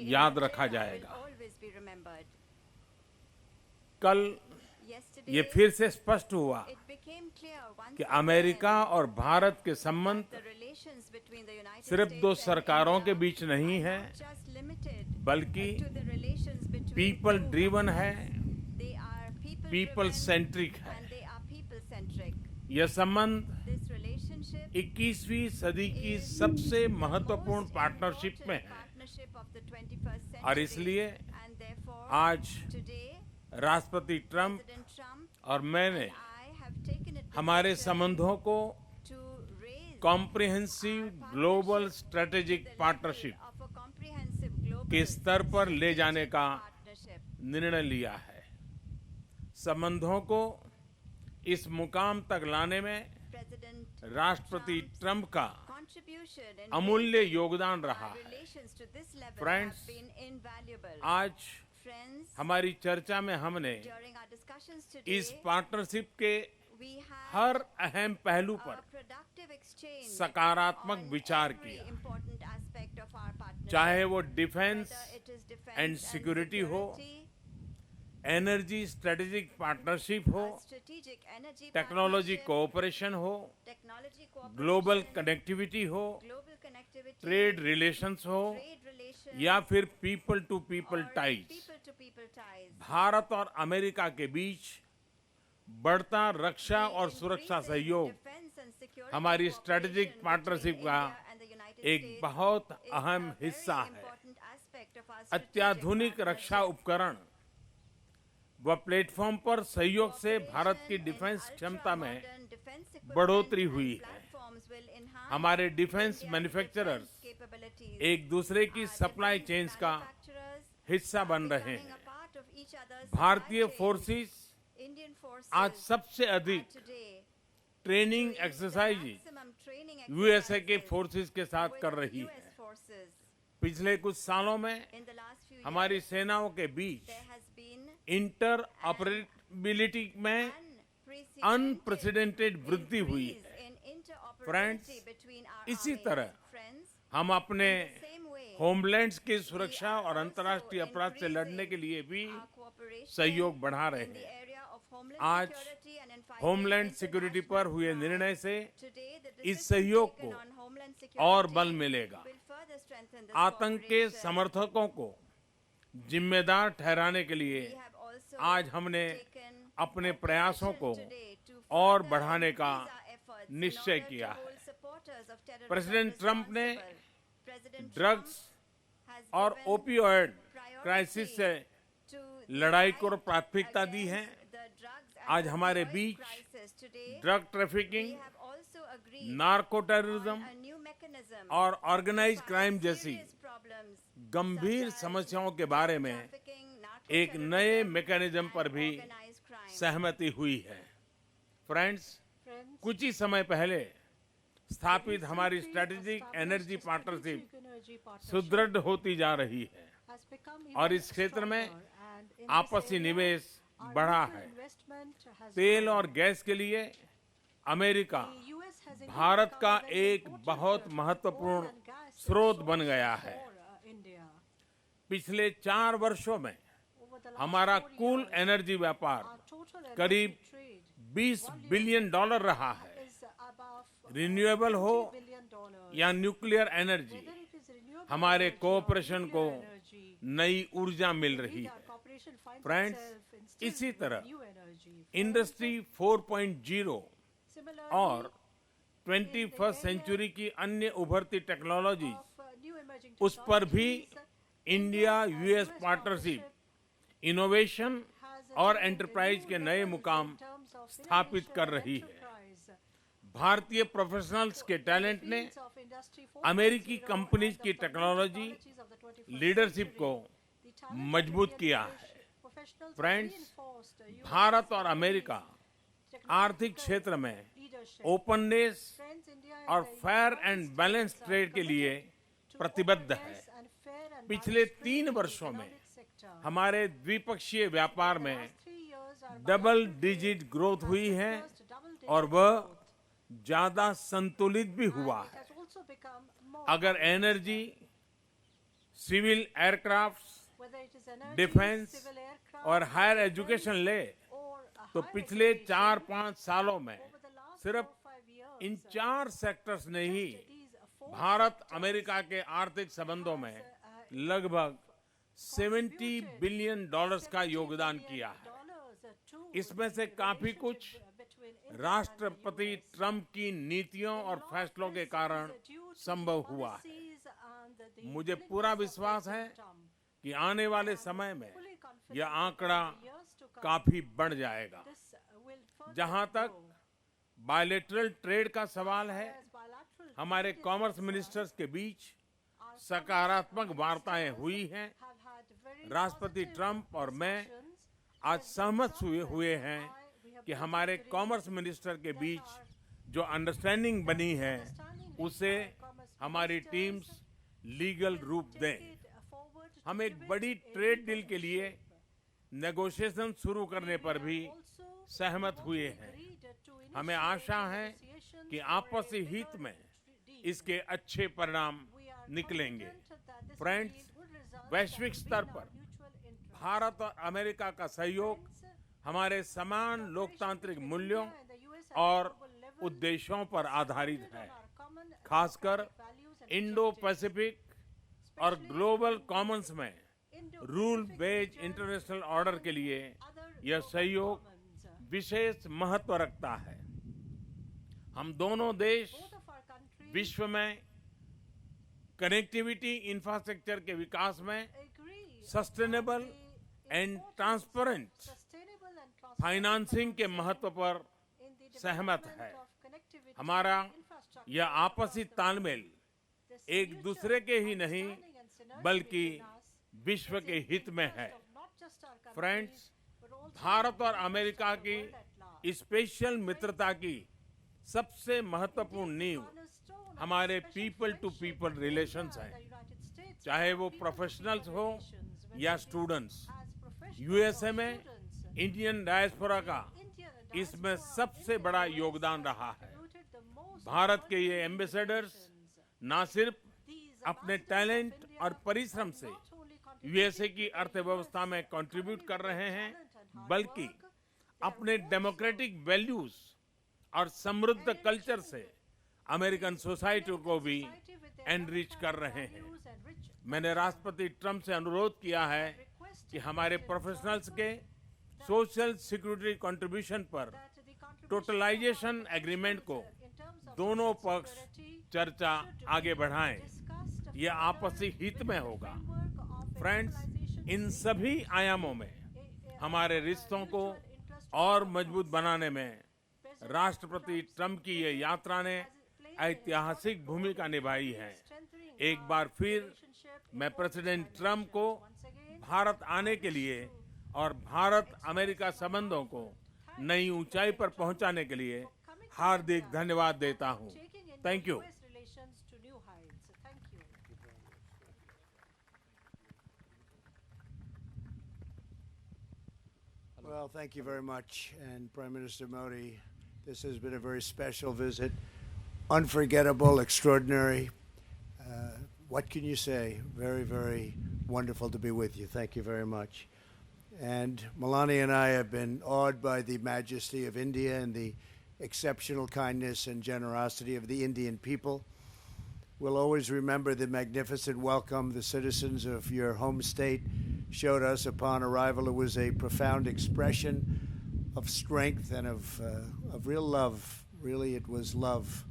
याद रखा जाएगा। कल ये फिर से स्पष्ट हुआ कि अमेरिका और भारत के संबंध सिर्फ 2 सरकारों के बीच नहीं है, बल्कि पीपल ड्रिवन है, पीपल सेंट्रिक है। यह संबंध 21वीं सदी की सबसे महत्वपूर्ण पार्टनरशिप में है और इसलिए आज राष्ट्रपति ट्रंप और मैंने हमारे संबंधों को कॉम्प्रिहेंसिव ग्लोबल स्ट्रेटेजिक पार्टनरशिप के स्तर पर ले जाने का निर्णय लिया है। संबंधों को इस मुकाम तक लाने में राष्ट्रपति ट्रंप का अमूल्य योगदान रहा है। फ्रेंड्स, आज हमारी चर्चा में हमने इस पार्टनरशिप के हर अहम पहलू पर सकारात्मक विचार किया, चाहे वो डिफेंस एंड सिक्योरिटी हो, एनर्जी स्ट्रेटेजिक पार्टनरशिप हो, टेक्नोलॉजी कोऑपरेशन हो, ग्लोबल कनेक्टिविटी हो, ट्रेड रिलेशंस हो या फिर people to people ties. Bharat और अमेरिका के बीच बढ़ता रक्षा और सुरक्षा सहयोग हमारी स्ट्रेटेजिक पार्टनरशिप का एक बहुत अहम हिस्सा है। अत्याधुनिक रक्षा उपकरण व प्लेटफॉर्म पर सहयोग से भारत की डिफेंस क्षमता में बढ़ोतरी हुई है। हमारे डिफेंस मैन्युफैक्चरर्स एक दूसरे की सप्लाई चेन्स का हिस्सा बन रहे हैं। भारतीय फोर्सेस आज सबसे अधिक ट्रेनिंग एक्सरसाइज यूएसए के फोर्सेस के साथ कर रही है। पिछले कुछ सालों में हमारी सेनाओं के बीच इंटर ऑपरेबिलिटी में अनप्रेसिडेंटेड वृद्धि हुई है। फ्रेंड्स, इसी तरह हम अपने होमलैंड्स की सुरक्षा और अंतर्राष्ट्रीय अपराध से लड़ने के लिए भी सहयोग बढ़ा रहे हैं। आज होमलैंड सिक्योरिटी पर हुए निर्णय से इस सहयोग को और बल मिलेगा। आतंक के समर्थकों को जिम्मेदार ठहराने के लिए आज हमने अपने प्रयासों को और बढ़ाने का निश्चय किया है। प्रेसिडेंट ट्रंप ने ड्रग्स और ओपियोइड क्राइसिस से लड़ाई को प्राथमिकता दी है। आज हमारे बीच ड्रग ट्रैफिकिंग, नार्को टेररिज्म और ऑर्गेनाइज्ड क्राइम जैसी गंभीर समस्याओं के बारे में एक नए मैकेनिज्म पर भी सहमति हुई है। फ्रेंड्स, कुछ ही समय पहले स्थापित हमारी स्ट्रेटेजिक एनर्जी पार्टनरशिप सुदृढ़ होती जा रही है और इस क्षेत्र में आपसी निवेश बढ़ा है। तेल और गैस के लिए अमेरिका भारत का एक बहुत महत्वपूर्ण स्रोत बन गया है। पिछले 4 वर्षों में हमारा कुल एनर्जी व्यापार करीब $20 बिलियन रहा है। रिन्यूएबल हो या न्यूक्लियर एनर्जी, हमारे कोऑपरेशन को नई ऊर्जा मिल रही है। फ्रेंड्स, इसी तरह इंडस्ट्री 4.0 और 21st सेंचुरी की अन्य उभरती टेक्नोलॉजी, उस पर भी इंडिया यूएस पार्टनरशिप इनोवेशन और एंटरप्राइज के नए मुकाम स्थापित कर रही है। भारतीय प्रोफेशनल्स के टैलेंट ने अमेरिकी कंपनीज की टेक्नोलॉजी लीडरशिप को मजबूत किया है। फ्रेंड्स, भारत और अमेरिका आर्थिक क्षेत्र में ओपननेस और फेयर एंड बैलेंस ट्रेड के लिए प्रतिबद्ध है। पिछले 3 वर्षों में हमारे द्विपक्षीय व्यापार में डबल डिजिट ग्रोथ हुई है और वह ज्यादा संतुलित भी हुआ है। अगर एनर्जी, सिविल एयरक्राफ्ट, डिफेंस और हायर एजुकेशन ले तो पिछले 4-5 सालों में सिर्फ इन 4 सेक्टर्स ने ही भारत अमेरिका के आर्थिक संबंधों में लगभग $70 बिलियन का योगदान किया है। इसमें से काफी कुछ राष्ट्रपति ट्रंप की नीतियों और फैसलों के कारण संभव हुआ है। मुझे पूरा विश्वास है कि आने वाले समय में यह आंकड़ा काफी बढ़ जाएगा। जहां तक बायलैटरल ट्रेड का सवाल है, हमारे कॉमर्स मिनिस्टर्स के बीच सकारात्मक वार्ताएं हुई हैं। राष्ट्रपति ट्रंप और मैं आज सहमत हुए हैं कि हमारे कॉमर्स मिनिस्टर के बीच जो अंडरस्टैंडिंग बनी है उसे हमारी टीम्स लीगल रूप दें। हम एक बड़ी ट्रेड डील के लिए नेगोशिएशन शुरू करने पर भी सहमत हुए हैं। हमें आशा है कि आपसी हित में इसके अच्छे परिणाम निकलेंगे। फ्रेंड्स, वैश्विक स्तर पर भारत और अमेरिका का सहयोग हमारे समान लोकतांत्रिक मूल्यों और उद्देश्यों पर आधारित है। खासकर इंडो पैसिफिक और ग्लोबल कॉमन्स में रूल बेस्ड इंटरनेशनल ऑर्डर के लिए यह सहयोग विशेष महत्व रखता है। हम दोनों देश विश्व में कनेक्टिविटी इंफ्रास्ट्रक्चर के विकास में सस्टेनेबल एंड ट्रांसपेरेंट फाइनेंसिंग के महत्व पर सहमत है। हमारा यह आपसी तालमेल एक दूसरे के ही नहीं बल्कि विश्व के हित में है। फ्रेंड्स, भारत और अमेरिका की स्पेशल मित्रता की सबसे महत्वपूर्ण नींव हमारे पीपल टू पीपल रिलेशंस हैं। चाहे वो प्रोफेशनल्स हो या स्टूडेंट्स। यूएसए में इंडियन डायस्पोरा का इसमें सबसे बड़ा योगदान रहा है। भारत के ये एम्बेसडर्स न सिर्फ अपने टैलेंट और परिश्रम से यूएसए की अर्थव्यवस्था में कंट्रीब्यूट कर रहे हैं, बल्कि अपने डेमोक्रेटिक वैल्यूज और समृद्ध कल्चर से अमेरिकन सोसाइटी को भी एनरिच कर रहे हैं। मैंने राष्ट्रपति ट्रंप से अनुरोध किया है कि हमारे प्रोफेशनल्स के सोशल सिक्योरिटी कंट्रीब्यूशन पर टोटलाइजेशन एग्रीमेंट को दोनों पक्ष चर्चा आगे बढ़ाएं। यह आपसी हित में होगा। फ्रेंड्स, इन सभी आयामों में हमारे रिश्तों को और मजबूत बनाने में राष्ट्रपति ट्रंप की ये यात्रा ने ऐतिहासिक भूमिका निभाई है। एक बार फिर मैं प्रेसिडेंट ट्रंप को भारत आने के लिए और भारत अमेरिका संबंधों को नई ऊंचाई पर पहुंचाने के लिए हार्दिक धन्यवाद देता हूं। Thank you. Well, thank you very much. And Prime Minister Modi, this has been a very special visit. Unforgettable, extraordinary. What can you say? Very, very wonderful to be with you. Thank you very much. And Melania and I have been awed by the majesty of India and the exceptional kindness and generosity of the Indian people. We'll always remember the magnificent welcome the citizens of your home state showed us upon arrival. It was a profound expression of strength and of real love. Really, it was love.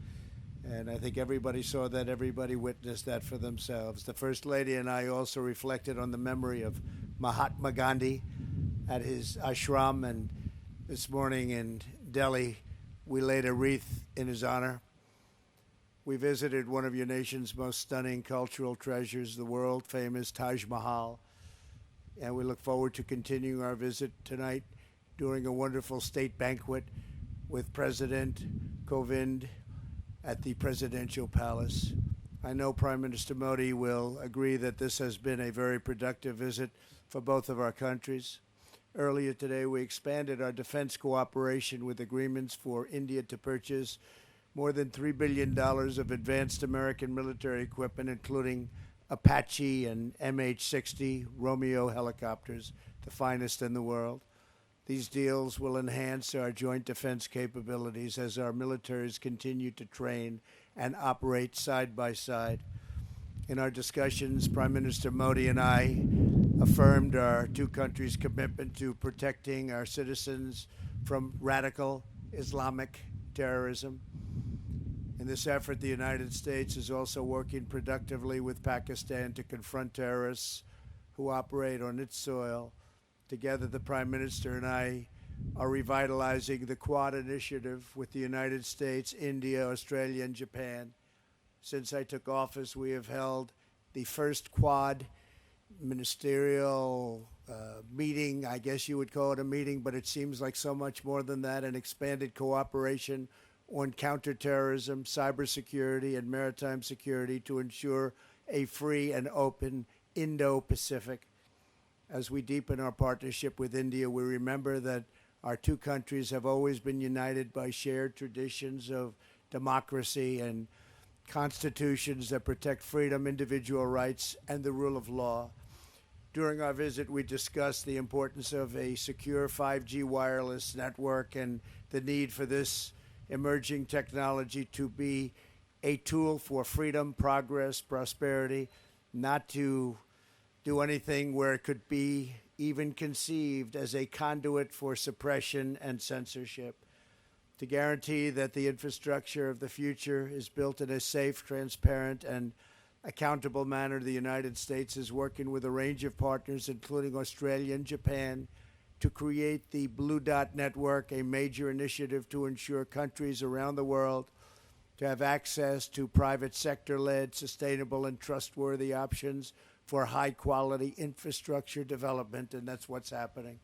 And I think everybody saw that, everybody witnessed that for themselves. The First Lady and I also reflected on the memory of Mahatma Gandhi at his ashram, and this morning in Delhi we laid a wreath in his honor. We visited one of your nation's most stunning cultural treasures, the world-famous Taj Mahal, and we look forward to continuing our visit tonight during a wonderful state banquet with President Kovind at the Presidential Palace. I know Prime Minister Modi will agree that this has been a very productive visit for both of our countries. Earlier today, we expanded our defense cooperation with agreements for India to purchase more than $3 billion of advanced American military equipment, including Apache and MH-60 Romeo helicopters, the finest in the world. These deals will enhance our joint defense capabilities as our militaries continue to train and operate side by side. In our discussions, Prime Minister Modi and I affirmed our two countries' commitment to protecting our citizens from radical Islamic terrorism. In this effort, the United States is also working productively with Pakistan to confront terrorists who operate on its soil. Together, the Prime Minister and I are revitalizing the Quad initiative with the United States, India, Australia, and Japan. Since I took office, we have held the first Quad ministerial meeting. I guess you would call it a meeting, but it seems like so much more than that, an expanded cooperation on counterterrorism, cybersecurity, and maritime security to ensure a free and open Indo-Pacific. As we deepen our partnership with India, we remember that our two countries have always been united by shared traditions of democracy and constitutions that protect freedom, individual rights, and the rule of law. During our visit, we discussed the importance of a secure 5G wireless network and the need for this emerging technology to be a tool for freedom, progress, prosperity, not to do anything where it could be even conceived as a conduit for suppression and censorship. To guarantee that the infrastructure of the future is built in a safe, transparent, and accountable manner, the United States is working with a range of partners, including Australia and Japan, to create the Blue Dot Network, a major initiative to ensure countries around the world to have access to private sector-led, sustainable, and trustworthy options for high-quality infrastructure development, and that's what's happening.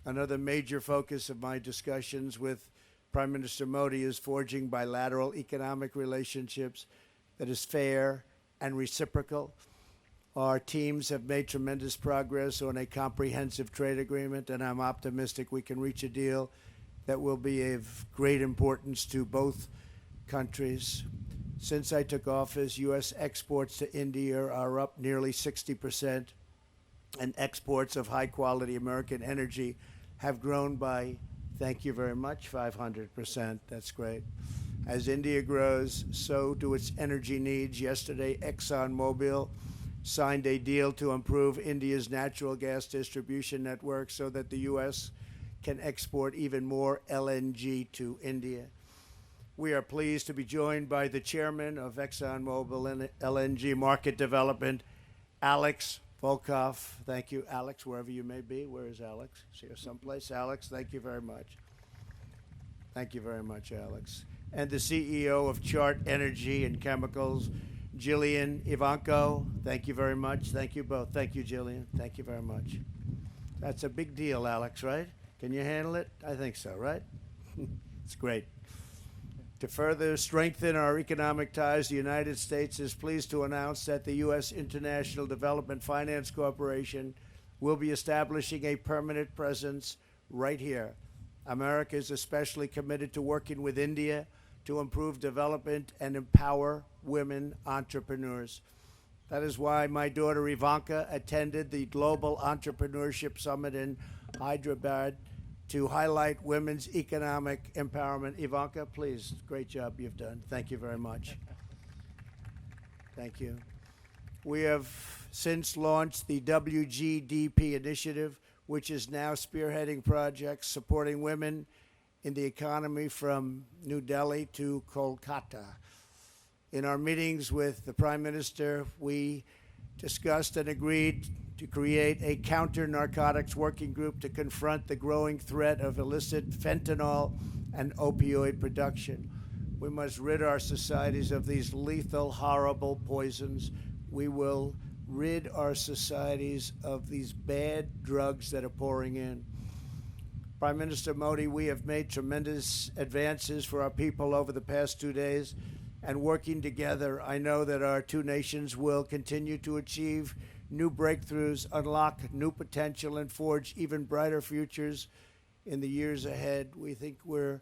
Another major focus of my discussions with Prime Minister Modi is forging bilateral economic relationships that is fair and reciprocal. Our teams have made tremendous progress on a comprehensive trade agreement, and I'm optimistic we can reach a deal that will be of great importance to both countries. Since I took office, U.S. exports to India are up nearly 60%, and exports of high-quality American energy have grown by, thank you very much, 500%. That's great. As India grows, so do its energy needs. Yesterday, ExxonMobil signed a deal to improve India's natural gas distribution network so that the U.S. can export even more LNG to India. We are pleased to be joined by the chairman of ExxonMobil LNG Market Development, Alex Volkov. Thank you, Alex, wherever you may be. Where is Alex? Is here someplace? Alex, thank you very much. Thank you very much, Alex. And the CEO of Chart Energy and Chemicals, Jillian Ivanko. Thank you very much. Thank you both. Thank you, Jillian. Thank you very much. That's a big deal, Alex, right? Can you handle it? I think so, right? It's great. To further strengthen our economic ties, the United States is pleased to announce that the U.S. International Development Finance Corporation will be establishing a permanent presence right here. America is especially committed to working with India to improve development and empower women entrepreneurs. That is why my daughter Ivanka attended the Global Entrepreneurship Summit in Hyderabad to highlight women's economic empowerment. Ivanka, please, great job you've done. Thank you very much. Thank you. We have since launched the WGDP initiative, which is now spearheading projects supporting women in the economy from New Delhi to Kolkata. In our meetings with the Prime Minister, we discussed and agreed to create a counter-narcotics working group to confront the growing threat of illicit fentanyl and opioid production. We must rid our societies of these lethal, horrible poisons. We will rid our societies of these bad drugs that are pouring in. Prime Minister Modi, we have made tremendous advances for our people over the past 2 days, and working together, I know that our two nations will continue to achieve new breakthroughs, unlock new potential, and forge even brighter futures in the years ahead. We think we're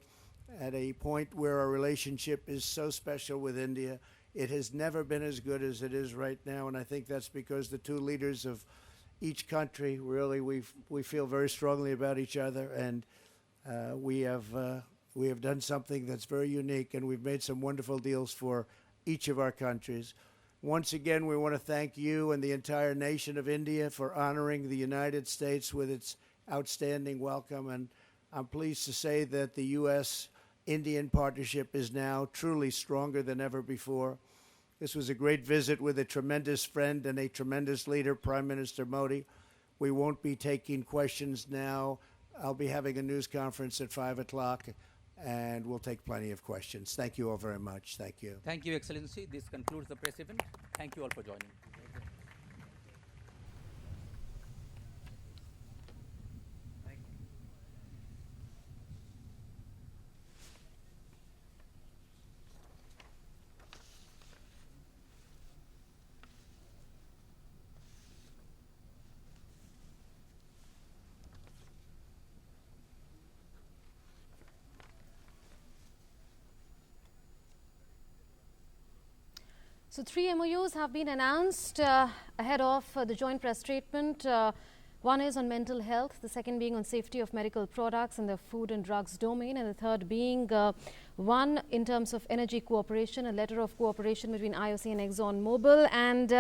at a point where our relationship is so special with India. It has never been as good as it is right now, and I think that's because the two leaders of each country, really, we feel very strongly about each other, and we have done something that's very unique, and we've made some wonderful deals for each of our countries. Once again, we want to thank you and the entire nation of India for honoring the United States with its outstanding welcome, and I'm pleased to say that the U.S.-Indian partnership is now truly stronger than ever before. This was a great visit with a tremendous friend and a tremendous leader, Prime Minister Modi. We won't be taking questions now. I'll be having a news conference at 5 o'clock, and we'll take plenty of questions. Thank you all very much. Thank you. Thank you, Excellency. This concludes the press event. Thank you all for joining. So 3 MOUs have been announced ahead of the joint press statement. One is on mental health, the second being on safety of medical products in the food and drugs domain, and the third being one in terms of energy cooperation, a letter of cooperation between IOC and ExxonMobil. And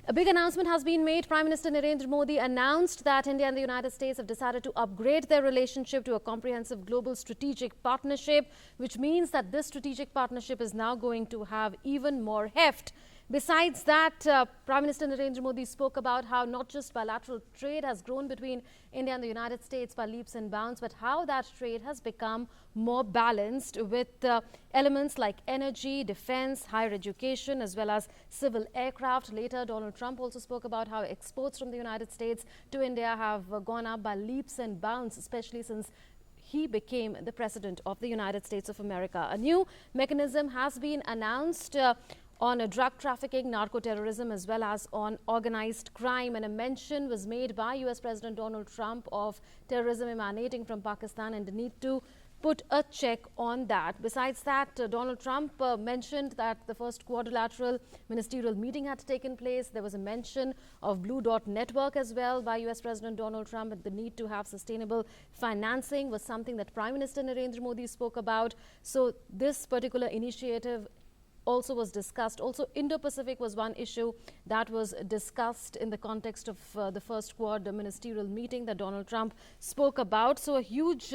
a big announcement has been made. Prime Minister Narendra Modi announced that India and the United States have decided to upgrade their relationship to a comprehensive global strategic partnership, which means that this strategic partnership is now going to have even more heft. Besides that, Prime Minister Narendra Modi spoke about how not just bilateral trade has grown between India and the United States by leaps and bounds, but how that trade has become more balanced with elements like energy, defense, higher education, as well as civil aircraft. Later, Donald Trump also spoke about how exports from the United States to India have gone up by leaps and bounds, especially since he became the President of the United States of America. A new mechanism has been announced on drug trafficking, narco-terrorism, as well as on organized crime. And a mention was made by US President Donald Trump of terrorism emanating from Pakistan and the need to put a check on that. Besides that, Donald Trump mentioned that the first quadrilateral ministerial meeting had taken place. There was a mention of Blue Dot Network as well by US President Donald Trump, and the need to have sustainable financing was something that Prime Minister Narendra Modi spoke about. So this particular initiative also was discussed. Also, Indo-Pacific was one issue that was discussed in the context of the first Quad ministerial meeting that Donald Trump spoke about. So a huge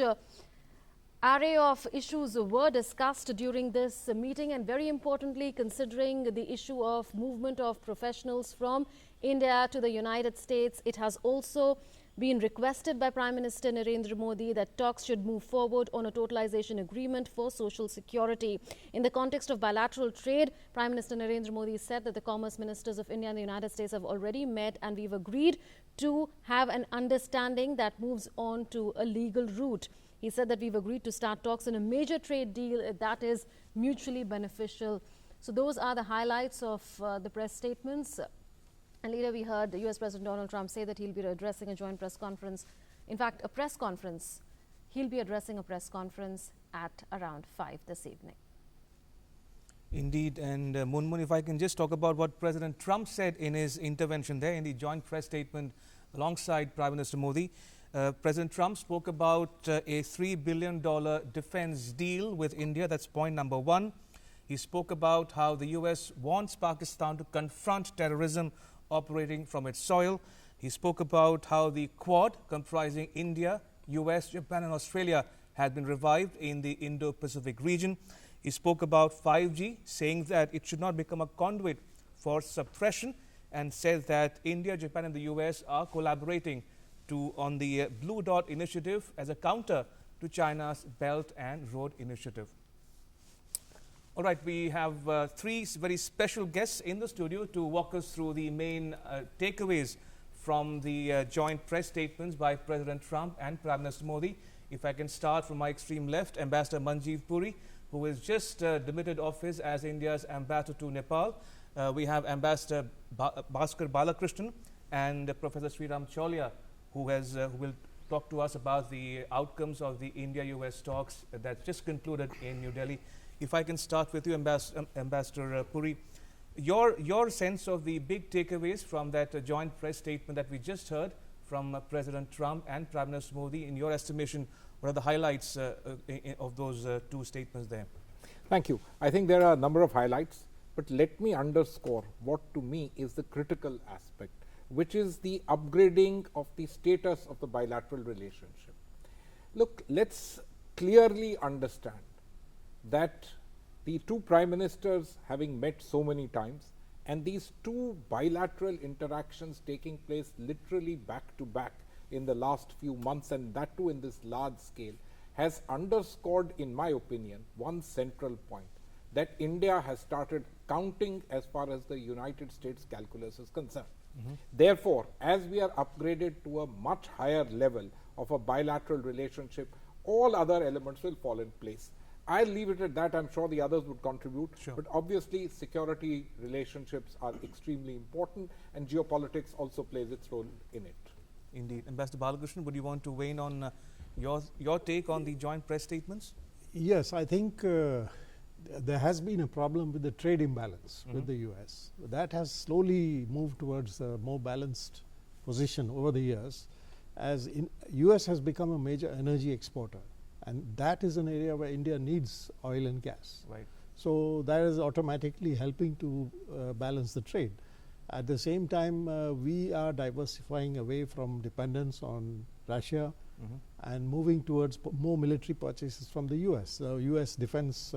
array of issues were discussed during this meeting, and very importantly, considering the issue of movement of professionals from India to the United States, it has also been requested by Prime Minister Narendra Modi that talks should move forward on a totalization agreement for social security. In the context of bilateral trade, Prime Minister Narendra Modi said that the commerce ministers of India and the United States have already met, and we've agreed to have an understanding that moves on to a legal route. He said that we've agreed to start talks on a major trade deal that is mutually beneficial. So those are the highlights of the press statements. And later we heard the US President Donald Trump say that he'll be addressing a joint press conference. In fact, a press conference. He'll be addressing a press conference at around 5 this evening. Indeed. And Munmun, if I can just talk about what President Trump said in his intervention there in the joint press statement alongside Prime Minister Modi. President Trump spoke about a $3 billion defense deal with India. That's point number one. He spoke about how the US wants Pakistan to confront terrorism operating from its soil. He spoke about how the Quad, comprising India, US, Japan and Australia, had been revived in the Indo-Pacific region. He spoke about 5G, saying that it should not become a conduit for suppression, and said that India, Japan and the US are collaborating on the Blue Dot initiative as a counter to China's Belt and Road Initiative. All right, we have three very special guests in the studio to walk us through the main takeaways from the joint press statements by President Trump and Prime Minister Modi. If I can start from my extreme left, Ambassador Manjeev Puri, who is just demitted office as India's ambassador to Nepal. We have Ambassador Bhaskar Balakrishnan and Professor Sriram Cholia, who will talk to us about the outcomes of the India-US talks that just concluded in New Delhi. If I can start with you, Ambassador Puri, your sense of the big takeaways from that joint press statement that we just heard from President Trump and Prime Minister Modi. In your estimation, what are the highlights of those two statements there? Thank you. I think there are a number of highlights, but let me underscore what to me is the critical aspect, which is the upgrading of the status of the bilateral relationship. Look, let's clearly understand that the two prime ministers having met so many times and these two bilateral interactions taking place literally back to back in the last few months, and that too in this large scale, has underscored, in my opinion, one central point, that India has started counting as far as the United States calculus is concerned. Therefore, as we are upgraded to a much higher level of a bilateral relationship, all other elements will fall in place. I'll leave it at that. I'm sure the others would contribute. Sure. But obviously, security relationships are extremely important, and geopolitics also plays its role in it. Indeed. Ambassador Balakrishnan, would you want to weigh in on your take on the joint press statements? Yes, I think there has been a problem with the trade imbalance with the US. That has slowly moved towards a more balanced position over the years, as US has become a major energy exporter. And that is an area where India needs oil and gas. Right. So that is automatically helping to balance the trade. At the same time, we are diversifying away from dependence on Russia and moving towards more military purchases from the US. So US defense,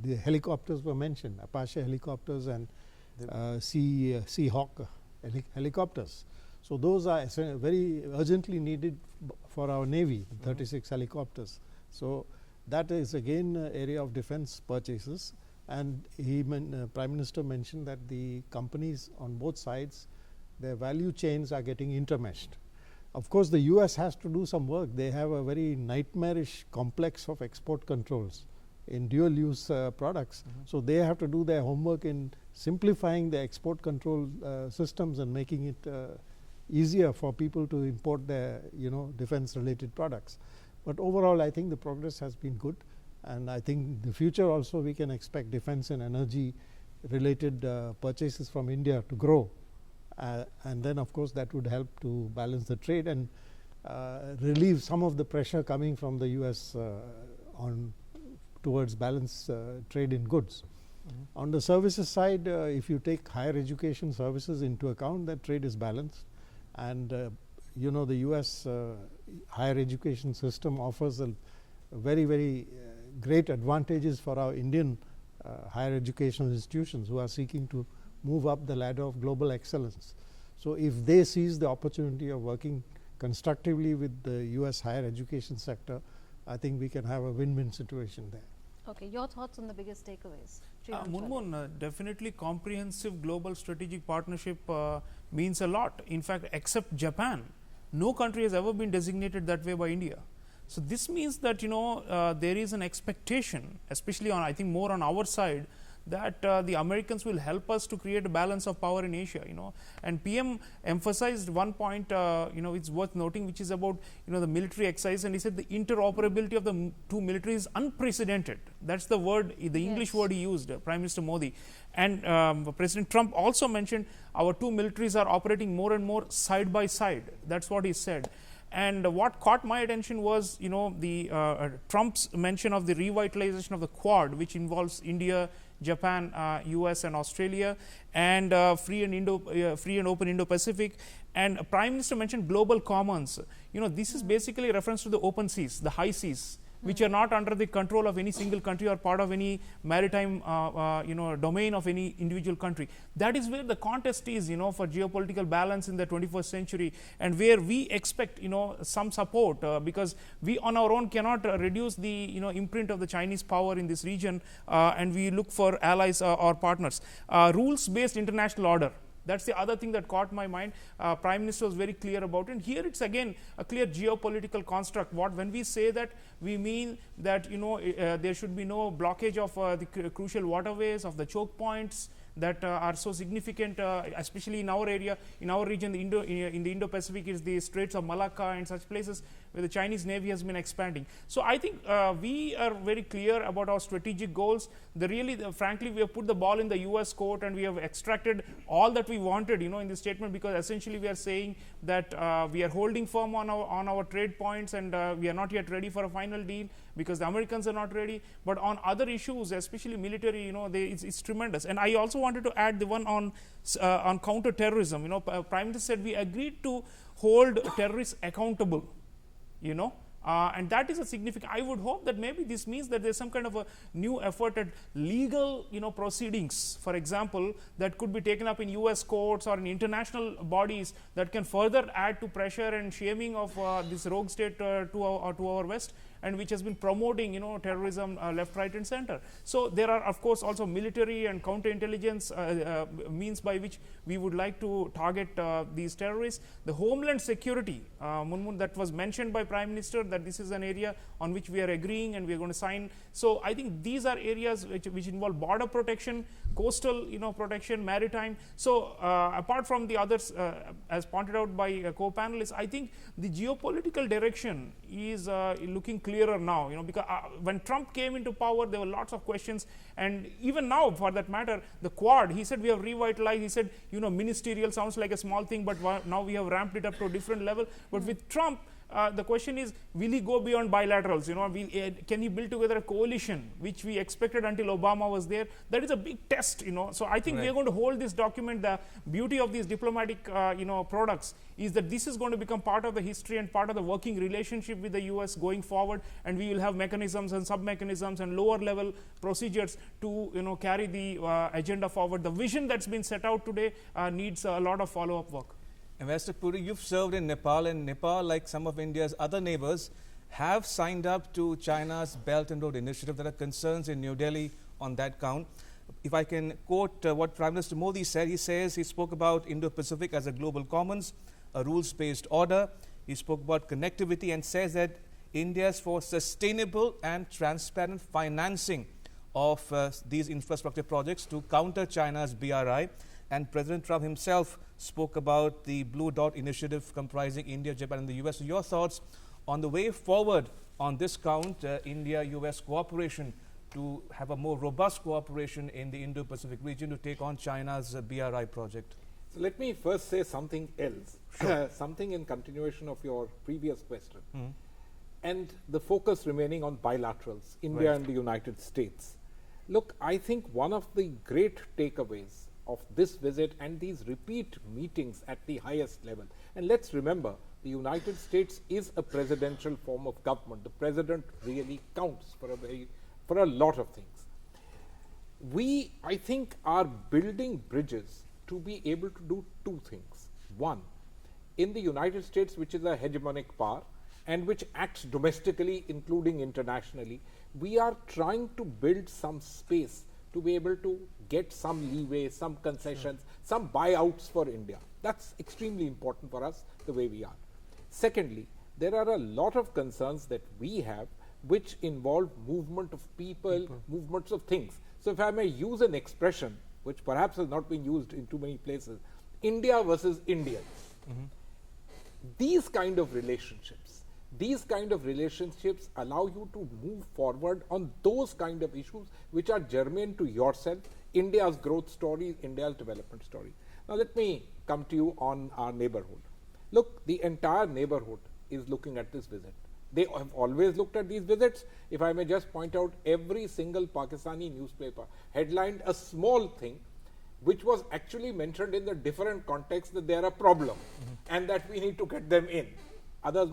the helicopters were mentioned, Apache helicopters and Seahawk helicopters. So those are very urgently needed for our Navy, 36 helicopters. So that is again an area of defense purchases. And Prime Minister mentioned that the companies on both sides, their value chains are getting intermeshed. Of course, the US has to do some work. They have a very nightmarish complex of export controls in dual-use products. So they have to do their homework in simplifying the export control systems and making it easier for people to import their defense-related products. But overall, I think the progress has been good. And I think the future also we can expect defense and energy-related purchases from India to grow. And then, of course, that would help to balance the trade and relieve some of the pressure coming from the US towards balanced trade in goods. On the services side, if you take higher education services into account, that trade is balanced. And the US higher education system offers a very, very great advantages for our Indian higher educational institutions who are seeking to move up the ladder of global excellence. So if they seize the opportunity of working constructively with the US higher education sector, I think we can have a win-win situation there. Okay, your thoughts on the biggest takeaways? Munmun, definitely comprehensive global strategic partnership means a lot. In fact, except Japan, no country has ever been designated that way by India. So this means that there is an expectation, especially on, I think, more on our side, that the Americans will help us to create a balance of power in Asia. And PM emphasized one point, it's worth noting, which is about the military exercise, and he said the interoperability of the two militaries is unprecedented. That's the word, the English word he used, Prime Minister Modi. And President Trump also mentioned our two militaries are operating more and more side by side. That's what he said. And what caught my attention was, the Trump's mention of the revitalization of the Quad, which involves India, Japan, US and Australia, and free and open Indo-Pacific. And Prime Minister mentioned global commons. This is basically a reference to the open seas, the high seas, which are not under the control of any single country or part of any maritime domain of any individual country. That is where the contest is, for geopolitical balance in the 21st century, and where we expect some support, because we on our own cannot reduce the imprint of the Chinese power in this region, and we look for allies or partners. Rules based international order, that's the other thing that caught my mind. Prime Minister was very clear about it. And here it's again a clear geopolitical construct. When we say that, we mean that there should be no blockage of the crucial waterways, of the choke points that are so significant, especially in our area, in our region, in the Indo-Pacific, is the Straits of Malacca and such places where the Chinese Navy has been expanding. So I think we are very clear about our strategic goals. Frankly, we have put the ball in the US court, and we have extracted all that we wanted, in this statement, because essentially we are saying that we are holding firm on our trade points, and we are not yet ready for a final deal because the Americans are not ready. But on other issues, especially military, it's tremendous. And I also wanted to add the one on counter-terrorism. Prime Minister said we agreed to hold terrorists accountable. And that is a significant. I would hope that maybe this means that there's some kind of a new effort at legal, proceedings, for example, that could be taken up in U.S. courts or in international bodies that can further add to pressure and shaming of this rogue state to our west, and which has been promoting, terrorism left, right, and center. So there are, of course, also military and counterintelligence means by which we would like to target these terrorists. The homeland security, Munmun, that was mentioned by Prime Minister, that this is an area on which we are agreeing and we are going to sign. So I think these are areas which involve border protection, coastal, protection, maritime. So apart from the others, as pointed out by co-panelists, I think the geopolitical direction is looking clearer now, because when Trump came into power, there were lots of questions, and even now, for that matter, the Quad, he said we have revitalized. He said, ministerial sounds like a small thing, but now we have ramped it up to a different level. But with Trump, the question is, will he go beyond bilaterals? Can he build together a coalition, which we expected until Obama was there? That is a big test, So I think we are going to hold this document. The beauty of these diplomatic, products is that this is going to become part of the history and part of the working relationship with the US going forward, and we will have mechanisms and sub-mechanisms and lower level procedures to, carry the agenda forward. The vision that's been set out today needs a lot of follow-up work. Ambassador Puri, you've served in Nepal, and Nepal, like some of India's other neighbors, have signed up to China's Belt and Road Initiative. There are concerns in New Delhi on that count. If I can quote what Prime Minister Modi said, he spoke about Indo-Pacific as a global commons, a rules-based order. He spoke about connectivity and says that India is for sustainable and transparent financing of these infrastructure projects to counter China's BRI. And President Trump himself spoke about the Blue Dot initiative comprising India, Japan, and the US. So your thoughts on the way forward on this count, India-US cooperation, to have a more robust cooperation in the Indo-Pacific region to take on China's BRI project? So let me first say something else, something in continuation of your previous question, and the focus remaining on bilaterals, India and the United States. Look, I think one of the great takeaways of this visit and these repeat meetings at the highest level, and let's remember, the United States is a presidential form of government. The president really counts for a lot of things. We, I think, are building bridges to be able to do two things. One, in the United States, which is a hegemonic power and which acts domestically, including internationally, we are trying to build some space to be able to get some leeway, some concessions, some buyouts for India. That's extremely important for us, the way we are. Secondly, there are a lot of concerns that we have which involve movement of people, movements of things. So if I may use an expression which perhaps has not been used in too many places, India versus Indians. These kind of relationships allow you to move forward on those kind of issues which are germane to yourself, India's growth story, India's development story. Now let me come to you on our neighborhood. Look, the entire neighborhood is looking at this visit. They have always looked at these visits. If I may just point out, every single Pakistani newspaper headlined a small thing which was actually mentioned in the different context that they are a problem and that we need to get them in. Others may